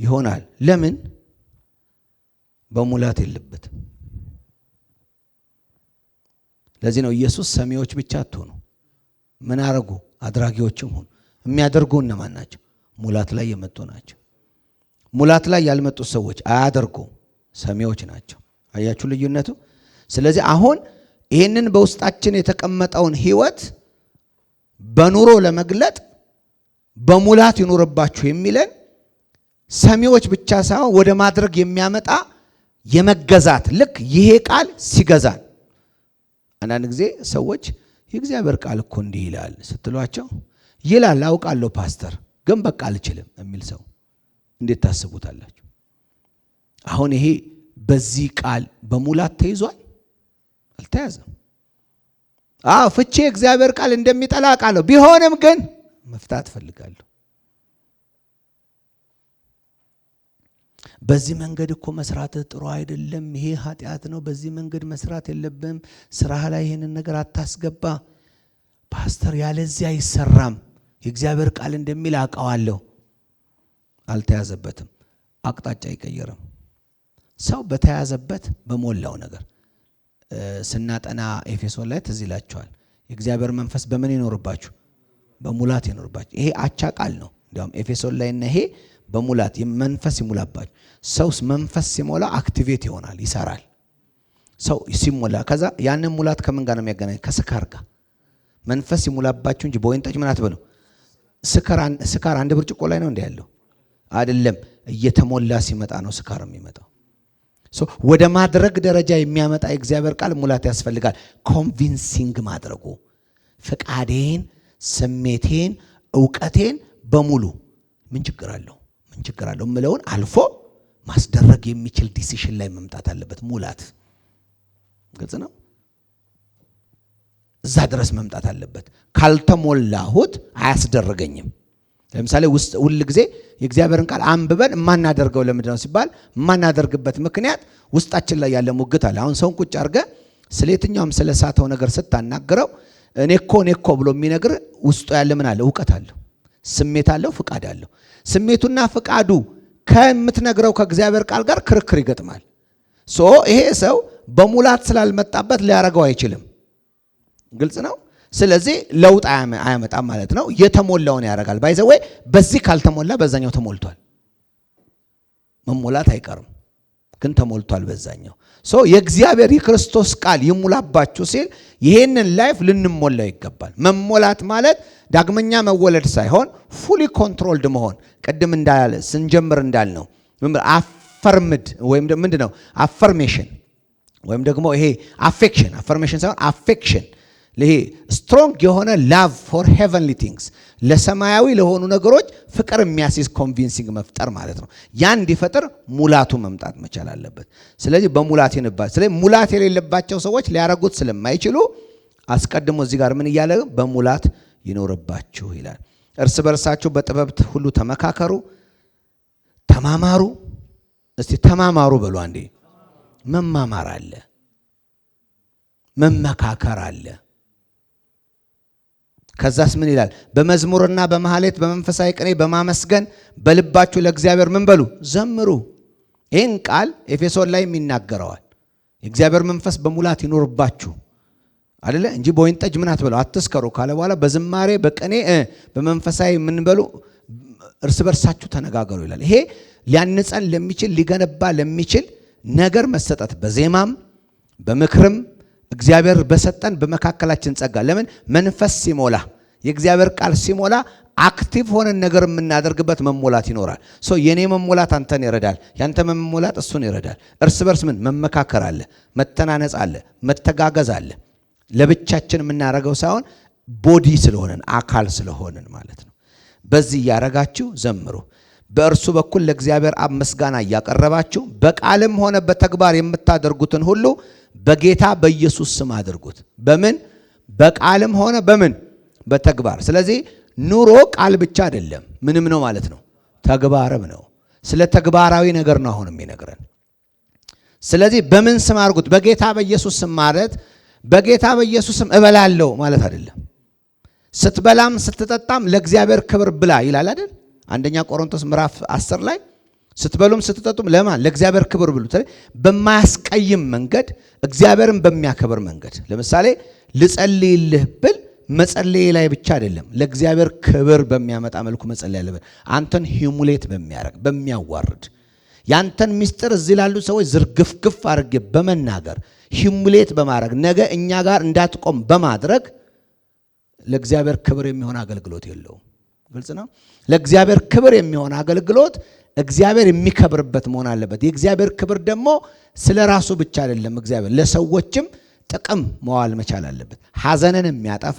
ይሆናል። ለምን? በሙላት የለበትም። ለዚህ ነው ኢየሱስ ሰሚዎች ብቻ አትሆኑ፣ ምን አረጉ? አድራጊዎችም ሁኑ። የሚያደርጉ እነማን ናቸው? ሙላት ላይ የመጡ ናቸው። ሙላት ላይ ያልመጡ ሰዎች አያደርጉም፣ ሰሚዎች ናቸው። አያችሁ ልዩነቱ? ስለዚህ አሁን ይህንን በውስጣችን የተቀመጠውን ህይወት በኑሮ ለመግለጥ በሙላት ይኖርባችሁ የሚለን ሰሚዎች ብቻ ሳይሆን ወደ ማድረግ የሚያመጣ የመገዛት ልክ ይሄ ቃል ሲገዛን። አንዳንድ ጊዜ ሰዎች የእግዚአብሔር ቃል እኮ እንዲህ ይላል ስትሏቸው ይላል አውቃለሁ ፓስተር ግን በቃ አልችልም የሚል ሰው እንዴት ታስቡታላችሁ? አሁን ይሄ በዚህ ቃል በሙላት ተይዟል? አልተያዘም። ፍቼ እግዚአብሔር ቃል እንደሚጠላ ቃል ነው። ቢሆንም ግን መፍታት ፈልጋለሁ። በዚህ መንገድ እኮ መስራት ጥሩ አይደለም፣ ይሄ ኃጢአት ነው፣ በዚህ መንገድ መስራት የለብም፣ ስራህ ላይ ይሄንን ነገር አታስገባ ፓስተር፣ ያለዚህ አይሰራም፣ የእግዚአብሔር ቃል እንደሚል አውቀዋለሁ። አልተያዘበትም፣ አቅጣጫ አይቀየርም። ሰው በተያዘበት በሞላው ነገር ስናጠና ኤፌሶን ላይ ትዝ ይላችኋል። የእግዚአብሔር መንፈስ በምን ይኖርባችሁ? በሙላት ይኖርባችሁ። ይሄ አቻ ቃል ነው። እንዲያውም ኤፌሶን ላይ እና ይሄ በሙላት መንፈስ ይሙላባችሁ። ሰው መንፈስ ሲሞላ አክቲቬት ይሆናል፣ ይሰራል። ሰው ሲሞላ ከዛ ያንን ሙላት ከምን ጋር ነው የሚያገናኝ? ከስካር ጋር። መንፈስ ይሙላባችሁ እንጂ በወይን ጠጅ ምን አትበሉ። ስካር አንድ ብርጭቆ ላይ ነው እንደ ያለው አይደለም። እየተሞላ ሲመጣ ነው ስካር የሚመጣው። ወደ ማድረግ ደረጃ የሚያመጣ የእግዚአብሔር ቃል ሙላት ያስፈልጋል። ኮንቪንሲንግ ማድረጉ ፍቃዴን፣ ስሜቴን፣ ዕውቀቴን በሙሉ ምን ችግር አለው ምለውን አልፎ ማስደረግ የሚችል ዲሲሽን ላይ መምጣት አለበት። ሙላት ግልጽ ነው። እዛ ድረስ መምጣት አለበት። ካልተሞላሁት አያስደርገኝም። ለምሳሌ ሁሉ ጊዜ የእግዚአብሔርን ቃል አንብበን ማናደርገው ለምንድነው ሲባል ማናደርግበት ምክንያት ውስጣችን ላይ ያለ ሙግት አለ። አሁን ሰውን ቁጭ አርገ ስለየትኛውም ስለሳተው ነገር ስታናገረው እኔኮ ብሎ የሚነግር ውስጡ ያለ ምን አለ? ዕውቀት አለው፣ ስሜት አለው፣ ፍቃድ አለው። ስሜቱና ፍቃዱ ከምትነግረው ከእግዚአብሔር ቃል ጋር ክርክር ይገጥማል። ይሄ ሰው በሙላት ስላልመጣበት ሊያረገው አይችልም። ግልጽ ነው። ስለዚህ ለውጥ አያመጣም ማለት ነው። የተሞላውን ያደርጋል። ባይ ዘ ወይ በዚህ ካልተሞላ በዛኛው ተሞልቷል። መሞላት አይቀርም ግን ተሞልቷል በዛኛው። የእግዚአብሔር የክርስቶስ ቃል ይሙላባችሁ ሲል ይሄንን ላይፍ ልንሞላው ይገባል። መሞላት ማለት ዳግመኛ መወለድ ሳይሆን ፉሊ ኮንትሮልድ መሆን። ቅድም እንዳለ ስንጀምር እንዳልነው አፈርምድ ወይም ምንድነው አፈርሜሽን ወይም ደግሞ ይሄ አፌክሽን ሳይሆን አፌክሽን ይሄ ስትሮንግ የሆነ ላቭ ፎር ሄቨንሊ ቲንግስ ለሰማያዊ ለሆኑ ነገሮች ፍቅር የሚያስይዝ ኮንቪንሲንግ መፍጠር ማለት ነው። ያን እንዲፈጥር ሙላቱ መምጣት መቻል አለበት። ስለዚህ በሙላት ይንባል። ስለዚህ ሙላት የሌለባቸው ሰዎች ሊያረጉት ስለማይችሉ አስቀድሞ እዚህ ጋር ምን እያለ በሙላት ይኖርባችሁ ይላል። እርስ በርሳችሁ በጥበብ ሁሉ ተመካከሩ፣ ተማማሩ። እስቲ ተማማሩ በሉ አንዴ። መማማር አለ፣ መመካከር አለ። ከዛስ ምን ይላል? በመዝሙርና በመሐሌት በመንፈሳዊ ቅኔ በማመስገን በልባችሁ ለእግዚአብሔር ምን በሉ? ዘምሩ። ይህን ቃል ኤፌሶን ላይ ይናገረዋል። የእግዚአብሔር መንፈስ በሙላት ይኖርባችሁ አይደለ እንጂ በወይን ጠጅ ምን አትበሉ አትስከሩ ካለ በኋላ በዝማሬ በቅኔ በመንፈሳዊ ምን በሉ እርስ በርሳችሁ ተነጋገሩ ይላል። ይሄ ሊያንጸን ለሚችል ሊገነባ ለሚችል ነገር መሰጠት በዜማም በምክርም እግዚአብሔር በሰጠን በመካከላችን ጸጋ። ለምን መንፈስ ሲሞላ የእግዚአብሔር ቃል ሲሞላ አክቲቭ ሆነን ነገር የምናደርግበት መሞላት ይኖራል። የኔ መሞላት አንተን ይረዳል፣ ያንተ መሞላት እሱን ይረዳል። እርስ በርስ ምን መመካከር አለ፣ መተናነጽ አለ፣ መተጋገዝ አለ። ለብቻችን የምናረገው ሳይሆን ቦዲ ስለሆነን አካል ስለሆነን ማለት ነው። በዚህ ያረጋችሁ ዘምሩ። በእርሱ በኩል ለእግዚአብሔር አብ ምስጋና እያቀረባችሁ በቃልም ሆነ በተግባር የምታደርጉትን ሁሉ በጌታ በኢየሱስ ስም አድርጉት። በምን በቃልም ሆነ በምን በተግባር። ስለዚህ ኑሮ ቃል ብቻ አይደለም፣ ምንም ነው ማለት ነው፣ ተግባርም ነው። ስለ ተግባራዊ ነገር ነው አሁን የሚነግረን። ስለዚህ በምን ስም አድርጉት? በጌታ በኢየሱስ ስም ማለት በጌታ በኢየሱስ ስም እበላለሁ ማለት አይደለም። ስትበላም ስትጠጣም ለእግዚአብሔር ክብር ብላ ይላል አይደል? አንደኛ ቆሮንቶስ ምዕራፍ 10 ላይ ስትበሉም ስትጠጡም ለማን? ለእግዚአብሔር ክብር ብሉ። በማያስቀይም መንገድ እግዚአብሔርን በሚያከብር መንገድ። ለምሳሌ ልጸልይልህ ብል መጸለይ ላይ ብቻ አይደለም፣ ለእግዚአብሔር ክብር በሚያመጣ መልኩ መጸለይ ያለበት። አንተን ሂሙሌት በሚያረግ በሚያዋርድ ያንተን ሚስጥር እዚህ ላሉ ሰዎች ዝርግፍግፍ አድርጌ በመናገር ሂሙሌት በማድረግ ነገ እኛ ጋር እንዳትቆም በማድረግ ለእግዚአብሔር ክብር የሚሆን አገልግሎት የለውም። ግልጽ ነው። ለእግዚአብሔር ክብር የሚሆን አገልግሎት እግዚአብሔር የሚከብርበት መሆን አለበት። የእግዚአብሔር ክብር ደግሞ ስለ ራሱ ብቻ አይደለም፣ እግዚአብሔር ለሰዎችም ጥቅም መዋል መቻል አለበት። ሐዘንን የሚያጠፋ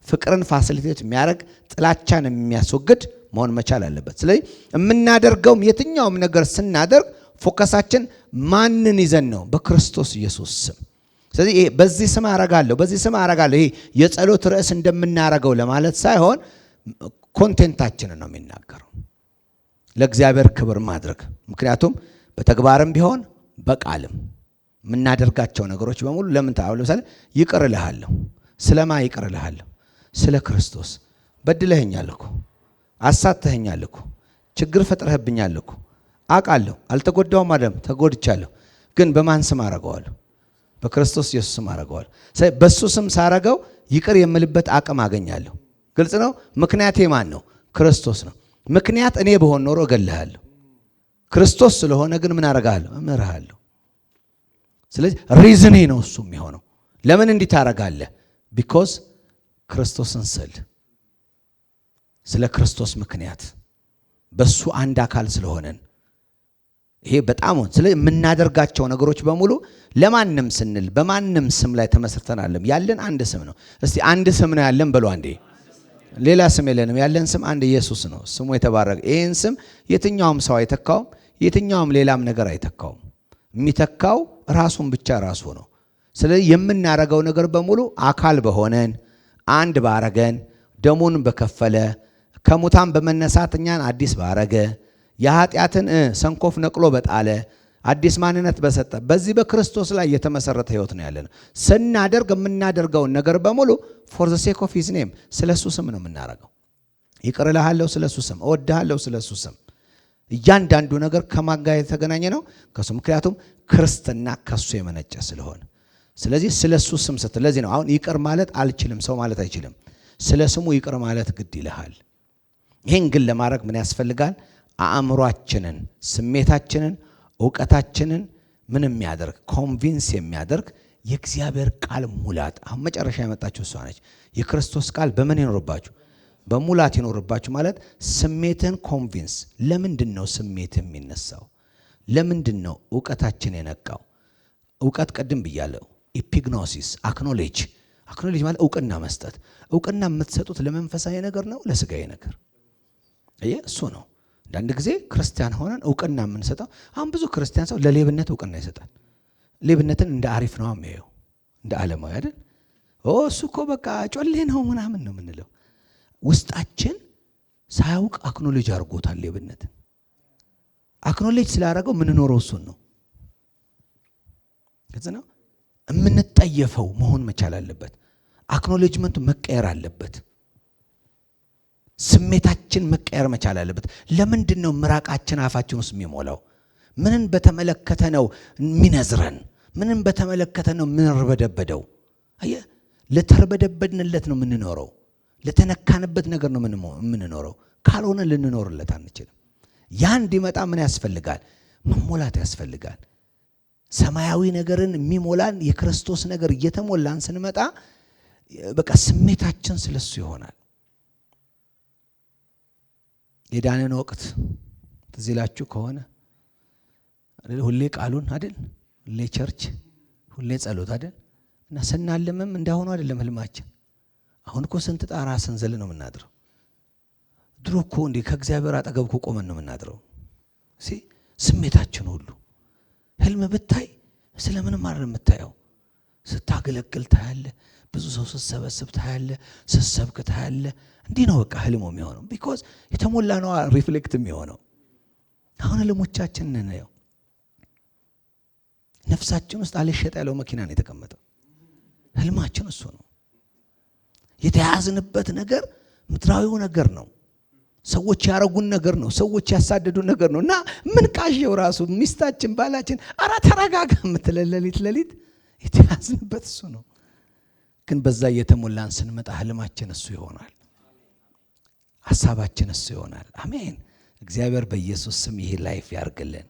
ፍቅርን ፋሲሊቴት የሚያደርግ ጥላቻን የሚያስወግድ መሆን መቻል አለበት። ስለዚህ የምናደርገውም የትኛውም ነገር ስናደርግ ፎከሳችን ማንን ይዘን ነው? በክርስቶስ ኢየሱስ ስም። ስለዚህ በዚህ ስም አረጋለሁ፣ በዚህ ስም አረጋለሁ፣ ይሄ የጸሎት ርዕስ እንደምናረገው ለማለት ሳይሆን ኮንቴንታችንን ነው የሚናገረው፣ ለእግዚአብሔር ክብር ማድረግ። ምክንያቱም በተግባርም ቢሆን በቃልም የምናደርጋቸው ነገሮች በሙሉ ለምን ታው ለምሳሌ ይቅር እልሃለሁ። ስለማ ይቅር እልሃለሁ? ስለ ክርስቶስ። በድለኸኛል እኮ፣ አሳተኸኛል እኮ፣ ችግር ፈጥረህብኛል እኮ አውቃለሁ። አልተጎዳውም አይደለም፣ ተጎድቻለሁ። ግን በማን ስም አረገዋለሁ? በክርስቶስ ኢየሱስ ስም አረገዋለሁ። ስለዚህ በሱ ስም ሳረገው ይቅር የምልበት አቅም አገኛለሁ። ግልጽ ነው። ምክንያቴ ማን ነው? ክርስቶስ ነው። ምክንያት እኔ በሆን ኖሮ እገልሃለሁ። ክርስቶስ ስለሆነ ግን ምን አረጋለሁ? እምርሃለሁ። ስለዚህ ሪዝኔ ነው እሱ የሚሆነው። ለምን እንዲህ ታረጋለህ? ቢኮዝ ክርስቶስን ስለ ክርስቶስ ምክንያት በሱ አንድ አካል ስለሆነን ይሄ በጣም ስለዚህ የምናደርጋቸው ነገሮች በሙሉ ለማንም ስንል በማንም ስም ላይ ተመስርተናለም። ያለን አንድ ስም ነው። እስቲ አንድ ስም ነው ያለን በሉ አንዴ። ሌላ ስም የለንም። ያለን ስም አንድ ኢየሱስ ነው። ስሙ የተባረከ። ይሄን ስም የትኛውም ሰው አይተካውም፣ የትኛውም ሌላም ነገር አይተካውም። የሚተካው ራሱን ብቻ ራሱ ነው። ስለዚህ የምናረገው ነገር በሙሉ አካል በሆነን አንድ ባረገን ደሙን በከፈለ ከሙታን በመነሳት እኛን አዲስ ባረገ የኃጢአትን ሰንኮፍ ነቅሎ በጣለ አዲስ ማንነት በሰጠ በዚህ በክርስቶስ ላይ የተመሰረተ ህይወት ነው ያለን። ስናደርግ የምናደርገውን ነገር በሙሉ ፎር ዘ ሴክ ኦፍ ሂዝ ኔም ስለሱ ስም ነው የምናረገው። ይቅር እልሃለሁ ስለሱ ስም፣ እወድሃለሁ ስለሱ ስም። እያንዳንዱ ነገር ከማን ጋር የተገናኘ ነው? ከሱ። ምክንያቱም ክርስትና ከሱ የመነጨ ስለሆነ ስለዚህ ስለሱ ስም ስለዚህ ነው አሁን ይቅር ማለት አልችልም ሰው ማለት አይችልም ስለ ስሙ ይቅር ማለት ግድ ይልሃል ይሄን ግን ለማድረግ ምን ያስፈልጋል አእምሮአችንን ስሜታችንን ዕውቀታችንን ምን የሚያደርግ ኮንቪንስ የሚያደርግ የእግዚአብሔር ቃል ሙላት አሁን መጨረሻ ያመጣችሁ እሷ ነች የክርስቶስ ቃል በምን ይኖርባችሁ በሙላት ይኖርባችሁ ማለት ስሜትን ኮንቪንስ ለምንድነው ስሜት የሚነሳው ለምንድነው ዕውቀታችን የነቃው ዕውቀት ቀድም ብያለሁ ኢፒግኖሲስ አክኖሌጅ ማለት ዕውቅና መስጠት ዕውቅና የምትሰጡት ለመንፈሳዊ ነገር ነው ለስጋዊ ነገር እሱ ነው አንድ ጊዜ ክርስቲያን ሆነን ዕውቅና የምንሰጠው አሁን ብዙ ክርስቲያን ሰው ለሌብነት ዕውቅና ይሰጣል ሌብነትን እንደ አሪፍ ነው የሚያየው እንደ ዓለማዊ አይደል እሱ እኮ በቃ ጮሌ ነው ምናምን ነው የምንለው ውስጣችን ሳያውቅ አክኖሌጅ አድርጎታል ሌብነትን አክኖሌጅ ስላደረገው ምን ኖረው እሱን ነው ከዛ የምንጠየፈው መሆን መቻል አለበት አክኖሌጅመንቱ መቀየር አለበት ስሜታችን መቀየር መቻል አለበት ለምንድነው ምራቃችን አፋችን ውስጥ የሚሞላው ምንን በተመለከተ ነው የሚነዝረን ምንን በተመለከተ ነው ምንርበደበደው አየ ለተርበደበድንለት ነው የምንኖረው ለተነካንበት ነገር ነው የምንኖረው ካልሆነ ልንኖርለት አንችልም ያ እንዲመጣ ምን ያስፈልጋል መሞላት ያስፈልጋል ሰማያዊ ነገርን የሚሞላን የክርስቶስ ነገር እየተሞላን ስንመጣ በቃ ስሜታችን ስለሱ ይሆናል የዳነን ወቅት ትዝላችሁ ከሆነ ሁሌ ቃሉን አይደል ሁሌ ቸርች ሁሌ ጸሎት አይደል እና ስናለምም እንዳሆኑ አይደለም ህልማችን አሁን እኮ ስንት ጣራ ስንዘል ነው የምናድረው ድሮ እኮ እንዴ ከእግዚአብሔር አጠገብ እኮ ቆመን ነው የምናድረው ስሜታችን ሁሉ ህልም ብታይ ስለምን ማረም የምታየው ስታገለግል ታያለ ብዙ ሰው ሲሰበሰብ ታያለ ሲሰብክ ታያለ እንዲህ ነው በቃ ህልሙ የሚሆነው because የተሞላ ነው ሪፍሌክት የሚሆነው አሁን ህልሞቻችን ነው ነፍሳችን ውስጥ አለሸጥ ያለው መኪና ነው የተቀመጠው ህልማችን እሱ ነው የተያዝንበት ነገር ምድራዊው ነገር ነው ሰዎች ያረጉን ነገር ነው ሰዎች ያሳደዱን ነገር ነውና ምን ቃዠው ራሱ ሚስታችን ባላችን አራ ተረጋጋ ምትለለሊት የተያዝንበት እሱ ነው ግን በዛ የተሞላን ስንመጣ ህልማችን እሱ ይሆናል ሐሳባችን እሱ ይሆናል አሜን እግዚአብሔር በኢየሱስ ስም ይሄ ላይፍ ያርግልን